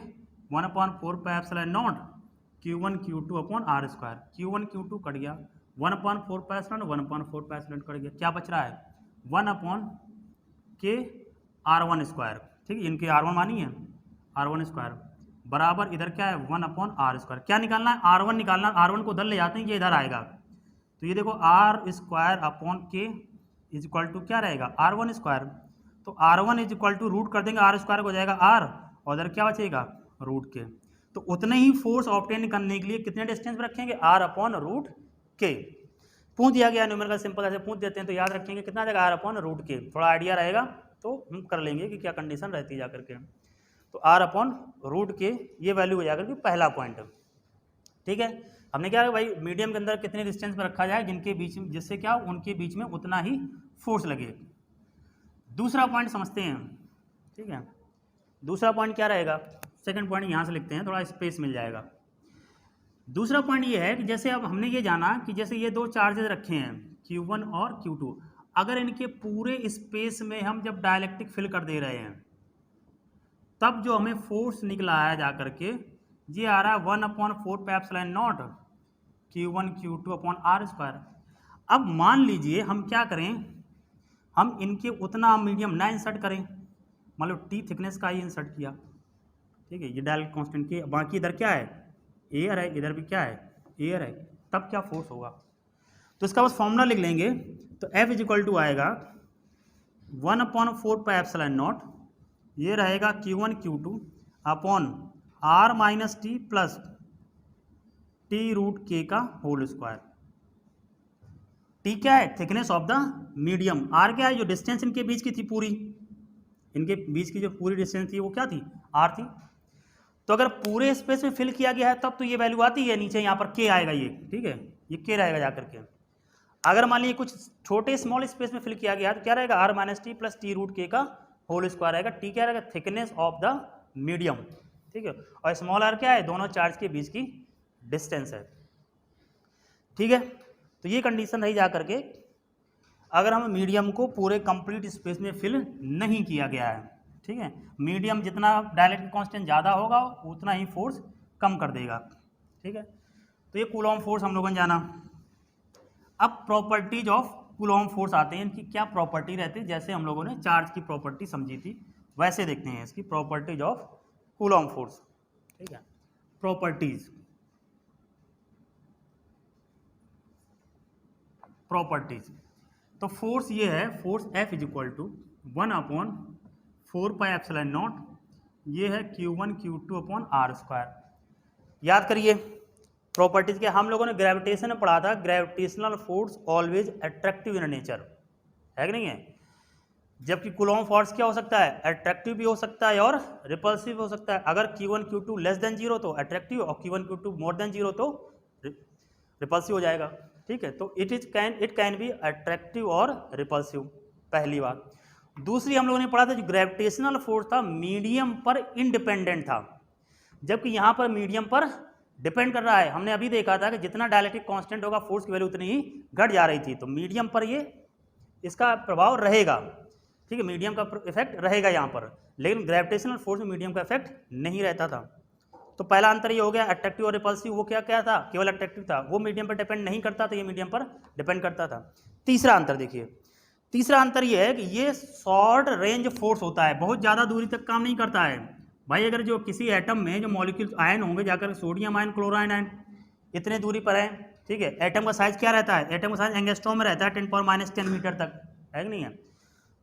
1/4πε0 Q1 Q2/R²। Q1 Q2 cut गया, 1/4πε0 1/4πε0 कट गया, क्या बच रहा है 1/K R1²। ठीक है, इनके R1 मानी है, R1² बराबर इधर क्या है 1/R²। क्या निकालना है, R1 निकालना, R1 को उधर ले जाते हैं, ये इधर आएगा। तो ये देखो R²/K इज इक्वल टू क्या रहेगा R1²। तो R1 is equal to root कर देंगे, R² हो जाएगा R, और इधर क्या बचेगा √K। तो उतने ही फोर्स ऑब्टेन करने के लिए कितने डिस्टेंस पर रखेंगे R/√K। पूछ दिया गया न्यूमेरिकल, सिंपल ऐसे पूछ देते हैं तो याद रखेंगे कितना आ जाएगा R/√K। थोड़ा आइडिया रहेगा तो हम कर लेंगे कि क्या कंडीशन रहती है जाकर के। तो R/√K ये वैल्यू हो जाकर के पहला पॉइंट। ठीक है, हमने क्या भाई मीडियम के अंदर कितने डिस्टेंस पर रखा जाए जिनके बीच में, जिससे क्या उनके बीच में उतना ही फोर्स लगे। दूसरा पॉइंट समझते हैं। ठीक है, दूसरा पॉइंट क्या रहेगा, सेकंड पॉइंट यहाँ से लिखते हैं, थोड़ा स्पेस मिल जाएगा। दूसरा पॉइंट ये है कि जैसे अब हमने ये जाना कि जैसे ये दो चार्जेस रखे हैं Q1 और Q2, अगर इनके पूरे स्पेस में हम जब डाइलेक्ट्रिक फिल कर दे रहे हैं तब जो हमें फोर्स निकला है जा करके ये आ रहा है 1/4πε0 Q1 Q2/R²। अब मान लीजिए हम क्या करें, हम इनके उतना मीडियम ना इंसर्ट करें, मतलब T थिकनेस का ही इंसर्ट किया। ठीक है, ये डायलेक्ट्रिक कांस्टेंट के, बाकी इधर क्या है एयर है, इधर भी क्या है एयर है, तब क्या फोर्स होगा। तो इसका बस फॉर्मूला लिख लेंगे, तो F इज इक्वल टू आएगा 1/4πε0, ये रहेगा Q1 Q2/R-T प्लस T√K का होल स्क्वायर। T क्या है thickness of the medium, R क्या है जो डिस्टेंस इनके बीच की थी, पूरी इनके बीच की जो पूरी डिस्टेंस थी वो क्या थी R थी। तो अगर पूरे स्पेस में फिल किया गया है तब तो ये वैल्यू आती है, नीचे यहाँ पर K आएगा ये। ठीक है, ये K रहेगा जाकर के। अगर मान लीजिए कुछ छोटे स्मॉल स्पेस में फिल किया गया है तो क्या रहेगा R-T प्लस T√K का होल स्क्वायर रहेगा। T क्या रहेगा थिकनेस ऑफ द मीडियम। ठीक है, और स्मॉल r क्या है दोनों चार्ज के बीच की डिस्टेंस है। ठीक है, तो ये कंडीशन रही जा करके अगर हम मीडियम को पूरे कंप्लीट स्पेस में फिल नहीं किया गया है। ठीक है, मीडियम जितना डायलेक्ट्रिक कांस्टेंट ज़्यादा होगा उतना ही फोर्स कम कर देगा। ठीक है, तो ये कूलॉम फोर्स हम लोगों ने जाना। अब प्रॉपर्टीज ऑफ कूलॉम फोर्स आते हैं, इनकी क्या प्रॉपर्टी रहती है, जैसे हम लोगों ने चार्ज की प्रॉपर्टी समझी थी वैसे देखते हैं इसकी प्रॉपर्टीज ऑफ कूलॉम फोर्स। ठीक है, प्रॉपर्टीज तो फोर्स ये है, force F is equal to 1/4πε0, ये है Q1 Q2 upon are square. याद करिए प्रॉपर्टीज के, हम लोगों ने ग्रेविटेशन में पढ़ा था, gravitational force always attractive in nature, है कि नहीं है? जबकि कूलॉम्ब फोर्स क्या हो सकता है? अट्रैक्टिव भी हो सकता है और रिपल्सिव भी हो सकता है। अगर Q1 Q2 लेस देन 0 तो अट्रैक्टिव, और Q1 Q2 मोर देन 0 तो रिपल्सिव हो जाएगा। ठीक है, तो इट कैन बी अट्रैक्टिव और रिपल्सिव, पहली बात। दूसरी हम लोगों ने पढ़ा था जो ग्रेविटेशनल फोर्स था मीडियम पर इंडिपेंडेंट था, जबकि यहाँ पर मीडियम पर डिपेंड कर रहा है। हमने अभी देखा था कि जितना डायलेक्ट्रिक कांस्टेंट होगा फोर्स की वैल्यू उतनी ही घट जा रही थी, तो मीडियम पर ये इसका प्रभाव रहेगा। ठीक है, मीडियम का इफेक्ट रहेगा यहाँ पर, लेकिन ग्रेविटेशनल फोर्स में मीडियम का इफेक्ट नहीं रहता था। तो पहला अंतर ये हो गया, अट्रैक्टिव और रिपल्सिव वो क्या क्या था? केवल अट्रैक्टिव था, वो मीडियम पर डिपेंड नहीं करता था, ये मीडियम पर डिपेंड करता था। तीसरा अंतर देखिए, तीसरा अंतर ये है कि ये शॉर्ट रेंज फोर्स होता है, बहुत ज़्यादा दूरी तक काम नहीं करता है। भाई अगर जो किसी एटम में जो मॉलिक्यूल आयन होंगे, जाकर सोडियम आयन, क्लोराइन आयन इतने दूरी पर है, ठीक है, एटम का साइज क्या रहता है? एटम का साइज एंगस्ट्रॉम में रहता है, 10⁻⁻10 मीटर तक, है कि नहीं है?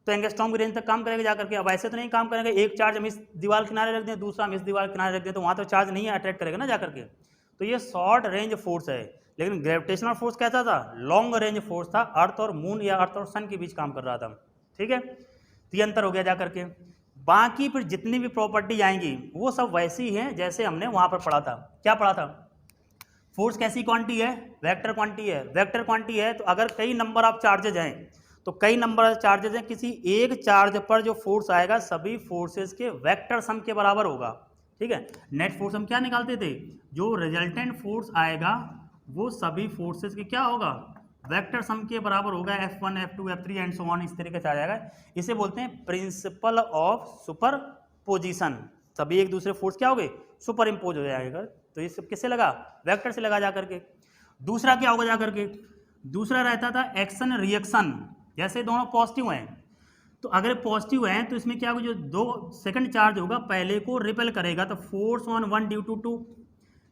तो एंगस्ट्रॉम की रेंज तक काम करेगा जाकर के। अब ऐसे तो नहीं काम करेंगे, एक चार्ज हम इस दीवार किनारे रख दें, दूसरा हम इस दीवार किनारे रख दें, तो वहाँ तो चार्ज नहीं अट्रैक्ट करेगा ना जाकर के। तो ये शॉर्ट रेंज फोर्स है। लेकिन ग्रेविटेशनल फोर्स कैसा था? लॉन्ग रेंज फोर्स था, अर्थ और मून या अर्थ और सन के बीच काम कर रहा था। ठीक है, तो ये अंतर हो गया जाकर के। बाकी फिर जितनी भी प्रॉपर्टी आएंगी वो सब वैसी हैं जैसे हमने वहाँ पर पढ़ा था। क्या पढ़ा था? फोर्स कैसी क्वांटिटी है? वेक्टर क्वांटिटी है। वेक्टर क्वांटिटी है तो अगर कई नंबर ऑफ चार्जेज हैं, तो कई नंबर चार्जेज हैं, किसी एक चार्ज पर जो फोर्स आएगा सभी फोर्सेस के वेक्टर सम के बराबर होगा। ठीक है, नेट फोर्स हम क्या निकालते थे? जो रिजल्टेंट फोर्स आएगा वो सभी फोर्सेस के क्या होगा? वेक्टर सम के बराबर होगा। F1 F2 F3 and so on, इस तरीके से आ जाएगा। इसे बोलते हैं प्रिंसिपल ऑफ सुपरपोजिशन। सभी एक दूसरे फोर्स क्या हो गए? सुपर इम्पोज हो जाएगा। तो ये सब किससे लगा? वेक्टर से लगा जाकर के। दूसरा क्या होगा जाकर के? दूसरा रहता था एक्शन रिएक्शन। जैसे दोनों पॉजिटिव हैं, तो अगर पॉजिटिव हैं तो इसमें क्या होगा? जो दो सेकंड चार्ज होगा पहले को रिपेल करेगा, तो फोर्स ऑन 1 ड्यू टू 2।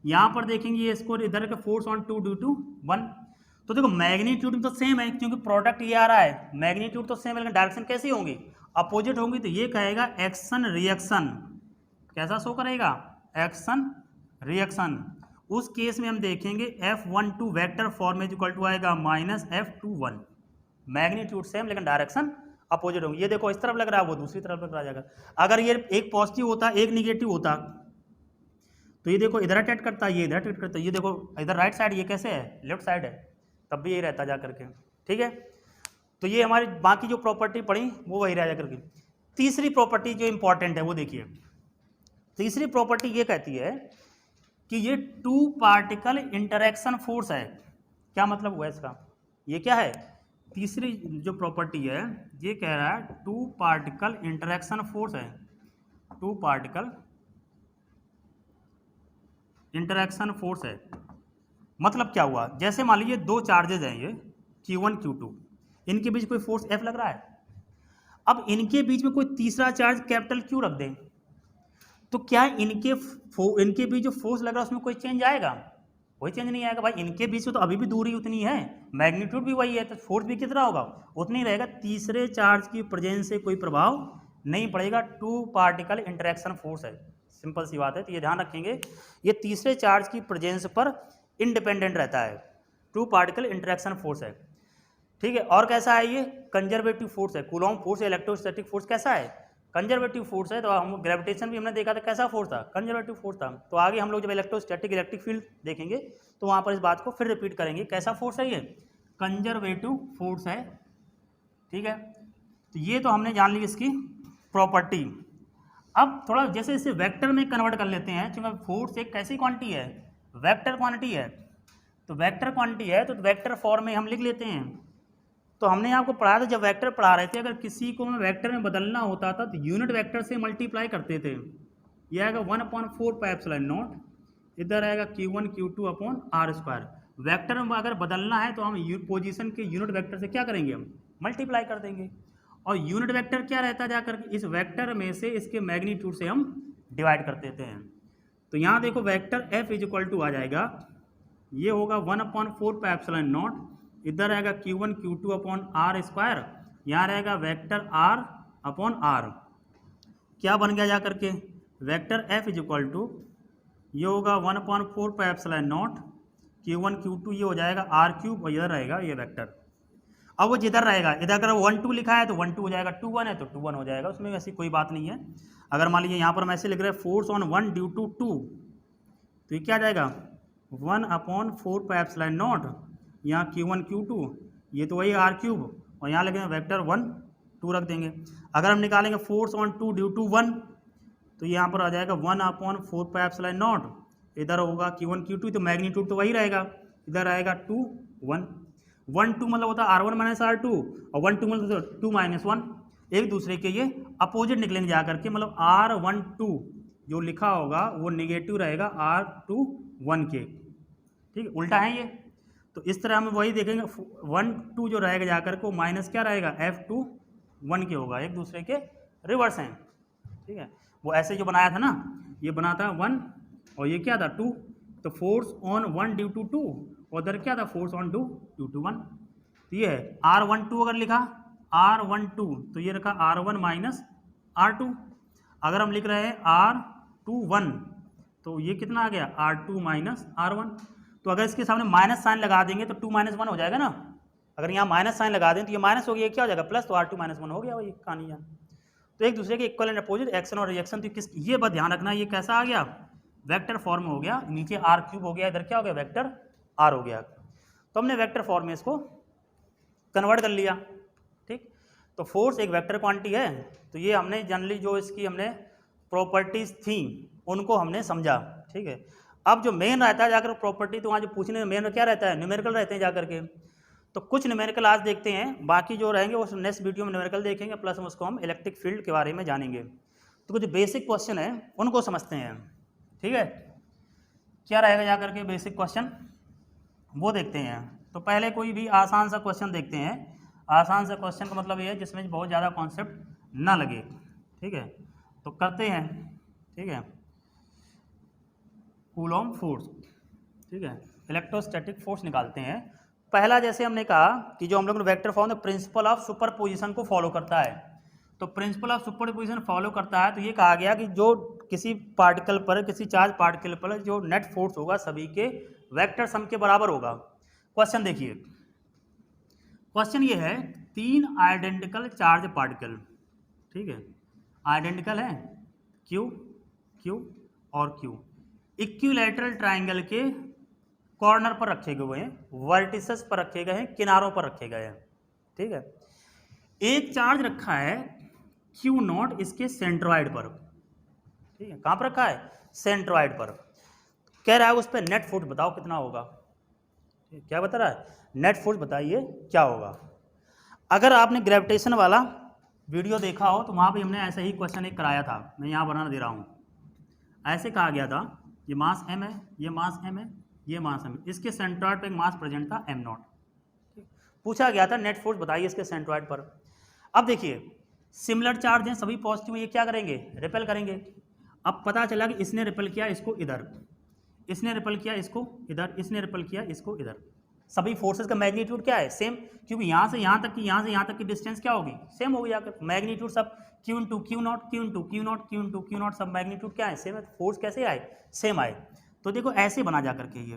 यहाँ पर देखेंगे इसको, इधर का फोर्स ऑन 2 ड्यू टू 1। तो देखो मैग्नीट्यूड तो सेम है, क्योंकि प्रोडक्ट ये आ रहा है, मैग्नीट्यूड तो सेम है, लेकिन डायरेक्शन कैसी होंगी? अपोजिट होंगी। तो ये कहेगा एक्शन रिएक्शन। कैसा शो करेगा? Action reaction. उस केस में हम देखेंगे F12 vector form is equal to आएगा -F21। मैग्नीट्यूड सेम लेकिन डायरेक्शन अपोजिट होंगी। ये देखो इस तरफ लग रहा है, वो दूसरी तरफ लग रहा जाएगा। अगर ये एक पॉजिटिव होता, एक निगेटिव होता, तो ये देखो इधर अटैक करता है, ये इधर अटैक करता है। ये देखो इधर राइट साइड, ये कैसे है? लेफ्ट साइड है, तब भी यही रहता जा करके। ठीक है, तो ये हमारी बाकी जो प्रॉपर्टी पढ़ी वो वही रह जा करके। तीसरी प्रॉपर्टी जो इंपॉर्टेंट है वो देखिए। तीसरी प्रॉपर्टी ये कहती है कि ये 2 पार्टिकल इंटरेक्शन फोर्स है। क्या मतलब हुआ इसका? ये क्या है? तीसरी जो प्रॉपर्टी है ये कह रहा है 2 पार्टिकल इंटरेक्शन फोर्स है। 2 पार्टिकल इंटरेक्शन फोर्स है। मतलब क्या हुआ? जैसे मान लीजिए 2 चार्जेज हैं, ये Q1 Q2, इनके बीच कोई फोर्स F लग रहा है। अब इनके बीच में कोई तीसरा चार्ज कैपिटल Q रख दें, तो क्या इनके बीच जो फोर्स लग रहा है उसमें कोई चेंज आएगा? कोई चेंज नहीं आएगा। भाई इनके बीच में तो अभी भी दूरी उतनी है, मैग्नीट्यूड भी वही है, तो फोर्स भी कितना होगा? उतना ही रहेगा। तीसरे चार्ज की प्रेजेंस से कोई प्रभाव नहीं पड़ेगा। 2 पार्टिकल इंटरेक्शन फोर्स है, सिंपल सी बात है। तो ये ध्यान रखेंगे, ये तीसरे चार्ज की प्रेजेंस पर इंडिपेंडेंट रहता है। 2 पार्टिकल इंटरेक्शन फोर्स है। ठीक है, और कैसा है? ये कंजर्वेटिव फोर्स है। कूलॉम्ब फोर्स, इलेक्ट्रोस्टैटिक फोर्स कैसा है? कंजर्वेटिव फोर्स है। तो हम ग्रेविटेशन भी हमने देखा था, कैसा फोर्स था? कंजर्वेटिव फोर्स था। तो आगे हम लोग जब इलेक्ट्रोस्टैटिक इलेक्ट्रिक फील्ड देखेंगे तो वहाँ पर इस बात को फिर रिपीट करेंगे। कैसा फोर्स है? ये कंजर्वेटिव फोर्स है। ठीक है, तो ये तो हमने जान ली इसकी प्रॉपर्टी। अब थोड़ा जैसे इसे वेक्टर में कन्वर्ट कर लेते हैं, क्योंकि फोर्स एक कैसी क्वांटिटी है? वेक्टर क्वांटिटी है। तो वेक्टर क्वांटिटी है तो वेक्टर फॉर्म में हम लिख लेते हैं। तो हमने आपको पढ़ाया था, जब वेक्टर पढ़ा रहे थे, अगर किसी को वेक्टर में बदलना होता था तो यूनिट वेक्टर से मल्टीप्लाई करते थे। यह आएगा 1/4πε0, इधर आएगा Q1 Q2 upon are square. Vector में अगर बदलना है तो हम पोजीशन के यूनिट वेक्टर से क्या करेंगे? हम मल्टीप्लाई कर देंगे। और यूनिट वेक्टर क्या रहता है? जाकर इस वेक्टर में से इसके मैग्नीट्यूड से हम डिवाइड कर देते हैं। तो यहाँ देखो vector F is equal to आ जाएगा, ये होगा 1/4 पाई एप्सिलॉन नॉट, इधर रहेगा Q1 Q2 upon are square, यहाँ रहेगा वेक्टर आर अपॉन आर। क्या बन गया जा करके, vector F is equal to ये होगा 1/4 pi epsilon not Q1 Q2, ये हो जाएगा आर क्यूब, और इधर रहेगा ये वेक्टर। अब वो जिधर रहेगा, इधर अगर 1 2 लिखा है तो 1 2 हो जाएगा, 2 1 है तो 2 1 हो जाएगा, उसमें ऐसी कोई बात नहीं है। अगर मान लीजिए यहाँ पर हम ऐसे लिख रहे हैं फोर्स ऑन 1 ड्यू टू 2, तो ये क्या आ जाएगा 1/4 पाई एप्सिलॉन नॉट, यहाँ Q1 Q2, ये तो वही आर क्यूब, और यहाँ लिखेंगे वेक्टर 1 2 रख देंगे। अगर हम निकालेंगे फोर्स ऑन 2 ड्यू टू 1, तो यहाँ पर आ जाएगा 1/4 पाई एप्सिलॉन नॉट, इधर होगा Q1 Q2, तो मैग्नीट्यूड तो वही रहेगा, इधर आएगा 2 1 1 2 मतलब होता है R1 माइनस R2, और 1 2 मतलब 2 माइनस 1, एक दूसरे के ये अपोजिट निकलेंगे जा करके, मतलब R12 जो लिखा होगा वो निगेटिव रहेगा R21 के, ठीक है, उल्टा है ये। तो इस तरह हम वही देखेंगे 1 2 जो रहेगा जा करके वो माइनस क्या रहेगा F21 के होगा, एक दूसरे के रिवर्स हैं, ठीक है। वो ऐसे जो बनाया था ना, ये बना था 1 और ये क्या था 2, तो फोर्स ऑन 1 ड्यू टू 2, और उधर क्या था फोर्स ऑन 2 ड्यू टू 1, तो ये है R12 अगर लिखा R12, तो ये रखा R1 माइनस R2। अगर हम लिख रहे हैं R21, तो ये कितना आ गया R2 माइनस R1। तो अगर इसके सामने माइनस साइन लगा देंगे तो 2 माइनस 1 हो जाएगा ना, अगर यहाँ माइनस साइन लगा दें तो ये माइनस हो गया, क्या हो जाएगा प्लस, तो R2 माइनस 1 हो गया, वही कहानी है। तो एक दूसरे के इक्वल एंड अपोजिट एक्शन और रिएक्शन, तो किस ये बात ध्यान रखना, ये कैसा आ गया वेक्टर फॉर्म हो गया, नीचे R क्यूब हो गया, इधर क्या हो गया वेक्टर R हो गया। तो हमने वेक्टर फॉर्म में इसको कन्वर्ट कर लिया, ठीक। तो फोर्स एक वेक्टर क्वांटिटी है, तो ये हमने जनरली जो इसकी हमने प्रॉपर्टीज थी उनको हमने समझा, ठीक है। अब जो मेन रहता है जाकर प्रॉपर्टी, तो वहाँ जो पूछने में मेन क्या रहता है, न्यूमेरिकल रहते हैं जाकर के। तो कुछ न्यूमेरिकल आज देखते हैं, बाकी जो रहेंगे वो नेक्स्ट वीडियो में न्यूमेरिकल देखेंगे, प्लस उसको हम इलेक्ट्रिक फील्ड के बारे में जानेंगे। तो कुछ बेसिक क्वेश्चन है उनको समझते हैं, ठीक है। क्या रहेगा जाकर के बेसिक क्वेश्चन वो देखते हैं। तो पहले कोई भी आसान सा क्वेश्चन देखते हैं। आसान सा क्वेश्चन का मतलब ये है जिसमें बहुत ज़्यादा कॉन्सेप्ट ना लगे, ठीक है। तो करते हैं, ठीक है। कूलॉम फोर्स, ठीक है, इलेक्ट्रोस्टैटिक फोर्स निकालते हैं। पहला जैसे हमने कहा कि जो हम लोग ने vector form principle of superposition को फॉलो करता है, तो प्रिंसिपल ऑफ सुपरपोजिशन फॉलो करता है, तो ये कहा गया कि जो किसी पार्टिकल पर, किसी चार्ज पार्टिकल पर जो नेट फोर्स होगा सभी के वेक्टर सम के बराबर होगा। क्वेश्चन देखिए, क्वेश्चन ये है 3 आइडेंटिकल चार्ज पार्टिकल, ठीक है, आइडेंटिकल है Q Q और Q, इक्विलैटरल ट्राइंगल के कॉर्नर पर रखे गए हैं, वर्टिसेस पर रखे गए हैं, किनारों पर रखे गए हैं, ठीक है। एक चार्ज रखा है Q0 इसके सेंट्रॉइड पर, ठीक है, कहाँ पर रखा है सेंट्रॉइड पर। कह रहा है उस पर नेट फोर्स बताओ कितना होगा, क्या बता रहा है नेट फोर्स बताइए क्या होगा। अगर आपने ग्रेविटेशन वाला वीडियो देखा हो तो वहाँ पे हमने ऐसा ही क्वेश्चन एक कराया था, मैं यहाँ बनाना दे रहा हूँ। ऐसे कहा गया था ये मास m है, ये मास m है, ये मास m है, इसके सेंट्रॉइड पे एक मास प्रेजेंट था m0, पूछा गया था नेट फोर्स बताइए इसके सेंट्रॉइड पर। अब देखिए सिमिलर चार्ज हैं, सभी पॉजिटिव, ये क्या करेंगे रिपेल करेंगे। अब पता चला कि इसने रिपेल किया इसको इधर, इसने रिपेल किया इसको इधर, इसने रिपेल किया इसको इधर, सभी फोर्सेस का मैग्नीट्यूड क्या है सेम, क्योंकि यहाँ से यहाँ तक की, यहाँ से यहाँ तक की डिस्टेंस क्या होगी सेम होगी जाकर, मैग्नीट्यूड सब Q into Q not, Q into Q not, Q into Q not, सब मैग्नीट्यूड क्या है सेम है, फोर्स कैसे आए सेम आए। तो देखो ऐसे बना जा करके, ये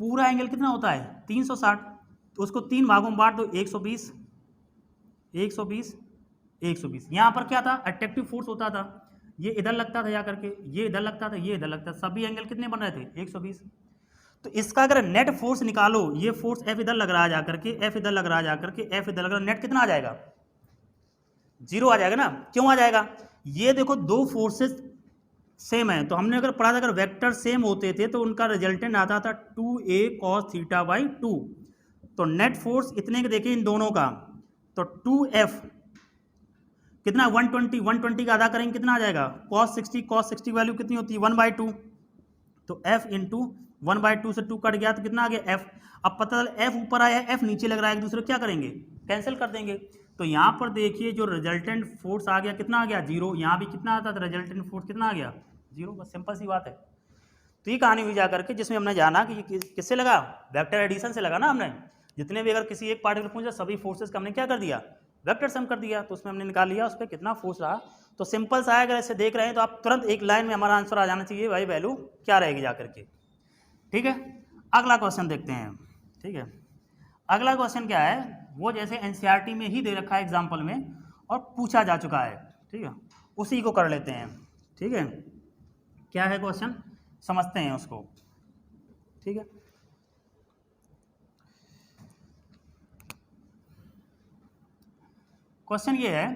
पूरा एंगल कितना होता है 360, तो उसको 3 भागों में बांट दो, 120 120 120। यहाँ पर क्या था अट्रैक्टिव फोर्स होता था, ये इधर लगता था जा करके, ये इधर लगता था, ये इधर लगता था, सभी एंगल कितने बन रहे थे 120। तो इसका अगर नेट फोर्स निकालो, ये फोर्स F इधर लग रहा है जाकर के, F इधर लग रहा है जाकर के, F इधर लग रहा है, नेट कितना आ जाएगा 0 आ जाएगा ना। क्यों आ जाएगा, ये देखो दो फोर्सेस सेम है, तो हमने अगर पढ़ा था अगर वेक्टर सेम होते थे तो उनका रिजल्टेंट आता था 2a cos θ/2। तो नेट फोर्स इतने के देखिए इन दोनों का, तो 2F कितना 120 का आधा करेंगे कितना आ जाएगा cos 60 वैल्यू कितनी होती है 1/2, तो F इंटू 1/2 से 2 कट गया तो कितना आ गया F। अब पता चला F ऊपर आया F नीचे लग रहा है, एक दूसरे क्या करेंगे कैंसिल कर देंगे। तो यहाँ पर देखिए जो रिजल्टेंट फोर्स आ गया कितना आ गया 0, यहाँ भी कितना आता था रिजल्टेंट फोर्स कितना आ गया 0, बस सिंपल सी बात है। तो ये कहानी हुई जा करके जिसमें हमने जाना कि ये किससे लगा, वेक्टर एडिशन से लगा ना हमने। जितने भी अगर किसी एक पार्टिकल पूछा सभी फोर्सेस का हमने क्या कर दिया, वेक्टर सम कर दिया, तो उसमें हमने निकाल लिया उस पर कितना फोर्स रहा। तो सिंपल सा है, अगर ऐसे देख रहे हैं तो आप तुरंत एक लाइन में हमारा आंसर आ जाना चाहिए भाई वैल्यू क्या रहेगी जा करके। ठीक है, अगला क्वेश्चन देखते हैं। ठीक है, अगला क्वेश्चन क्या है, वो जैसे एनसीईआरटी में ही दे रखा है एग्जाम्पल में और पूछा जा चुका है। ठीक है, उसी को कर लेते हैं। ठीक है, क्या है क्वेश्चन, समझते हैं उसको। ठीक है, क्वेश्चन ये है,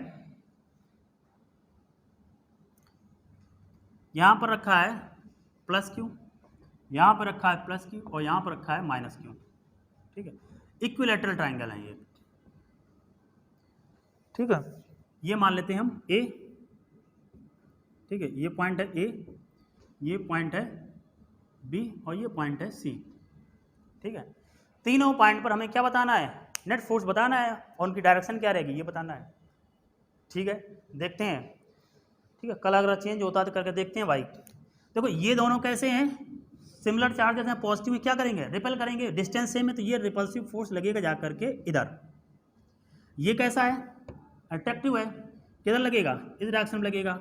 यहां पर रखा है प्लस क्यू, यहां पर रखा है प्लस क्यू और यहां पर रखा है माइनस क्यू। ठीक है, इक्विलैटरल ट्राइंगल है ये। ठीक है, ये मान लेते हैं हम ए। ठीक है, ये पॉइंट है ए, ये पॉइंट है बी और ये पॉइंट है सी। ठीक है, तीनों पॉइंट पर हमें क्या बताना है, नेट फोर्स बताना है और उनकी डायरेक्शन क्या रहेगी ये बताना है। ठीक है, देखते हैं। ठीक है, कल अगर चेंज होता तो करके देखते हैं भाई। देखो ये दोनों कैसे हैं, सिमिलर चार्जेस हैं, पॉजिटिव में क्या करेंगे, रिपेल करेंगे, डिस्टेंस सेम है तो ये रिपल्सिव फोर्स लगेगा जा करके इधर। ये कैसा है, अट्रैक्टिव है, किधर लगेगा, इस डायरेक्शन में लगेगा।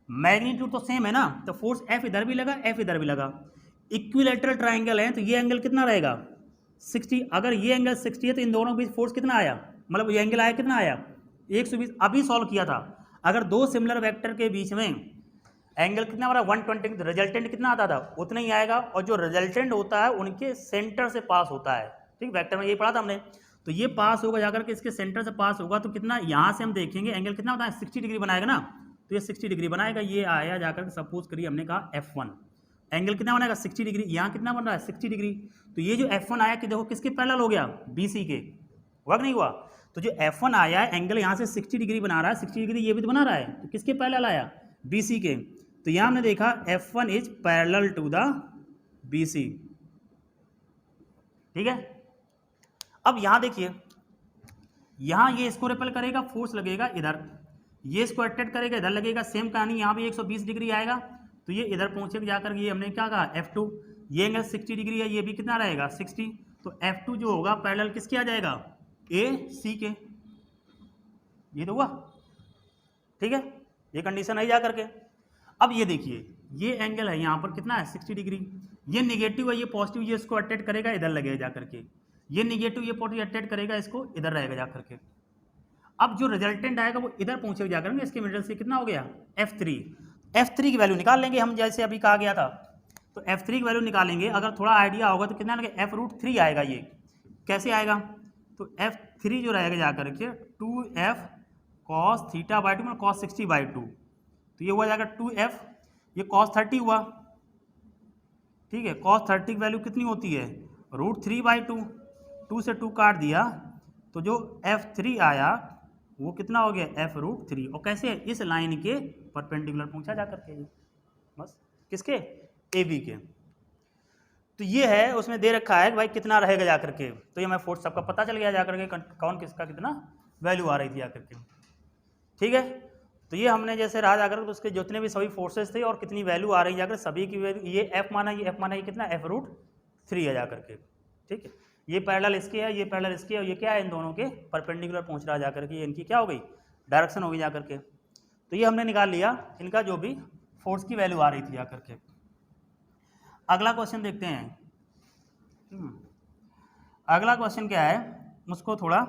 मैग्नीट्यूड तो सेम है ना, तो फोर्स एफ इधर भी लगा एफ इधर भी लगा। इक्विलैटरल ट्राइंगल है तो ये एंगल कितना रहेगा 60। अगर ये एंगल 60 है तो इन दोनों के बीच फोर्स कितना आया, मतलब ये एंगल आया कितना आया 120। अभी सॉल्व किया था, अगर दो सिमिलर वेक्टर के बीच में एंगल कितना बड़ा 120, रिजल्टेंट कितना आता था उतना ही आएगा, और जो रिजल्टेंट होता है उनके सेंटर से पास होता है। ठीक, वेक्टर में ये पढ़ा था हमने। तो ये पास होगा जाकर के इसके सेंटर से पास होगा तो कितना, यहाँ से हम देखेंगे एंगल कितना होता है 60 डिग्री बनाएगा ना, तो ये 60 डिग्री बनाएगा। ये आया जाकर के सपोज करिए हमने कहा F1 एंगल कितना बनाएगा 60 डिग्री, यहाँ कितना बन रहा है 60 डिग्री। तो ये जो F1 आया कि देखो किसके पैरेलल हो गया, BC के, हुआ कि नहीं हुआ। तो जो F1 आया एंगल यहाँ से 60 डिग्री बना रहा है, 60 डिग्री ये भी तो बना रहा है, तो किसके पैरेलल आया BC के। तो यहाँ हमने देखा F1 is parallel to the BC। ठीक है, अब यहाँ देखिए, यहाँ ये इसको रिपेल करेगा, फोर्स लगेगा इधर, ये इसको अट्रैक्ट करेगा इधर लगेगा, सेम कहानी यहाँ भी 120 डिग्री आएगा तो ये इधर पहुंचेगा जाकर, ये हमने क्या कहा F2, ये एंगल 60 डिग्री है, ये भी कितना रहेगा 60। तो F2 जो होगा पैरेलल किसके आ जाएगा AC के, ये तो हुआ। ठीक है, ये कंडीशन आई जा करके। अब ये देखिए ये एंगल है यहाँ पर कितना है 60 डिग्री, ये निगेटिव है ये पॉजिटिव, ये इसको अट्रैक्ट करेगा इधर लगेगा जा करके, ये निगेटिव ये पॉजिटिव अट्रैक्ट करेगा इसको इधर रहेगा जा करके। अब जो रिजल्टेंट आएगा वो इधर पहुंचेगा जाकर के, इसके मिडल से कितना हो गया F3। F3 की वैल्यू निकाल लेंगे हम, जैसे अभी कहा गया था। तो F3 की वैल्यू निकालेंगे, अगर थोड़ा आइडिया होगा तो कितना लगेगा F√3 आएगा। ये कैसे आएगा, तो F3 जो रहेगा जाकर के 2F cos θ/2 cos 60/2, तो ये हुआ जाएगा 2F, ये cos 30 हुआ। ठीक है, cos 30 की वैल्यू कितनी होती है √3/2, 2 से 2 काट दिया तो जो F3 आया वो कितना हो गया F√3। और कैसे, इस लाइन के परपेंडिकुलर पूछा जा करके, बस किसके AB के। तो ये है उसमें दे रखा है कि भाई कितना रहेगा जा करके, तो ये हमें फोर्स सबका पता चल गया जा करके कौन किसका कितना वैल्यू आ रही थी जा करके। ठीक है, तो ये हमने जैसे रहा जाकर तो उसके जितने भी सभी फोर्सेस थे और कितनी वैल्यू आ रही जाकर सभी की वैल्यू, ये F माना, ये F माना, ये कितना F√3 है जा करके। ठीक है, ये पैरेलल इसके है, ये पैरेलल इसके है, और ये क्या है इन दोनों के परपेंडिकुलर पहुंच रहा जाकर के, ये इनकी क्या हो गई डायरेक्शन हो गई जा करके। तो ये हमने निकाल लिया इनका जो भी फोर्स की वैल्यू आ रही थी जा करके। अगला क्वेश्चन देखते हैं। अगला क्वेश्चन क्या है उसको थोड़ा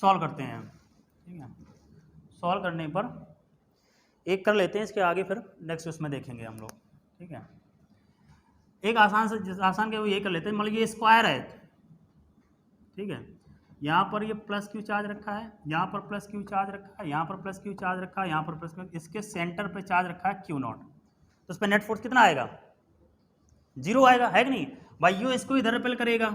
सॉल्व करते हैं। ठीक है, सॉल्व करने पर एक कर लेते हैं, इसके आगे फिर नेक्स्ट उसमें देखेंगे हम लोग। ठीक है, एक आसान से आसान के वो ये कर लेते हैं, मतलब ये स्क्वायर है। ठीक है, यहाँ पर ये प्लस क्यू चार्ज रखा है, यहाँ पर प्लस क्यू चार्ज रखा है, यहाँ पर प्लस क्यू चार्ज रखा है, यहाँ पर प्लस क्यू, इसके सेंटर पे चार्ज रखा है Q0। तो उस पर नेट फोर्स कितना आएगा 0 आएगा, है कि नहीं भाई। ये इसको इधर रिपेल करेगा,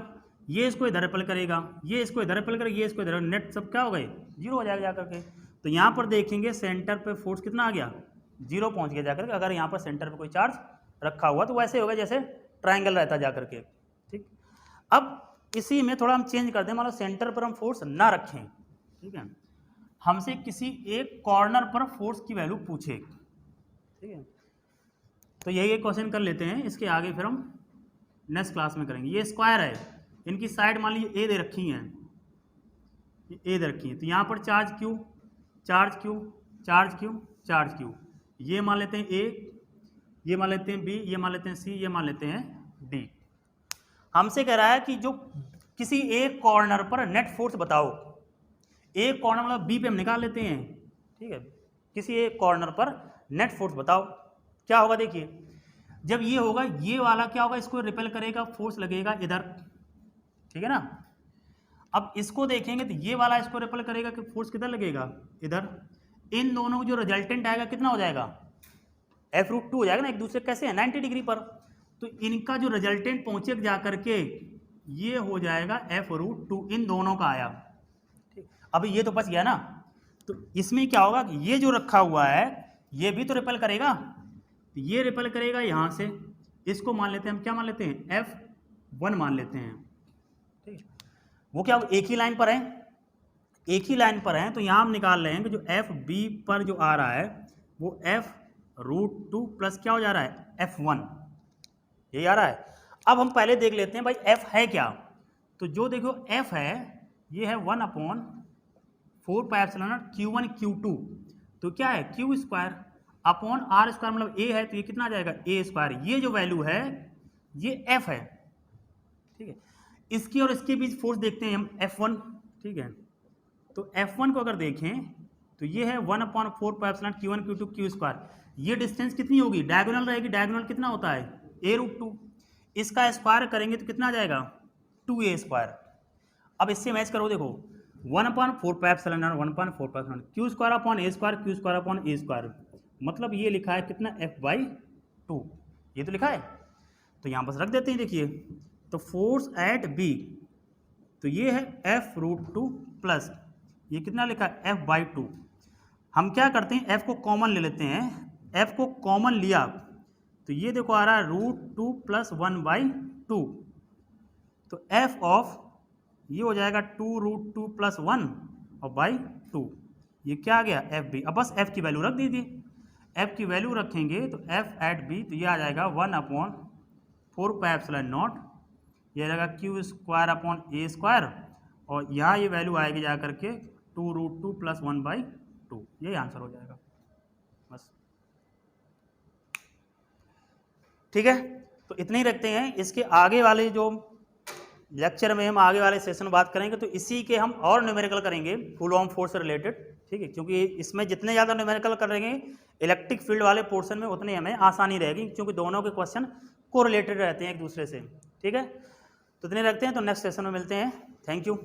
ये इसको इधर रिपेल करेगा, ये इसको इधर रिपेल करेगा, ये इसको इधर, नेट सब क्या हो गए 0 हो जाएगा जाकर के। तो यहाँ पर देखेंगे सेंटर पे फोर्स कितना आ गया 0 पहुँच गया जाकर के। अगर यहाँ पर सेंटर पे कोई चार्ज रखा हुआ तो वैसे होगा जैसे ट्राइंगल रहता जाकर के। ठीक, अब इसी में थोड़ा हम चेंज करते हैं, मान लो सेंटर पर हम फोर्स ना रखें। ठीक है, हमसे किसी एक कॉर्नर पर फोर्स की वैल्यू पूछे। ठीक है, तो यही क्वेश्चन कर लेते हैं, इसके आगे फिर हम नेक्स्ट क्लास में करेंगे। ये स्क्वायर है, इनकी साइड मान लीजिए ए दे रखी हैं, ए दे रखी है, तो यहाँ पर charge Q, charge Q, charge Q, charge Q, ये मान लेते हैं ए, ये मान लेते हैं बी, ये मान लेते हैं सी, ये मान लेते हैं डी। हमसे कह रहा है कि जो किसी एक कॉर्नर पर नेट फोर्स बताओ, एक कॉर्नर मतलब बी पे हम निकाल लेते हैं, ठीक है, किसी एक कॉर्नर पर नेट फोर्स बताओ। क्या होगा देखिए, जब ये होगा, ये वाला क्या होगा, इसको रिपेल करेगा, फोर्स लगेगा इधर, ठीक है ना। अब इसको देखेंगे तो ये वाला इसको रिपेल करेगा कि फोर्स किधर लगेगा, इधर। इन दोनों को जो रिजल्टेंट आएगा कितना हो जाएगा, F√2 हो जाएगा ना, एक दूसरे कैसे है 90 डिग्री पर, तो इनका जो रिजल्टेंट पहुंचे जा करके ये हो जाएगा F√2, इन दोनों का आया। ठीक, अभी ये तो बच गया ना, तो इसमें क्या होगा कि ये जो रखा हुआ है ये भी तो रिपेल करेगा, तो ये रिपेल करेगा यहाँ से, इसको मान लेते हैं हम, क्या मान लेते हैं, F1 मान लेते हैं। ठीक, वो क्या एक ही लाइन पर है, एक ही लाइन पर है, तो यहाँ हम निकाल रहे हैं कि जो FB पर जो आ रहा है वो F√2 प्लस क्या हो जा रहा है, F1, यही आ रहा है। अब हम पहले देख लेते हैं भाई F है क्या, तो जो देखो F है ये है 1/4πε Q1 Q2, तो क्या है Q square upon R square, मतलब A है तो ये कितना आ जाएगा A स्क्वायर, ये जो वैल्यू है ये F है, ठीक है। इसकी और इसके बीच फोर्स देखते हैं हम F1, ठीक है, तो F1 को अगर देखें तो ये है 1/4πε Q1 Q2 Q स्क्वायर, ये डिस्टेंस कितनी होगी, डायगोनल रहेगी, डायगोनल कितना होता है A√2, इसका स्क्वायर करेंगे तो कितना आ जाएगा 2A स्क्वायर। अब इससे मैच करो, देखो 1/4πε Q square upon A square, Q square upon A square, मतलब ये लिखा है कितना F/2, ये तो लिखा है, तो यहाँ बस रख देते हैं। देखिए तो फोर्स एट B, तो ये है F√2 प्लस ये कितना लिखा है F/2। हम क्या करते हैं F को कॉमन ले लेते हैं, F को कॉमन लिया तो ये देखो आ रहा है √2 प्लस 1/2, तो F ऑफ ये हो जाएगा 2√2 प्लस 1 और बाई 2, ये क्या आ गया FB। अब बस F की वैल्यू रख दीजिए, F की वैल्यू रखेंगे तो F एट B, तो ये आ जाएगा 1/4πε0, ये रहेगा Q square upon A square, और यहाँ ये वैल्यू आएगी जा करके 2√2 प्लस 1/2, यही आंसर हो जाएगा बस, ठीक है। तो इतने ही रखते हैं, इसके आगे वाले जो लेक्चर में हम आगे वाले सेशन बात करेंगे तो इसी के हम और न्यूमेरिकल करेंगे कूलॉम फोर्स से रिलेटेड, ठीक है, क्योंकि इसमें जितने ज़्यादा न्यूमेरिकल करेंगे इलेक्ट्रिक फील्ड वाले पोर्शन में उतनी हमें आसानी रहेगी, क्योंकि दोनों के क्वेश्चन को रिलेटेड रहते हैं एक दूसरे से, ठीक है। तो इतने रखते हैं, तो नेक्स्ट सेशन में मिलते हैं, थैंक यू।